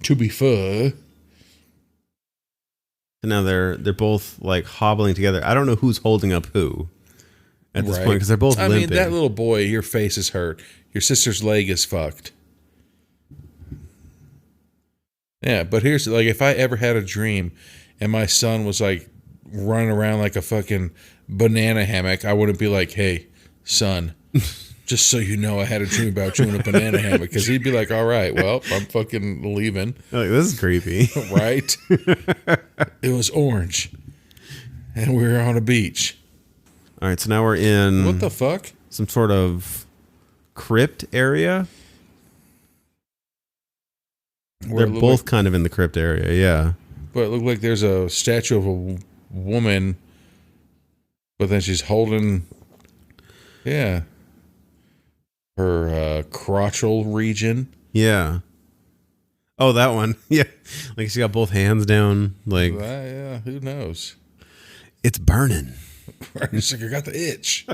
To be fair. And now they're both like hobbling together. I don't know who's holding up who at this point because they're both limping. I mean, that little boy, your face is hurt. Your sister's leg is fucked. Yeah, but here's like if I ever had a dream and my son was like running around like a fucking banana hammock, I wouldn't be like, hey, son, just so you know I had a dream about you in a banana hammock. Because he'd be like, all right, well, I'm fucking leaving. Like, this is creepy. Right? It was orange. And we were on a beach. All right, so now we're in What the fuck? some sort of crypt area. They're both kind of in the crypt area, yeah. But it looked like there's a statue of a woman, but then she's holding, her crotchal region. Yeah. Oh, that one. Yeah. Like she got both hands down. Like, yeah, who knows? it's burning. It's like I got the itch.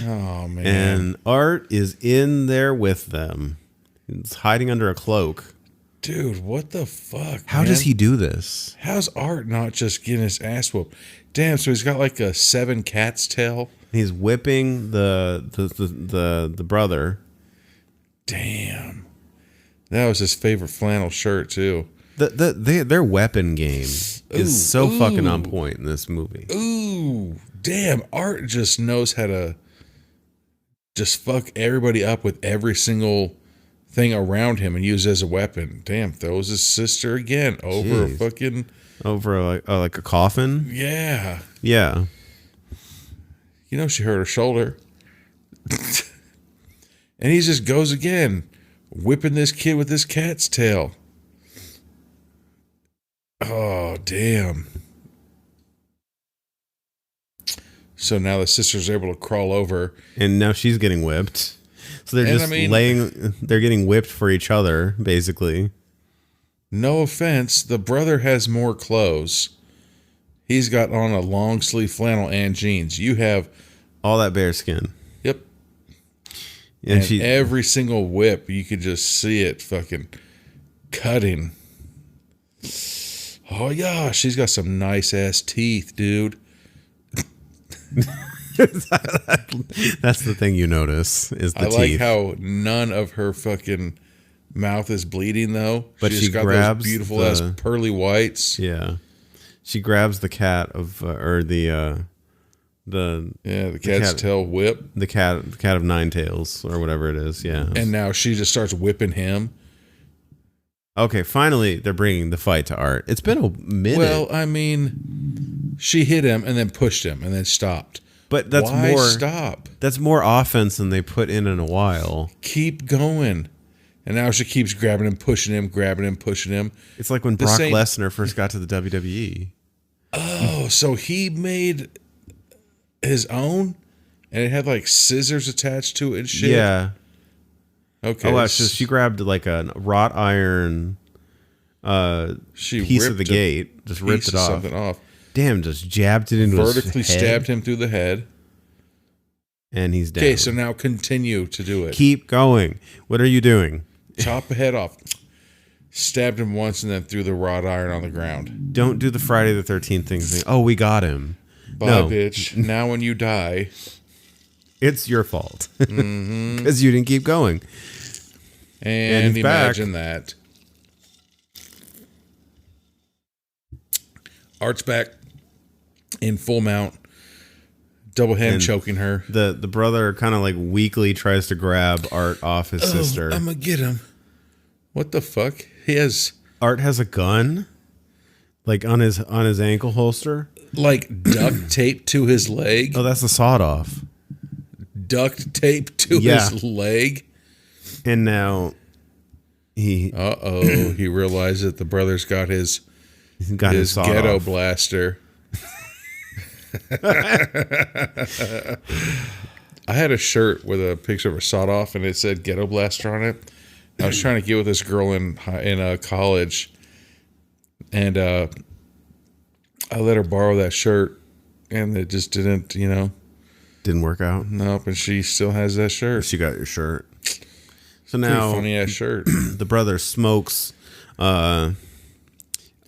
Oh, man. And Art is in there with them. He's hiding under a cloak. Dude, what the fuck? How does he do this? How's Art not just getting his ass whooped? Damn, so he's got like a 7 cat's tail. He's whipping the brother. Damn. That was his favorite flannel shirt too. Their weapon game is so fucking on point in this movie. Ooh, damn! Art just knows how to just fuck everybody up with every single thing around him and use it as a weapon. Damn, throws his sister again over a fucking like a coffin. Yeah. You know she hurt her shoulder, and he just goes again, whipping this kid with this cat's tail. Oh, damn. So now the sister's able to crawl over. And now she's getting whipped. So they're they're getting whipped for each other, basically. No offense, the brother has more clothes. He's got on a long sleeve flannel and jeans. You have all that bare skin. Yep. And every single whip, you could just see it fucking cutting. Oh, yeah, she's got some nice-ass teeth, dude. That's the thing you notice, is the teeth. I like how none of her fucking mouth is bleeding, though. But she grabs those beautiful-ass pearly whites. Yeah. She grabs the cat of, the cat's tail whip. The cat of 9 tails, or whatever it is, yeah. And now she just starts whipping him. Okay, finally they're bringing the fight to Art. It's been a minute. Well, I mean, she hit him and then pushed him and then stopped. But that's Why stop? That's more offense than they put in a while. Keep going. And now she keeps grabbing him, pushing him, grabbing him, pushing him. It's like when Brock Lesnar first got to the WWE. Oh, so he made his own? And it had like scissors attached to it and shit? Yeah. Okay. Oh, wow, so she grabbed like a wrought iron piece of the gate, just ripped it off. Something off. Damn, just jabbed it into his head. Vertically stabbed him through the head. And he's down. Okay, so now continue to do it. Keep going. What are you doing? Chop the head off. Stabbed him once and then threw the wrought iron on the ground. Don't do the Friday the 13th thing. Oh, we got him. Bye, bitch. Now when you die... It's your fault. Because you didn't keep going. And imagine that. Art's back in full mount. Double hand choking her. The brother kind of like weakly tries to grab Art off his sister. I'm going to get him. What the fuck? Art has a gun? Like on his ankle holster? Like duct tape to his leg? Oh, that's the sawed off. Duct tape to his leg. And now he realized that the brother's got his ghetto off. blaster. I had a shirt with a picture of a sawed off and it said ghetto blaster on it. I was trying to get with this girl in college, and I let her borrow that shirt, and it just didn't, Didn't work out? Nope, and she still has that shirt. She got your shirt. So now, funny ass shirt. The brother smokes Art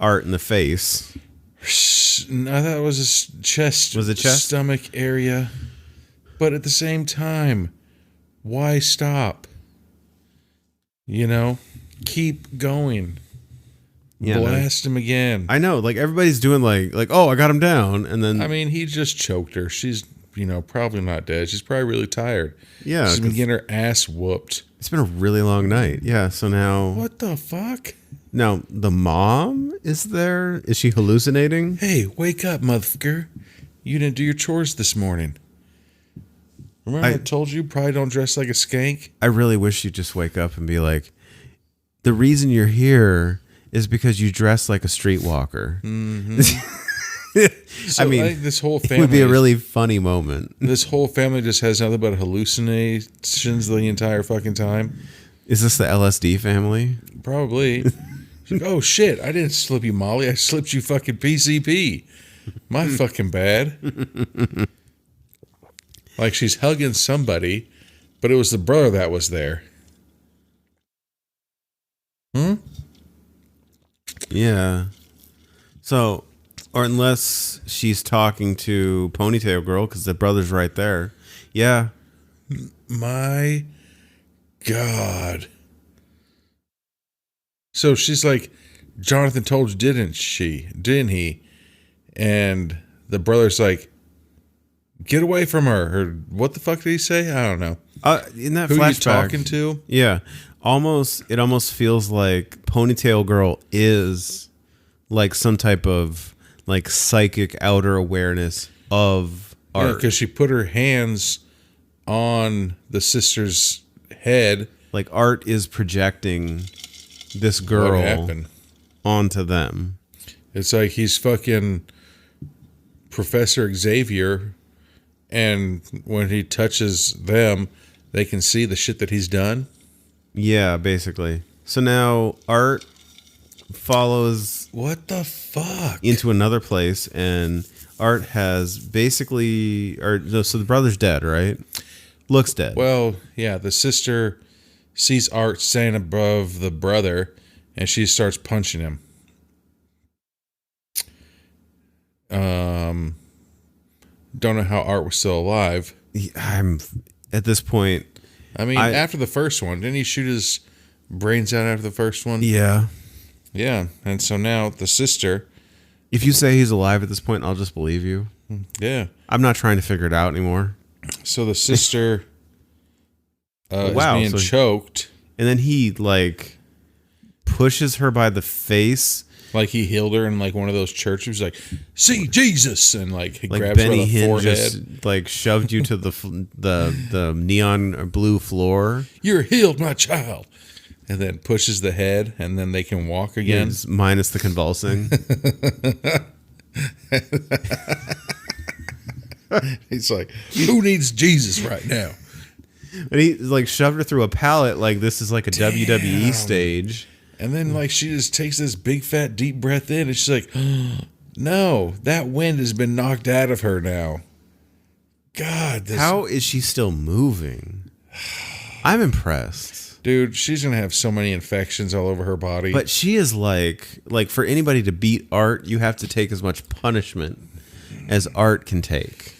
in the face. I thought it was his chest. Was it chest? Stomach area. But at the same time, why stop? Keep going. Yeah, blast him again. I know, like everybody's doing like, oh, I got him down, and then I mean, he just choked her. She's probably not dead. She's probably really tired. Yeah, she's been getting her ass whooped. It's been a really long night. Yeah, so now what the fuck? Now the mom is there. Is she hallucinating? Hey, wake up, motherfucker! You didn't do your chores this morning. Remember I told you probably don't dress like a skank? I really wish you'd just wake up and be like, the reason you're here is because you dress like a streetwalker. Mm-hmm. So I mean, I think this whole family it would be a really funny moment. This whole family just has nothing but hallucinations the entire fucking time. Is this the LSD family? Probably. Like, oh shit, I didn't slip you Molly, I slipped you fucking PCP. My fucking bad. Like she's hugging somebody, but it was the brother that was there. Yeah. So, or unless she's talking to Ponytail Girl because the brother's right there. Yeah. My God. So she's like, Jonathan told you, didn't he? And the brother's like, get away from her. Or what the fuck did he say? I don't know. In that Who flashback, you talking to? Yeah. It almost feels like Ponytail Girl is like some type of like psychic outer awareness of art. Yeah, because she put her hands on the sister's head. Like art is projecting this girl onto them. It's like he's fucking Professor Xavier, and when he touches them, they can see the shit that he's done. Yeah, basically. So now Art follows what the fuck into another place, and Art has basically, so the brother's dead, right? Looks dead. Well, yeah, the sister sees Art standing above the brother, and she starts punching him. Don't know how Art was still alive. I'm at this point. I mean, after the first one, didn't he shoot his brains out after the first one? Yeah. Yeah, and so now the sister. If you say he's alive at this point, I'll just believe you. Yeah. I'm not trying to figure it out anymore. So the sister is being choked. And then he, like, pushes her by the face. Like he healed her in, like, one of those churches. Like, see Jesus! And, like, he like grabs Benny her by the Hinn forehead. just, like, shoved you to the neon blue floor. You're healed, my child. And then pushes the head, and then they can walk again. Yes, minus the convulsing. He's like, who needs Jesus right now? But he like shoved her through a pallet like this is like a WWE stage. And then like she just takes this big fat deep breath in, and she's like, no, that wind has been knocked out of her now. God, how is she still moving? I'm impressed. Dude, she's going to have so many infections all over her body. But she is like for anybody to beat Art, you have to take as much punishment as Art can take.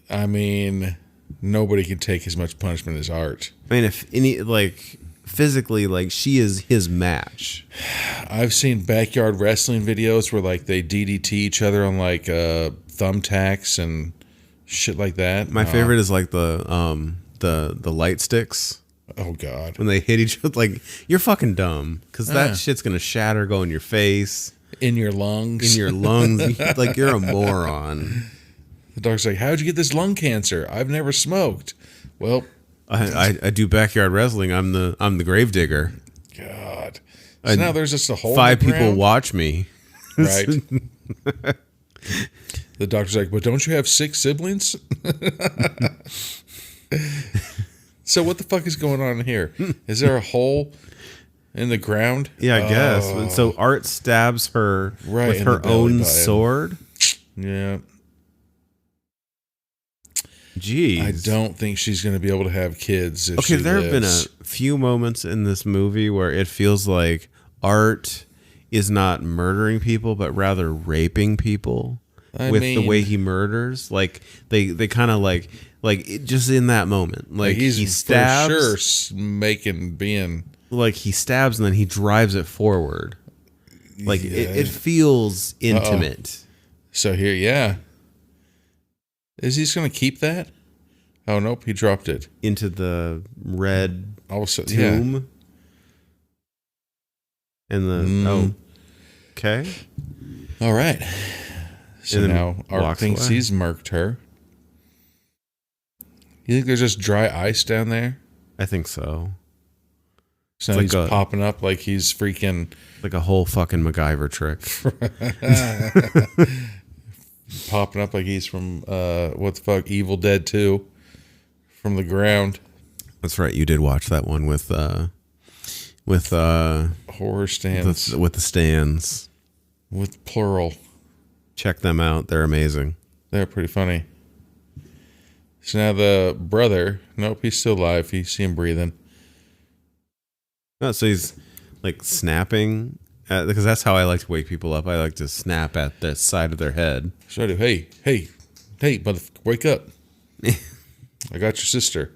I mean, nobody can take as much punishment as Art. I mean, if any, like, physically, like, she is his match. I've seen backyard wrestling videos where, like, they DDT each other on, like, thumbtacks and shit like that. My favorite is, like, the light sticks. Oh, God. When they hit each other, like, you're fucking dumb. Because that shit's going to shatter, go in your face. In your lungs. In your lungs. Like, you're a moron. The doctor's like, how'd you get this lung cancer? I've never smoked. Well, I do backyard wrestling. I'm the grave digger. God. So now there's just a hole. 5 people watch me. Right. The doctor's like, but don't you have 6 siblings? So what the fuck is going on here? Is there a hole in the ground? Yeah, I guess. So Art stabs her with her own sword. Yeah. Jeez. I don't think she's going to be able to have kids if okay, she there lives. have been a few moments in this movie where it feels like Art is not murdering people, but rather raping people with the way he murders. Like, they kind of like it, just in that moment. Like he stabs. For sure being... Like, he stabs and then he drives it forward. Like, it feels intimate. So here, yeah. Is he just going to keep that? Oh, nope. He dropped it. Into the red tomb. Yeah. And the... Oh. Okay. All right. So And then now Art walks thinks away. he's murked her. You think there's just dry ice down there? I think so. So now like he's a- popping up like he's freaking Like a whole fucking MacGyver trick. popping up like he's from what the fuck, Evil Dead 2 from the ground. That's right. You did watch that one with Horror stands with the stands. with plural. Check them out. They're amazing. They're pretty funny. So now the brother, nope, he's still alive. You see him breathing. Oh, so he's like snapping because that's how I like to wake people up. I like to snap at the side of their head. So I do, hey, motherfucker, wake up. I got your sister.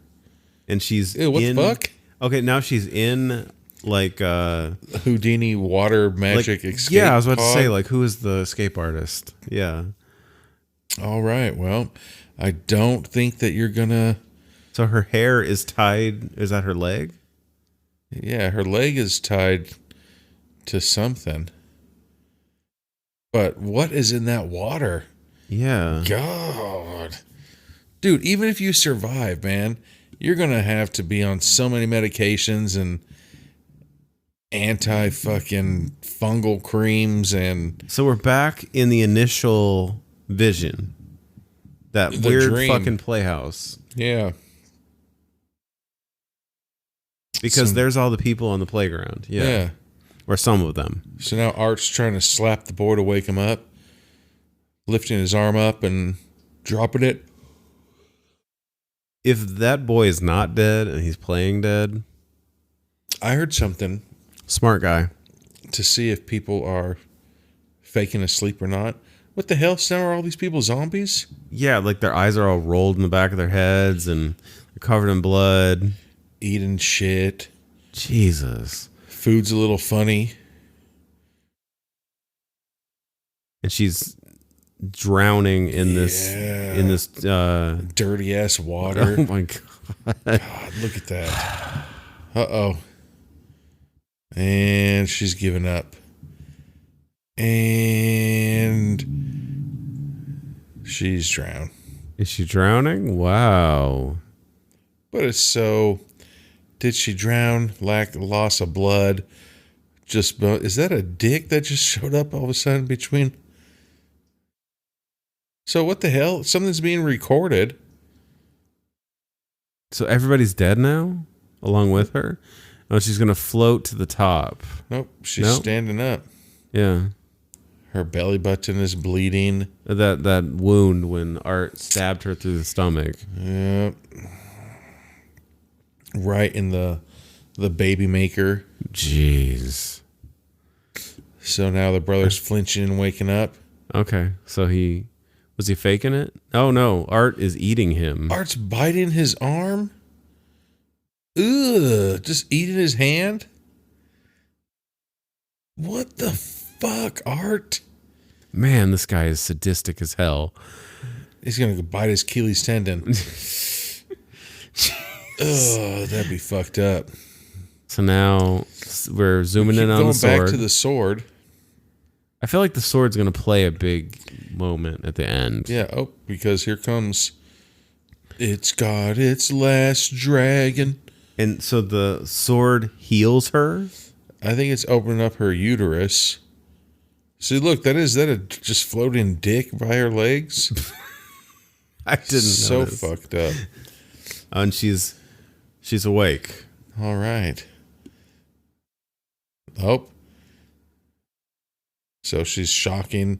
And she's Ew, what the fuck? Okay, now she's in like Houdini water magic like, escape yeah, I was about to pod. say, like, who is the escape artist? Yeah. All right, well, I don't think that you're gonna. So her hair is tied. Is that her leg? Yeah, her leg is tied to something. But what is in that water? Yeah. God. Dude, even if you survive, man, you're going to have to be on so many medications and anti-fucking fungal creams and So we're back in the initial vision. That The weird dream. fucking playhouse. yeah. Because Some- there's all the people on the playground. Yeah. Yeah. Or some of them. So now Art's trying to slap the boy to wake him up, lifting his arm up and dropping it. If that boy is not dead and he's playing dead, I heard something smart guy. to see if people are faking asleep or not. What the hell? So now are all these people zombies? Yeah, like their eyes are all rolled in the back of their heads and they're covered in blood. Eating shit. Jesus. Food's a little funny. And she's drowning in this Dirty ass water. oh my god. God, look at that. Uh-oh. And she's giving up. And she's drowned. Is she drowning? Wow. But it's so... Did she drown? Loss of blood? Is that a dick that just showed up all of a sudden between... So what the hell? Something's being recorded. So everybody's dead now? Along with her? Oh, she's gonna float to the top. Nope, she's Nope. standing up. Yeah. Her belly button is bleeding. That wound when Art stabbed her through the stomach. Yep. Right in the baby maker. Jeez. So now the brother's flinching and waking up. Okay. So was he faking it? Oh no, Art is eating him. Art's biting his arm. Ugh, just eating his hand. What the fuck, Art? Man, this guy is sadistic as hell. He's gonna go bite his Achilles tendon. Ugh, that'd be fucked up. So now we're zooming in on Going the sword. back to the sword. I feel like the sword's going to play a big moment at the end. Yeah, oh, because here comes... It's got its last dragon. And so the sword heals her? I think it's opening up her uterus. See, look, is that a just floating dick by her legs? I didn't So notice. fucked up. And she's awake. All right. Oh. So she's shocking.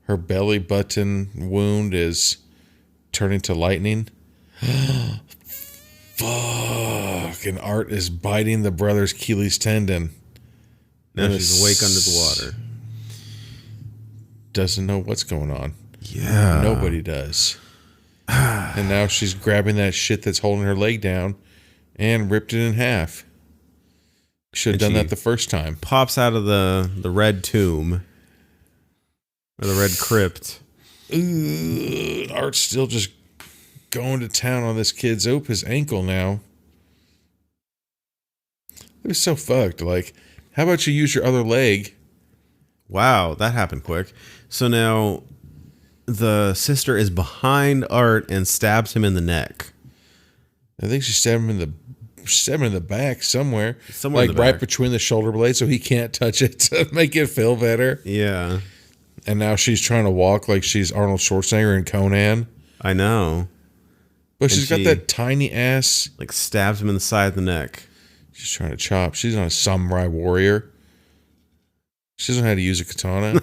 Her belly button wound is turning to lightning. Fuck. And Art is biting the brother's Achilles tendon. Now And she's awake under the water. Doesn't know what's going on. Yeah. Nobody does. And now she's grabbing that shit that's holding her leg down and ripped it in half. Should have And done she- that the first time. Pops out of the red tomb. Or the red crypt. Ugh, Art's still just going to town on this kid's his ankle now. It was so fucked. Like, how about you use your other leg? Wow, that happened quick. So now the sister is behind Art and stabs him in the neck. I think she stabbed him in the back somewhere. Somewhere in like the right back. between the shoulder blades so he can't touch it to make it feel better. Yeah. And now she's trying to walk like she's Arnold Schwarzenegger in Conan. I know. But she's got that tiny ass. Like stabs him in the side of the neck. She's trying to chop. She's not a samurai warrior. She doesn't know how to use a katana.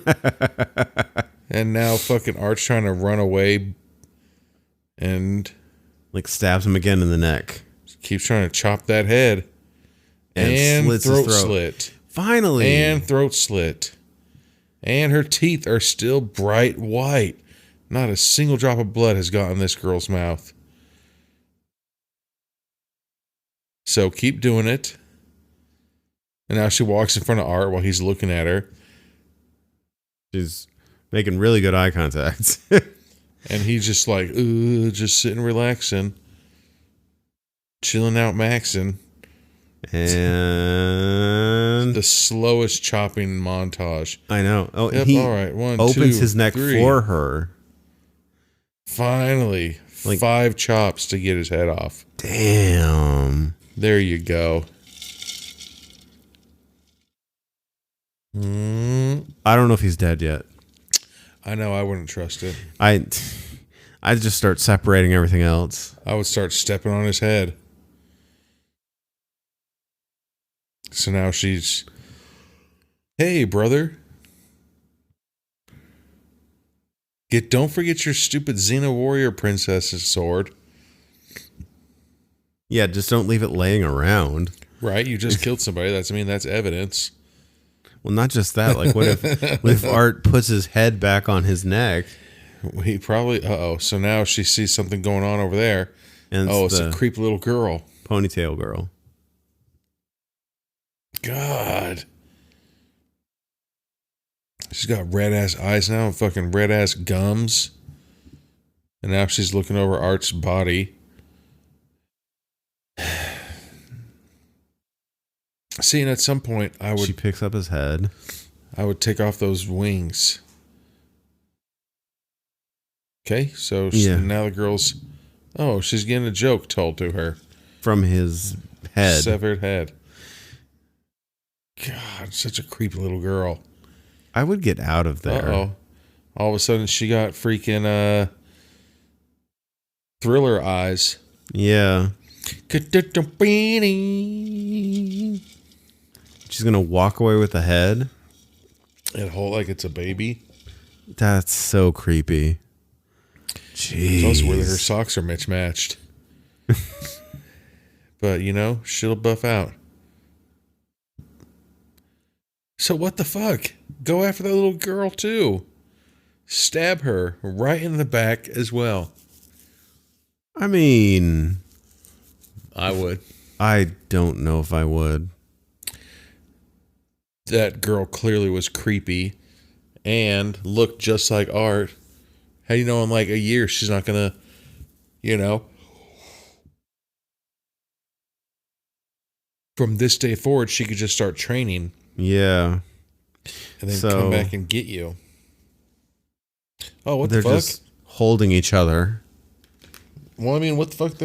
And now fucking Art's trying to run away. And like stabs him again in the neck. Keeps trying to chop that head. And slits his throat slit. Finally. And throat slit. And her teeth are still bright white. Not a single drop of blood has gotten this girl's mouth. So keep doing it. And now she walks in front of Art while he's looking at her. She's making really good eye contact. And he's just like, ooh, just sitting relaxing. Chilling out maxing. And the slowest chopping montage. I know. Oh, yep, he all right. opens his neck 3. for her. Finally, 5 chops to get his head off. Damn. There you go. I don't know if he's dead yet. I know. I wouldn't trust it. I'd just start separating everything else. I would start stepping on his head. So now she's, hey, brother. Don't forget your stupid Xena warrior princess's sword. Yeah, just don't leave it laying around. Right? You just killed somebody. That's evidence. Well, not just that. Like, what if Art puts his head back on his neck? He probably, so now she sees something going on over there. And it's a creepy little girl. Ponytail girl. God. She's got red ass eyes now and fucking red ass gums. And now she's looking over Art's body. See, and at some point She picks up his head. I would take off those wings. Okay, so now the girl's, she's getting a joke told to her. From his head. Severed head. God, such a creepy little girl. I would get out of there. All of a sudden she got freaking thriller eyes. Yeah. She's going to walk away with the head. And hold like it's a baby. That's so creepy. Jeez. It's also whether her socks are mismatched. But, she'll buff out. So what the fuck? Go after that little girl too. Stab her right in the back as well. I mean, I would. I don't know if I would. That girl clearly was creepy and looked just like Art. How do you know in like a year she's not gonna, from this day forward she could just start training. Yeah. And then come back and get you. Oh, what the fuck? They're just holding each other. Well, I mean, what the fuck?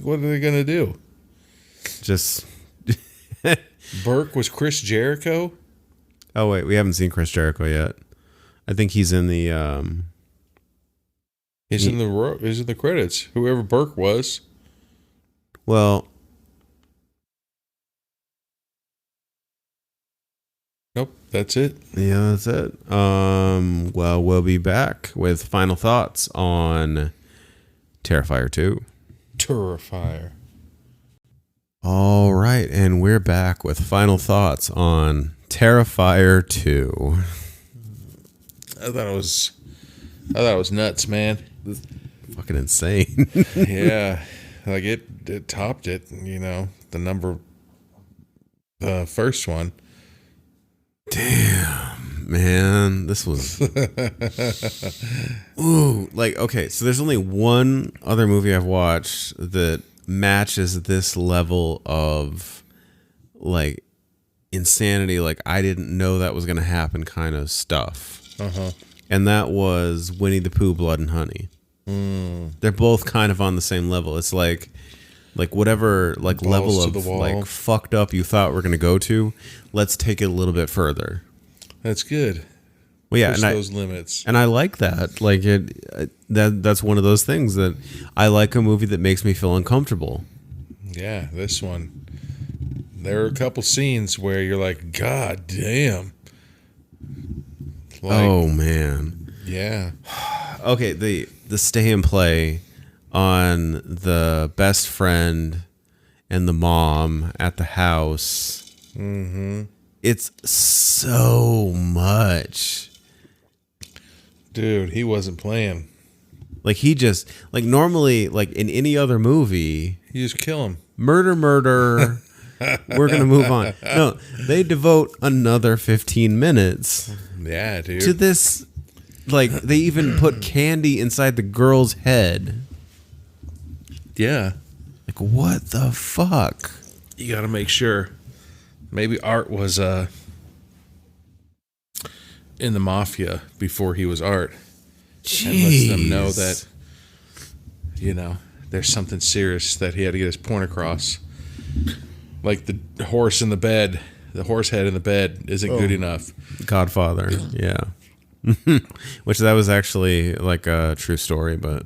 What are they going to do? Just. Burke was Chris Jericho? Oh, wait. We haven't seen Chris Jericho yet. I think he's in the. He's in the credits. Whoever Burke was. Well. Nope, that's it. Yeah, that's it. Well, we'll be back with final thoughts on Terrifier 2. Terrifier. All right, and we're back with final thoughts on Terrifier 2. I thought it was nuts, man. This is fucking insane. Yeah, like it topped it. The first one. Damn, man, this was. Ooh, okay, so there's only one other movie I've watched that matches this level of insanity. I didn't know that was gonna happen kind of stuff. and that was Winnie the Pooh, Blood and Honey. They're both kind of on the same level. It's like whatever like Balls level to of the wall. like fucked up you thought we're gonna go to, let's take it a little bit further. That's good. Well, yeah, Push and those limits. I like that. Like that's one of those things that I like a movie that makes me feel uncomfortable. Yeah, this one. There are a couple scenes where you're like, God damn. Like, Oh man. yeah. Okay, the stay and play on the best friend and the mom at the house. Mm-hmm. It's so much. Dude, he wasn't playing. Like he just like normally like in any other movie, You just kill him. murder. We're gonna move on. No, they devote another 15 minutes Yeah, dude. to this. Like they even put candy inside the girl's head. Yeah. Like what the fuck? You got to make sure. Maybe Art was in the mafia before he was Art. And lets them know that, you know, there's something serious that he had to get his point across. Like the horse in the bed, the horse head in the bed isn't good enough. Godfather, yeah. Which that was actually like a true story, but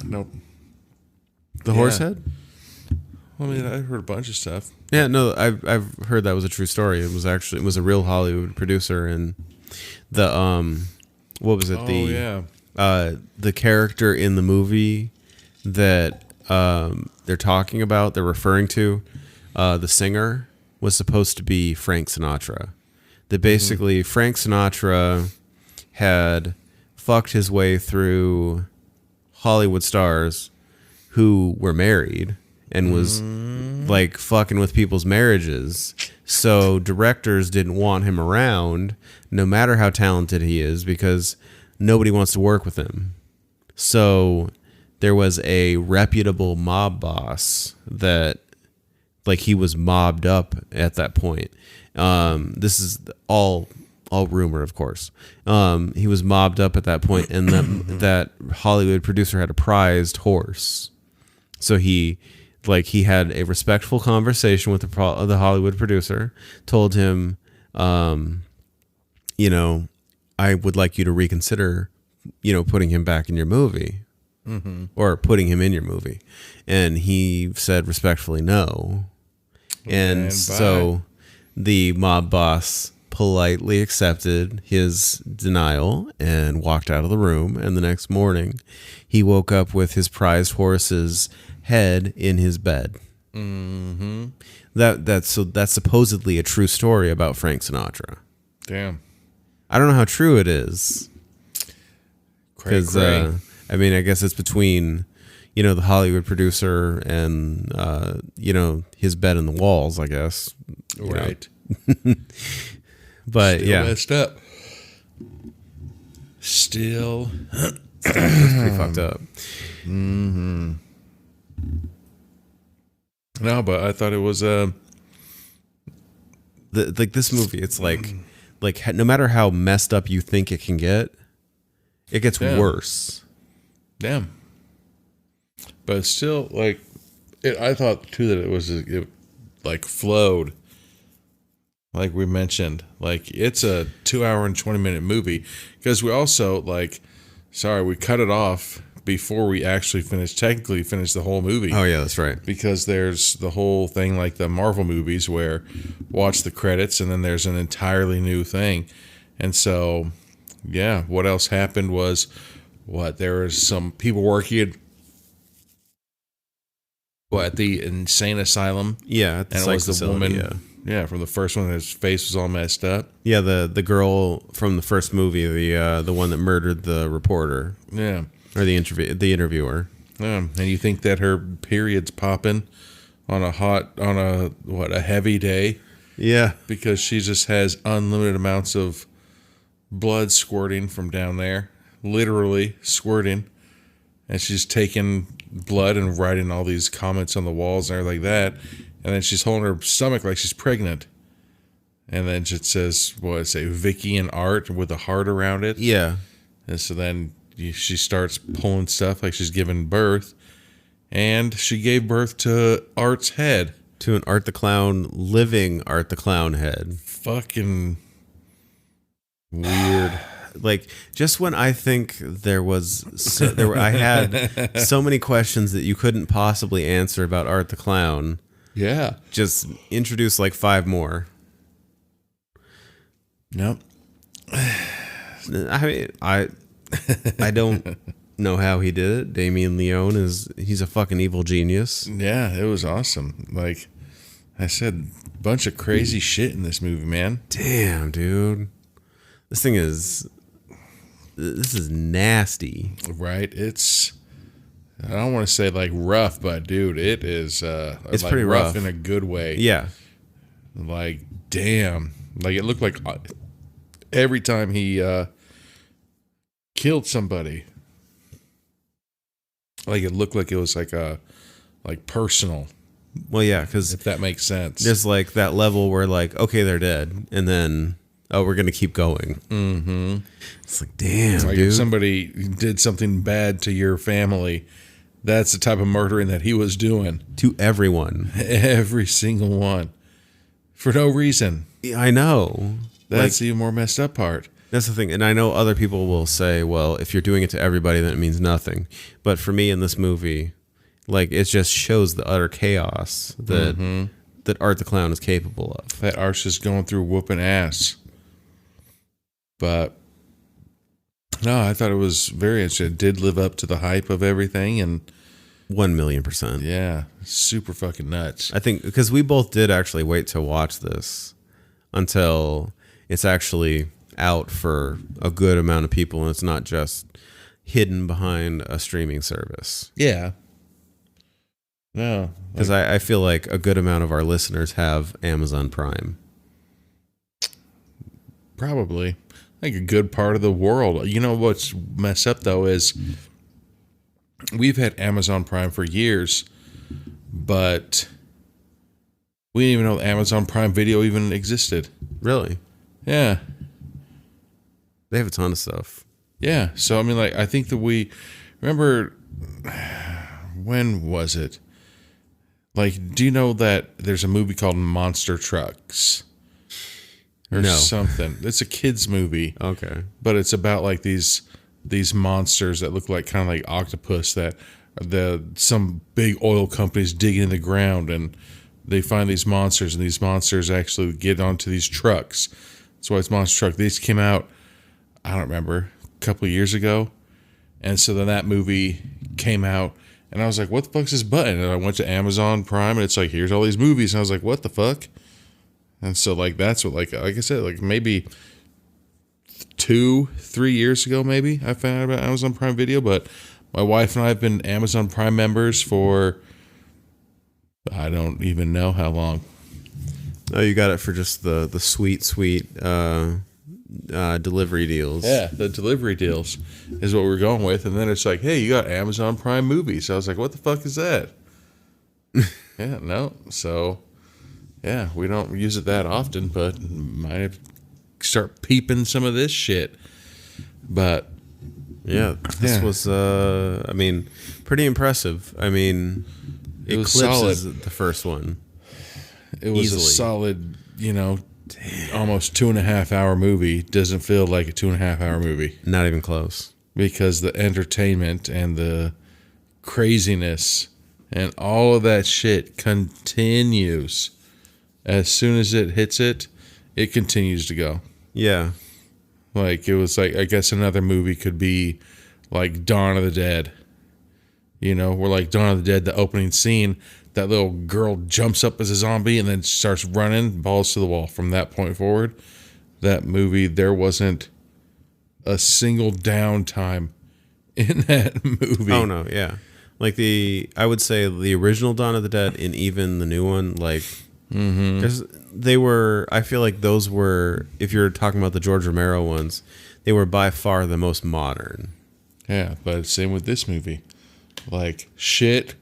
Nope. the horse head. I mean, I heard a bunch of stuff. Yeah, no, I've heard that was a true story. It was a real Hollywood producer, and the what was it? The character in the movie that they're talking about, they're referring to, the singer was supposed to be Frank Sinatra. That basically Frank Sinatra had fucked his way through Hollywood stars who were married and was like fucking with people's marriages. So directors didn't want him around no matter how talented he is because nobody wants to work with him. So there was a reputable mob boss that like he was mobbed up at that point. This is all rumor, of course. He was mobbed up at that point, and that Hollywood producer had a prized horse. So he had a respectful conversation with the Hollywood producer, told him, you know, I would like you to reconsider, you know, putting him back in your movie, or putting him in your movie, and he said respectfully no, and so the mob boss politely accepted his denial and walked out of the room. And the next morning, he woke up with his prized horse's head in his bed. Mm-hmm. That's supposedly a true story about Frank Sinatra. Damn. I don't know how true it is. Because I mean, I guess it's between, you know, the Hollywood producer and you know, his bed in the walls, I guess. Right. But Still yeah, messed up. Still it's pretty fucked up. No, but I thought it was Like this movie, it's like no matter how messed up you think it can get, it gets worse. damn. But it's still like I thought too that it like flowed. Like we mentioned, like it's a 2 hour and 20-minute movie because we also we cut it off before we actually technically finished the whole movie. Oh yeah, that's right. Because there's the whole thing like the Marvel movies where watch the credits and then there's an entirely new thing. And so, yeah, what else happened was there was some people working at the insane asylum. Yeah, And it was the woman. Yeah, from the first one, his face was all messed up. Yeah, the girl from the first movie, the one that murdered the reporter. Yeah. Or the interviewer. Yeah. And you think that her period's popping on a heavy day Yeah. because she just has unlimited amounts of blood squirting from down there, literally squirting. And she's taking blood and writing all these comments on the walls and everything like that. And then she's holding her stomach like she's pregnant. and then it says, what does it say, Vicky and Art with a heart around it. Yeah. And so then she starts pulling stuff like she's giving birth, and she gave birth to Art's head. To an Art the Clown, living Art the Clown head. Fucking weird. Like, just when I think I had so many questions that you couldn't possibly answer about Art the Clown. Yeah. Just introduce like 5 more. Nope. I mean, I don't know how he did it. Damien Leone he's a fucking evil genius. Yeah, it was awesome. Like I said, bunch of crazy shit in this movie, man. Damn, dude. This is nasty. Right? It's, I don't want to say like rough, but dude, it is it's like pretty rough in a good way. Yeah. Like, damn. Like, it looked like every time he killed somebody, like it looked like it was like personal. Well, yeah, because if that makes sense. There's like that level where like, okay, they're dead, and then we're gonna keep going. Mm-hmm. It's like, damn, like dude. If somebody did something bad to your family, that's the type of murdering that he was doing to everyone, every single one, for no reason. I know. That's the more messed up part. That's the thing. And I know other people will say, well, if you're doing it to everybody, then it means nothing. But for me in this movie, like, it just shows the utter chaos that that Art the Clown is capable of. That Art's just going through whooping ass. But no, I thought it was very interesting. It did live up to the hype of everything, and 1,000,000%. Yeah, super fucking nuts. I think because we both did actually wait to watch this until it's actually out for a good amount of people, and it's not just hidden behind a streaming service. Yeah. No. Because I feel like a good amount of our listeners have Amazon Prime. Probably. Like a good part of the world. You know what's messed up, though, is we've had Amazon Prime for years, but we didn't even know Amazon Prime Video even existed. Really? Yeah. They have a ton of stuff. Yeah. So, I mean, like, I think that we remember, when was it? Like, do you know that there's a movie called Monster Trucks? Or something. It's a kid's movie. Okay. But it's about like these monsters that look like kind of like octopus that some big oil companies dig in the ground, and they find these monsters, and these monsters actually get onto these trucks. That's why it's Monster Truck. These came out, I don't remember, a couple of years ago. And so then that movie came out, and I was like, what the fuck's this button? And I went to Amazon Prime, and it's like, here's all these movies. And I was like, what the fuck? And so, like, that's what, like I said, like, maybe 2-3 years ago, maybe, I found out about Amazon Prime Video. But my wife and I have been Amazon Prime members for, I don't even know how long. Oh, you got it for just the sweet delivery deals. Yeah, the delivery deals is what we're going with. And then it's like, hey, you got Amazon Prime Movies. I was like, what the fuck is that? Yeah, no. So, yeah, we don't use it that often, but might have to start peeping some of this shit. But yeah, this was, I mean, pretty impressive. I mean, it was eclipses solid. The first one. It was easily. A solid, almost 2.5 hour movie. Doesn't feel like a 2.5 hour movie. Not even close. Because the entertainment and the craziness and all of that shit continues. As soon as it hits it, it continues to go. Yeah. Like, it was like, I guess another movie could be like Dawn of the Dead. Where like Dawn of the Dead, the opening scene, that little girl jumps up as a zombie and then starts running, balls to the wall. From that point forward, that movie, there wasn't a single downtime in that movie. Oh, no, yeah. Like I would say the original Dawn of the Dead and even the new one, like, I feel like those were, if you're talking about the George Romero ones, they were by far the most modern. Yeah, but same with this movie. Like, shit,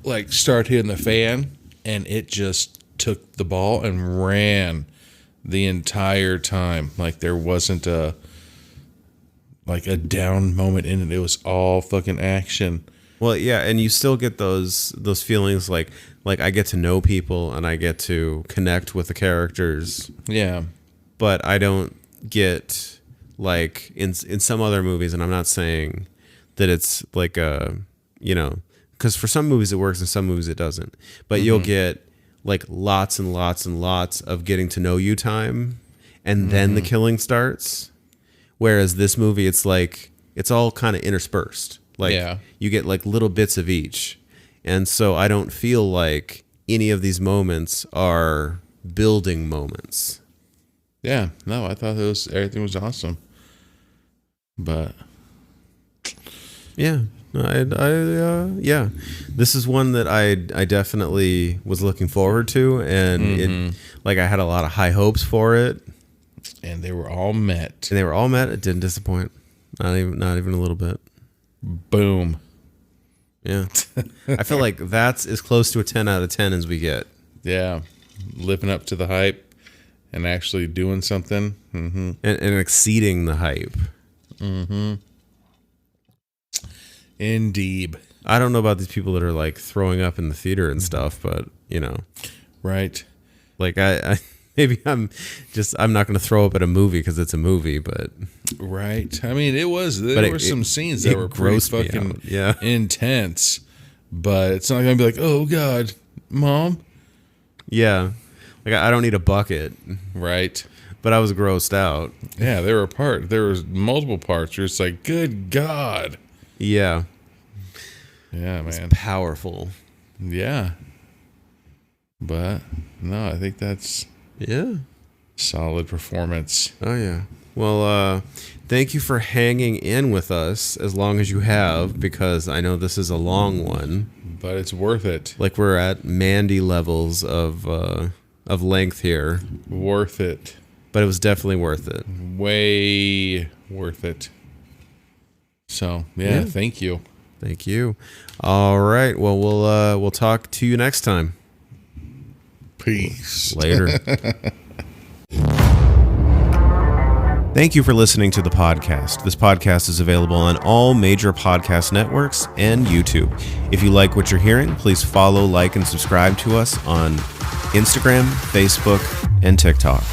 like, start hitting the fan, and it just took the ball and ran the entire time. Like there wasn't a down moment in it. It was all fucking action. Well, yeah, and you still get those feelings like I get to know people and I get to connect with the characters. Yeah. But I don't get like in some other movies, and I'm not saying that it's like a, you know, because for some movies it works and some movies it doesn't. But you'll get like lots and lots and lots of getting to know you time, and then the killing starts. Whereas this movie, it's like it's all kind of interspersed. Like you get like little bits of each. And so I don't feel like any of these moments are building moments. Yeah, no, I thought everything was awesome. But yeah, yeah, this is one that I definitely was looking forward to, and it, like I had a lot of high hopes for it, and they were all met. It didn't disappoint, not even a little bit. Boom. Yeah. I feel like that's as close to a 10 out of 10 as we get. Yeah. Living up to the hype and actually doing something. Mm-hmm. And exceeding the hype. Mm-hmm. Indeed. I don't know about these people that are like throwing up in the theater and stuff, but you know. Right. Like I maybe I'm not going to throw up at a movie because it's a movie, but right. I mean, there were some scenes that were pretty fucking intense, but it's not going to be like, oh God, Mom. Yeah. Like I don't need a bucket. Right. But I was grossed out. Yeah, there was multiple parts where it's like, good God. Yeah. Yeah, man. It's powerful. Yeah. But no, I think that's solid performance. Oh yeah. Well, thank you for hanging in with us as long as you have, because I know this is a long one. But it's worth it. Like we're at Mandy levels of length here. Worth it. But it was definitely worth it. Way worth it. So yeah. Thank you. Thank you. All right. Well, we'll talk to you next time. Peace. Later. Thank you for listening to the podcast. This podcast is available on all major podcast networks and YouTube. If you like what you're hearing, please follow, like, and subscribe to us on Instagram, Facebook, and TikTok.